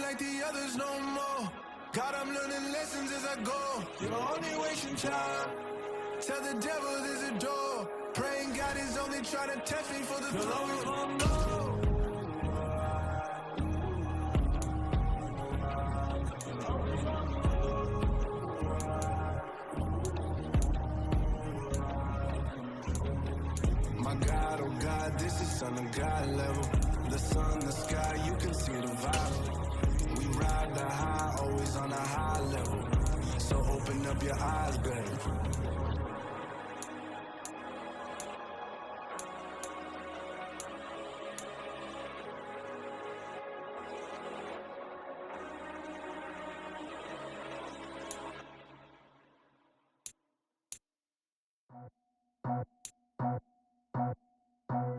like the others no more. God, I'm learning lessons as I go. You're only wasting time. Tell the devil there's a door. Praying God is only trying to test me for the throne. My God, oh God, this is on a God level. The sun, the sky, you can see the vibe. We ride the high, always on a high level. So open up your eyes, baby.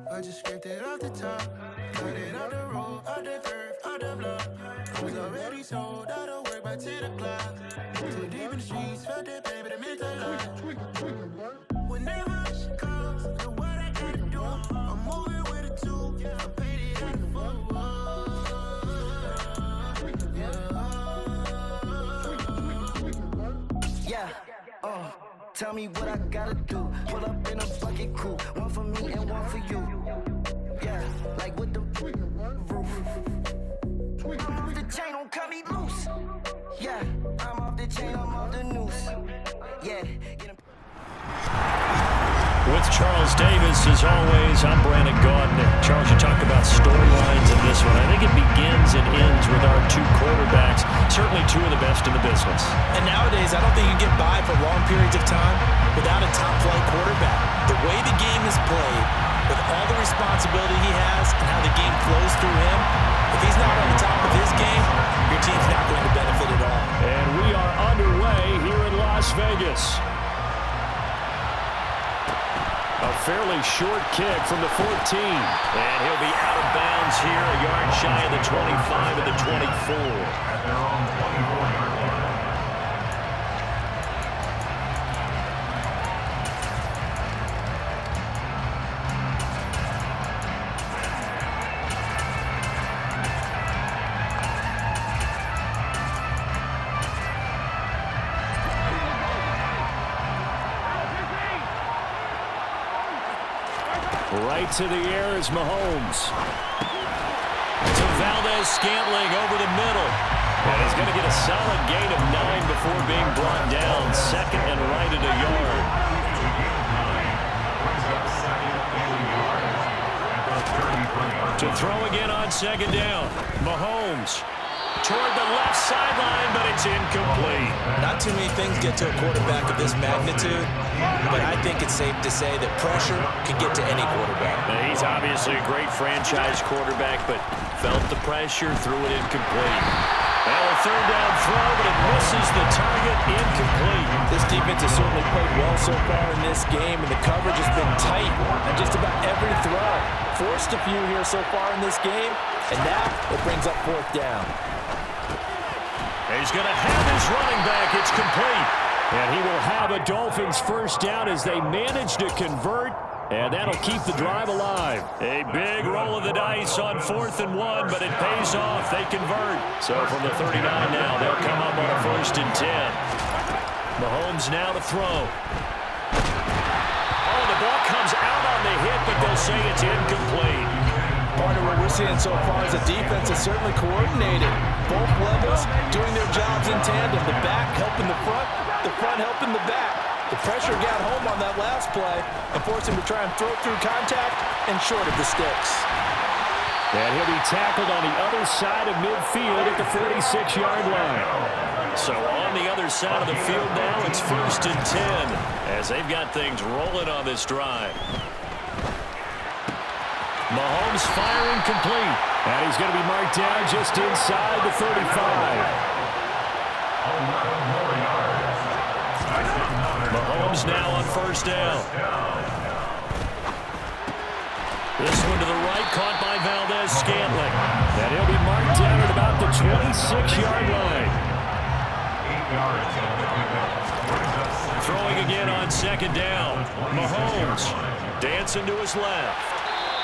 I just scraped it off the top, cut it out the road, out the curve, out the block. I was already sold, out of work by 10 o'clock. Too deep in the streets, felt that pain, but it meant a lot. Whenever she calls, do what I gotta do. I'm moving with a two, I'm painted out the fool. Yeah, tell me what I gotta do. Pull up in a bucket crew, one for me and one for you. Yeah, like with the roof. I'm off the chain, don't cut me loose. Yeah, I'm off the chain, I'm off the noose. Yeah, With Charles Davis, as always, I'm Brandon Gaudin. Charles, you talked about storylines in this one. I think it begins and ends with our two quarterbacks, certainly two of the best in the business. And nowadays, I don't think you get by for long periods of time without a top-flight quarterback. The way the game is played, with all the responsibility he has and how the game flows through him, if he's not on the top of his game, your team's not going to benefit at all. And we are underway here in Las Vegas. A fairly short kick from the 14. And he'll be out of bounds here, a yard shy of the 25 and the 24. At their own 24-yard line. Right to the air is Mahomes. To Valdez-Scantling over the middle. And he's going to get a solid gain of 9 before being brought down. Second and right at a yard. To throw again on second down. Mahomes toward the left sideline, but it's incomplete. Not too many things get to a quarterback of this magnitude, but I think it's safe to say that pressure can get to any quarterback. Now, he's obviously a great franchise quarterback, but felt the pressure, threw it incomplete. Well, a third down throw, but it misses the target, incomplete. This defense has certainly played well so far in this game, and the coverage has been tight on just about every throw. Forced a few here so far in this game, and now it brings up fourth down. He's going to have his running back. It's complete. And he will have a Dolphins first down as they manage to convert. And that'll keep the drive alive. A big roll of the dice on 4th and 1, but it pays off. They convert. So from the 39 now, they'll come up on a 1st and 10. Mahomes now to throw. Oh, the ball comes out on the hit, but they'll say it's incomplete. Part of what we're seeing so far is the defense is certainly coordinated. Both levels doing their jobs in tandem. The back helping the front helping the back. The pressure got home on that last play and forced him to try and throw through contact and short of the sticks. And he'll be tackled on the other side of midfield at the 46-yard line. So on the other side of the field now, it's 1st and 10 as they've got things rolling on this drive. Mahomes firing complete. And he's going to be marked down just inside the 35. Mahomes now on 1st down. This one to the right, caught by Valdez-Scantling. And he'll be marked down at about the 26-yard line. 8 yards. Throwing again on 2nd down. Mahomes dancing to his left.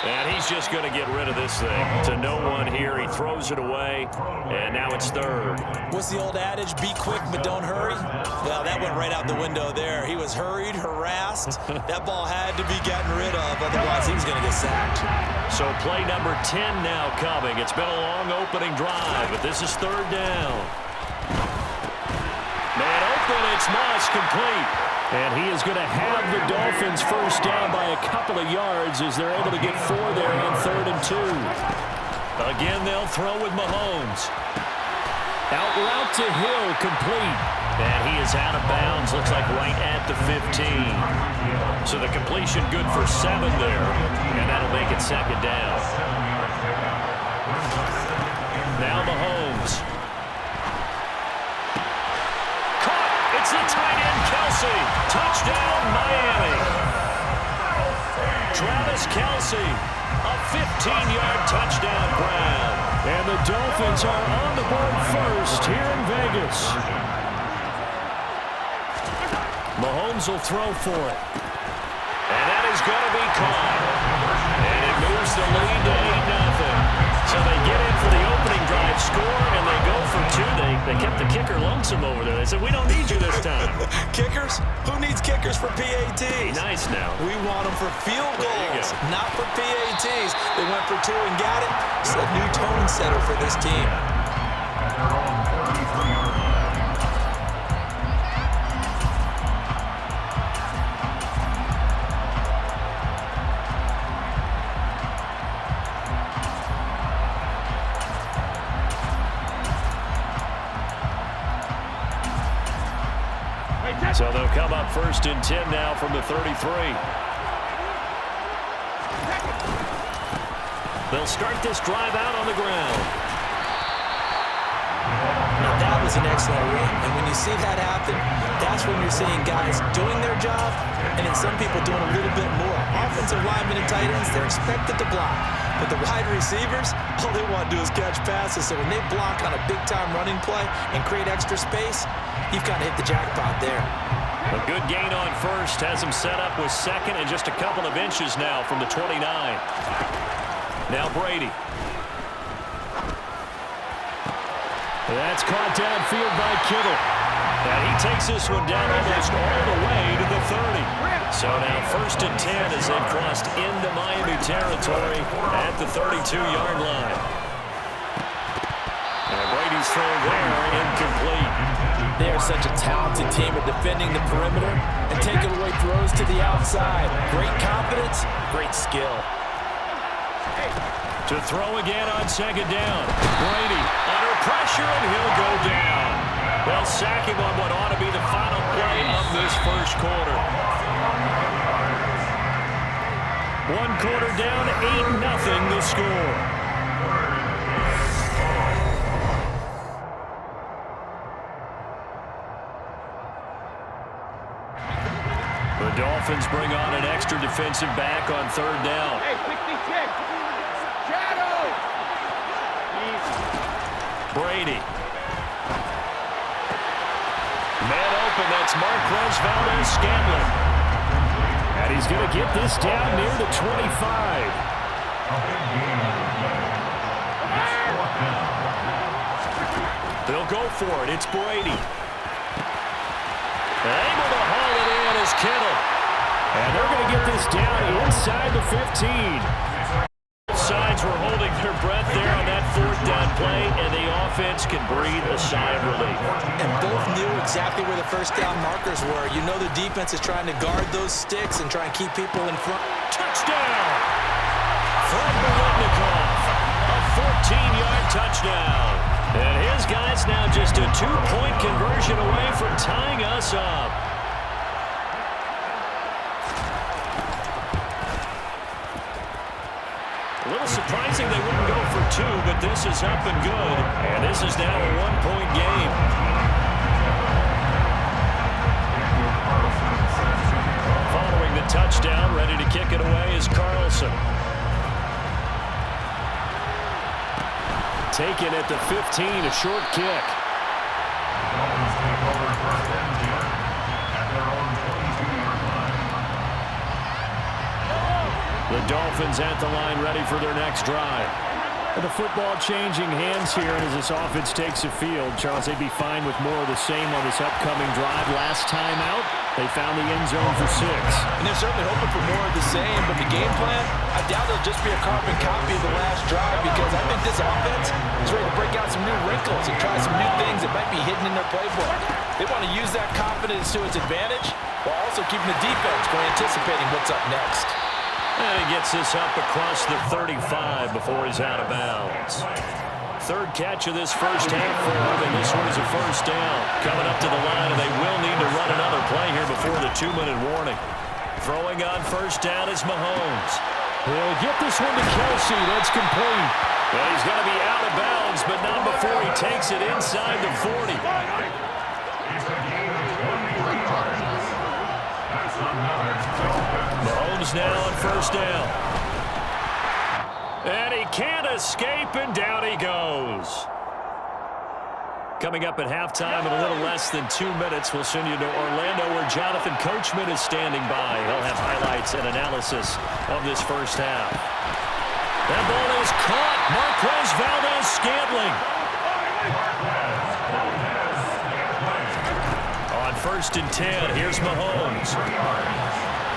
And he's just going to get rid of this thing. To no one here. He throws it away, and now it's third. What's the old adage? Be quick, but don't hurry? Well, that went right out the window there. He was hurried, harassed. That ball had to be gotten rid of, otherwise he was going to get sacked. So play number 10 now coming. It's been a long opening drive, but this is third down. Man open, it's Moss, complete. And he is going to have the Dolphins first down by a couple of yards as they're able to get 4 there on 3rd and 2. Again, they'll throw with Mahomes. Out route to Hill, complete. And he is out of bounds, looks like right at the 15. So the completion good for 7 there, and that'll make it second down. Now Mahomes. It's the tight end, Kelsey. Touchdown, Miami. Travis Kelsey, a 15-yard touchdown grab. And the Dolphins are on the board first here in Vegas. Mahomes will throw for it. And that is going to be caught. And it moves the lead to 8-0. So they get in for the opening drive, score, and they go for 2. They kept the kicker lonesome over there. They said, we don't need you this time. Kickers? Who needs kickers for PATs? Nice now. We want them for field goals, not for PATs. They went for 2 and got it. It's a new tone setter for this team. So they'll come up 1st and 10 now from the 33. They'll start this drive out on the ground. Now that was an excellent run, and when you see that happen, that's when you're seeing guys doing their job, and then some people doing a little bit more. Offensive linemen and tight ends, they're expected to block. But the wide receivers, all they want to do is catch passes. So when they block on a big-time running play and create extra space, you've kind of hit the jackpot there. A good gain on 1st has him set up with 2nd and just a couple of inches now from the 29. Now Brady. That's caught downfield by Kittle. And he takes this one down almost all the way to the 30. So now 1st and 10 as they've crossed into Miami territory at the 32-yard line. And Brady's throw there, incomplete. They are such a talented team at defending the perimeter and taking away throws to the outside. Great confidence, great skill. To throw again on 2nd down. Brady under pressure, and he'll go down. They'll sack him on what ought to be the final play of this 1st quarter. 1 quarter down, 8-0 the score. The Dolphins bring on an extra defensive back on 3rd down. Hey, 66. Shadow. Brady. Man open, that's Marquez Valdes-Scantling. And he's going to get this down near the 25. They'll go for it. It's Brady. Able to haul it in is Kittle. And they're going to get this down inside the 15. Both sides were holding their breath there on that 4th down play, and the offense can breathe a sigh of relief. And both knew exactly where the 1st down markers were. You know the defense is trying to guard those sticks and try and keep people in front. Touchdown! From Biletnikoff, a 14-yard touchdown. And his guys now just a 2-point conversion away from tying us up. A little surprising they wouldn't go for 2, but this is up and good. And this is now a 1-point game. Following the touchdown, ready to kick it away is Carlson. Taken at the 15, a short kick. The Dolphins at the line ready for their next drive. The football changing hands here as this offense takes the field. Charles, they'd be fine with more of the same on this upcoming drive. Last time out, they found the end zone for 6. And they're certainly hoping for more of the same, but the game plan, I doubt it'll just be a carbon copy of the last drive because I think this offense is ready to break out some new wrinkles and try some new things that might be hidden in their playbook. They want to use that confidence to its advantage while also keeping the defense from anticipating what's up next. And he gets this up across the 35 before he's out of bounds. Third catch of this first half for him, and this one is a first down. Coming up to the line, and they will need to run another play here before the 2-minute warning. Throwing on first down is Mahomes. He'll get this one to Kelsey. That's complete. Well, he's going to be out of bounds, but not before he takes it inside the 40. Mahomes now on first down. And he can't escape, and down he goes. Coming up at halftime in a little less than 2 minutes, we'll send you to Orlando where Jonathan Coachman is standing by. He'll have highlights and analysis of this first half. That ball is caught. Marquez Valdes-Scantling. On 1st and 10, here's Mahomes.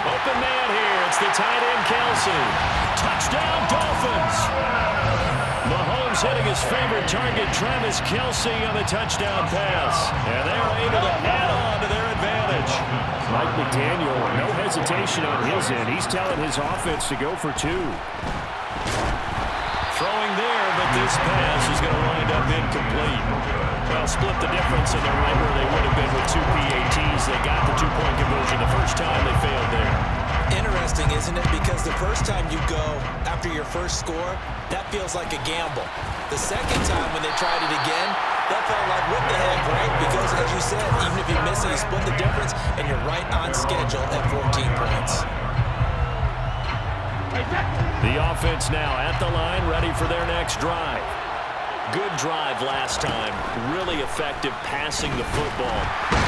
Open man here. It's the tight end, Kelsey. Touchdown, Dolphins. Mahomes hitting his favorite target, Travis Kelsey, on the touchdown pass. And they are able to add on to their advantage. Mike McDaniel, no hesitation on his end. He's telling his offense to go for 2. Throwing there, but this pass is going to wind up incomplete. Well, split the difference, and they're right where they would have been with 2 PATs. They got the 2-point conversion the first time. They failed there. Interesting, isn't it? Because the first time you go after your first score, that feels like a gamble. The second time when they tried it again, that felt like, what the heck, right? Because, as you said, even if you miss it, you split the difference, and you're right on schedule at 14 points. The offense now at the line, ready for their next drive. Good drive last time. Really effective passing the football.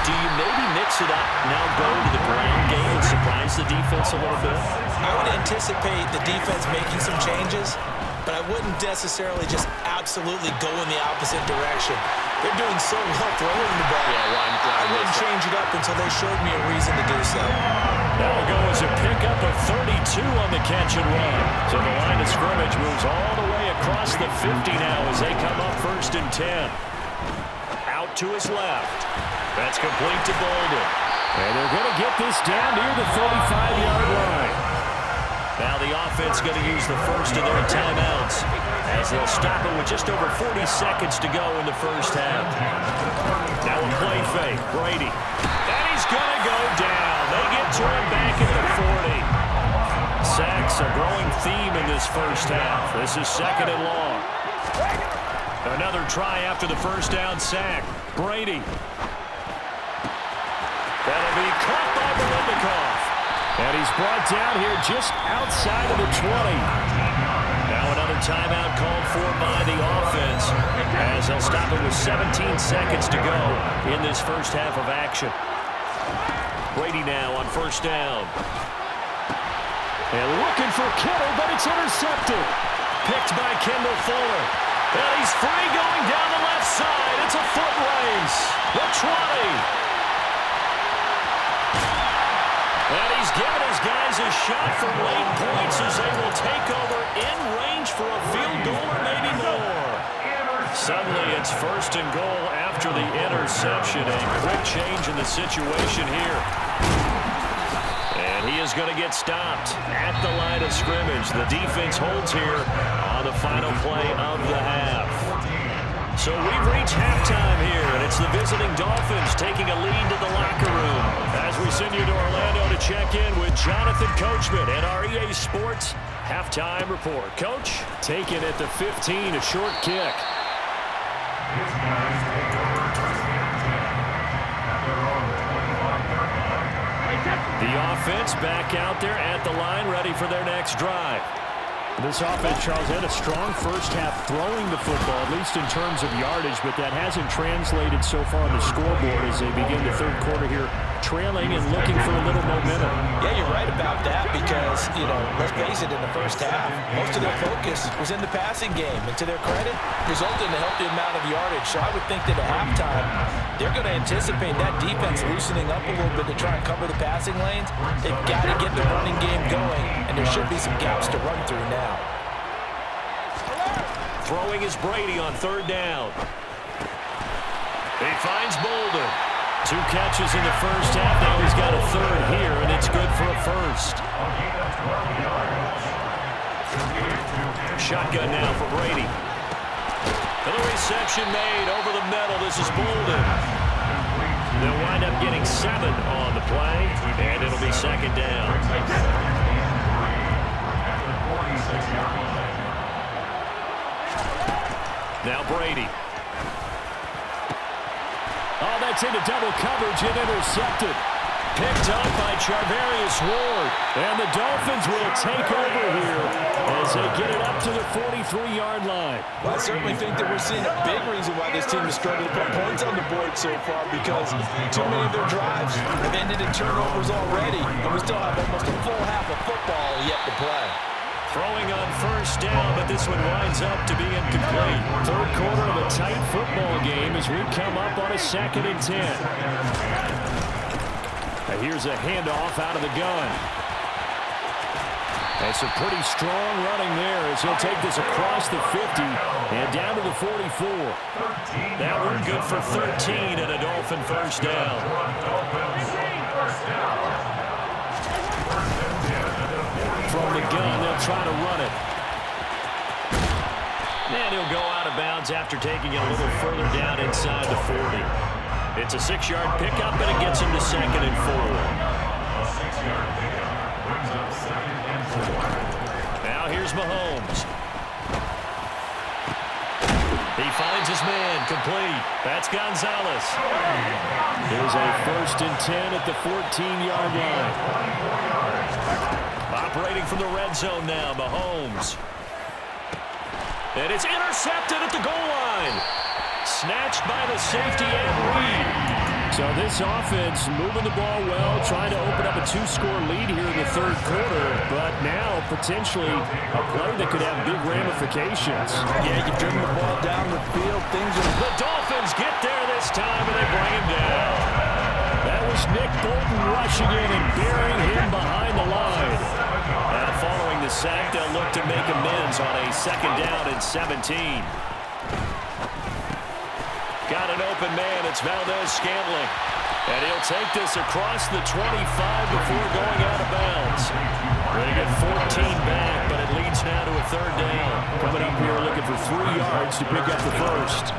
Do you maybe mix it up, now go to the ground game and surprise the defense a little bit? I would anticipate the defense making some changes, but I wouldn't necessarily just absolutely go in the opposite direction. They're doing so well throwing the ball. I wouldn't change it up until they showed me a reason to do so. That'll go as a pickup of 32 on the catch and run. So the line of scrimmage moves all the way across the 50 now as they come up 1st and 10. Out to his left. That's complete to Bolden. And they're going to get this down near the 35-yard line. Now the offense going to use the first of their timeouts as they'll stop it with just over 40 seconds to go in the first half. Now a play fake. Brady. And he's going to go down. They get to him back at the 40. Sacks a growing theme in this first half. This is 2nd and long. Another try after the first down sack. Brady. That'll be caught by Biletnikoff. And he's brought down here just outside of the 20. Now another timeout called for by the offense as they'll stop it with 17 seconds to go in this first half of action. Brady now on first down. And looking for Kittle, but it's intercepted. Picked by Kendall Fuller. And he's free going down the left side. It's a foot race. The 20. And he's giving his guys a shot for late points as they will take over in range for a field goal or maybe more. Suddenly it's 1st and goal after the interception. A quick change in the situation here. And he is going to get stopped at the line of scrimmage. The defense holds here on the final play of the half. So we've reached halftime here, and it's the visiting Dolphins taking a lead to the locker room as we send you to Orlando to check in with Jonathan Coachman and our EA Sports Halftime Report. Coach, taking at the 15, a short kick. The offense back out there at the line, ready for their next drive. This offense, Charles, had a strong first half throwing the football, at least in terms of yardage, but that hasn't translated so far on the scoreboard as they begin the third quarter here trailing and looking for a little momentum. Yeah, you're right about that because, let's face it, in the first half, most of their focus was in the passing game. And to their credit, resulted in a healthy amount of yardage. So I would think that at halftime, they're going to anticipate that defense loosening up a little bit to try and cover the passing lanes. They've got to get the running game going, and there should be some gaps to run through now. Throwing is Brady on third down. He finds Bolden. 2 catches in the first half. Now he's got a third here, and it's good for a first. Shotgun now for Brady. And the reception made over the middle. This is Bolden. They'll wind up getting 7 on the play, and it'll be second down. Now Brady. Oh, that's into double coverage and intercepted. Picked up by Charvarius Ward. And the Dolphins will take over here as they get it up to the 43-yard line. Well, I certainly think that we're seeing a big reason why this team is struggling to put points on the board so far because too many of their drives have ended in turnovers already, and we still have almost a full half of football yet to play. Throwing on first down, but this one winds up to be incomplete. Third quarter of a tight football game as we come up on a 2nd and 10. Now here's a handoff out of the gun. That's a pretty strong running there as he'll take this across the 50 and down to the 44. That one good for 13 and a Dolphin first down. From the gun, they'll try to run it. And he'll go out of bounds after taking it a little further down inside the 40. It's a 6-yard pickup, and it gets him to 2nd and 4. Now here's Mahomes. He finds his man, complete. That's Gonzalez. Here's a 1st and 10 at the 14-yard line. Operating from the red zone now, Mahomes. And it's intercepted at the goal line. Snatched by the safety and Reed. So this offense moving the ball well, trying to open up a 2-score lead here in the third quarter, but now potentially a play that could have big ramifications. Yeah, you've driven the ball down the field. The Dolphins get there this time, and they bring him down. That was Nick Bolton rushing in and burying him behind the line. Now following the sack, they'll look to make amends on a 2nd down and 17. Got an open man. It's Valdez-Scantling. And he'll take this across the 25 before going out of bounds. They get 14 back, but it leads now to a 3rd down. Coming up here looking for 3 yards to pick up the first.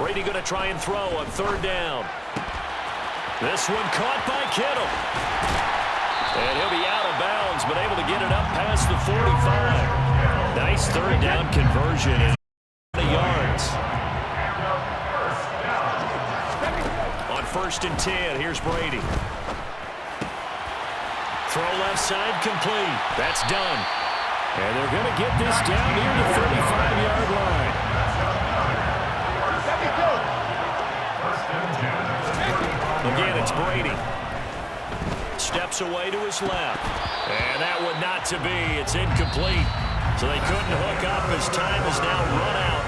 Brady going to try and throw on 3rd down. This one caught by Kittle. And he'll be out of bounds, but able to get it up past the 45. Nice 3rd down conversion and 20 yards. On 1st and 10, here's Brady. Throw left side complete. That's done. And they're going to get this down near the 35-yard line. Again, it's Brady. Steps away to his left. And that one not to be. It's incomplete. So they couldn't hook up as time is now run out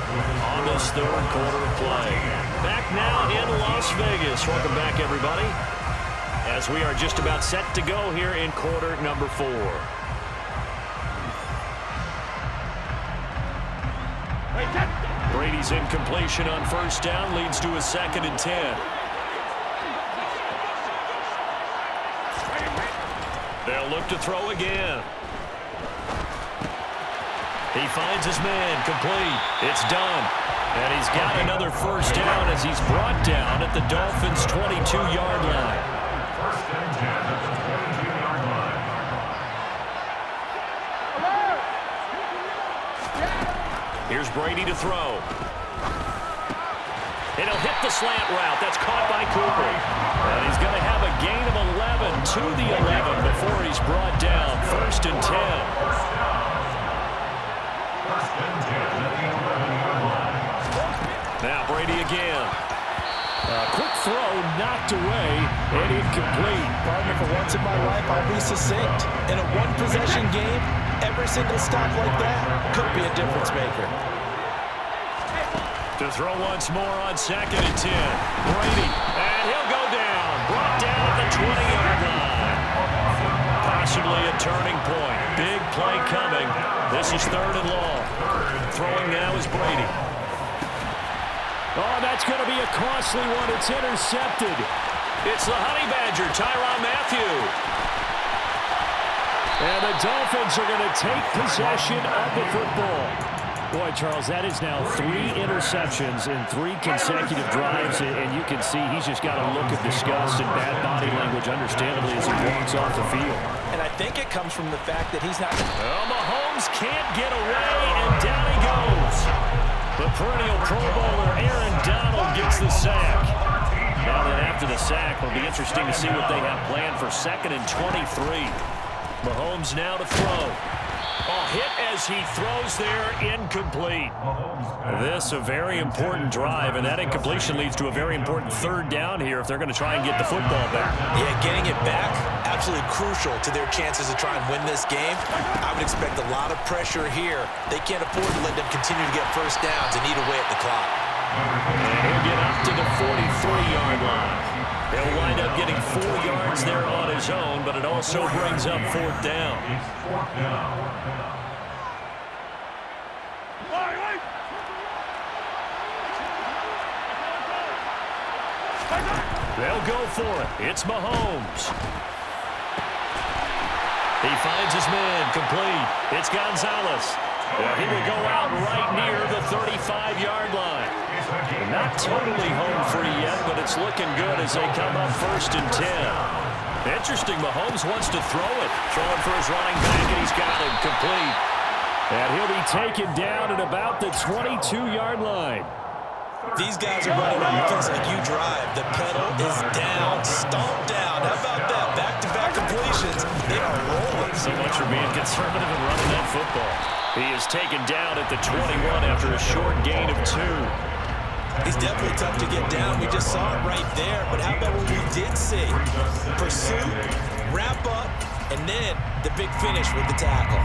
on this third quarter of play. Back now in Las Vegas. Welcome back, everybody, as we are just about set to go here in quarter number 4. Brady's incompletion on 1st down leads to a 2nd and 10. They'll look to throw again. He finds his man, complete. It's done. And he's got another 1st down as he's brought down at the Dolphins' 22-yard line. 1st and 10 at the 22-yard line. Here's Brady to throw. And he'll hit the slant route. That's caught by Cooper. And he's going to have a gain of 11 to the 11 before he's brought down. 1st and 10. Now Brady again. Quick throw knocked away and incomplete. Partner, for once in my life, I'll be succinct. In a one-possession game, every single stop like that could be a difference maker. To throw once more on 2nd and 10. Brady, and he'll go down. Brought down at the 20-yard line. Possibly a turning point. Big play coming. This is 3rd and long. Throwing now is Brady. Oh, that's going to be a costly one. It's intercepted. It's the Honey Badger, Tyrann Mathieu. And the Dolphins are going to take possession of the football. Boy, Charles, that is now 3 interceptions in 3 consecutive drives, and you can see he's just got a look of disgust and bad body language, understandably, as he walks off the field. And I think it comes from the fact that he's not... Well, Mahomes can't get away, and down he goes. The perennial Pro Bowler Aaron Donald gets the sack. Now then, after the sack, it'll be interesting to see what they have planned for 2nd and 23. Mahomes now to throw. A hit as he throws there, incomplete. This a very important drive, and that incompletion leads to a very important 3rd down here if they're going to try and get the football back. Yeah, getting it back, absolutely crucial to their chances to try and win this game. I would expect a lot of pressure here. They can't afford to let them continue to get first downs and eat away at the clock. And he'll get up to the 43-yard line. He'll wind up getting 4 yards there on his own, but it also brings up 4th down. They'll go for it. It's Mahomes. He finds his man, complete. It's Gonzalez. He will go out right near the 35-yard line. Not totally home free yet, but it's looking good as they come up 1st and 10. Interesting, Mahomes wants to throw it. Throwing for his running back, and he's got him complete. And he'll be taken down at about the 22-yard line. These guys are running offense like you drive. The pedal is down, stomped down. How about that? Back-to-back completions. They are rolling. So much for being conservative and running that football. He is taken down at the 21 after a short gain of 2. He's definitely tough to get down. We just saw it right there. But how about what we did see? Pursuit, wrap up, and then the big finish with the tackle.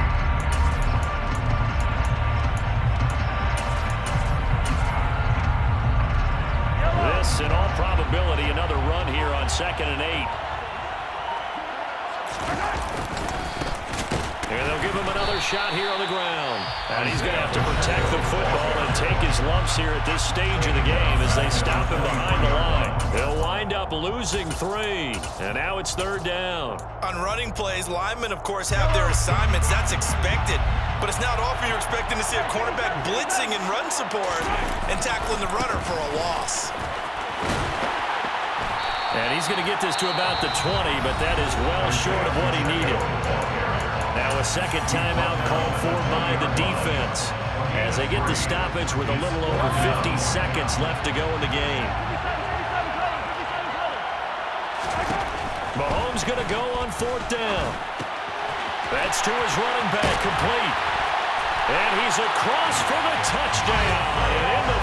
This, in all probability, another run here on 2nd and 8. And they'll give him another shot here on the ground. And he's going to have to protect the football and take his lumps here at this stage of the game as they stop him behind the line. They'll wind up losing 3. And now it's 3rd down. On running plays, linemen, of course, have their assignments. That's expected. But it's not often you're expecting to see a cornerback blitzing in run support and tackling the runner for a loss. And he's going to get this to about the 20, but that is well short of what he needed. Now a 2nd timeout called for by the defense as they get the stoppage with a little over 50 seconds left to go in the game. Mahomes going to go on 4th down. That's to his running back, complete. And he's across for the touchdown. And in the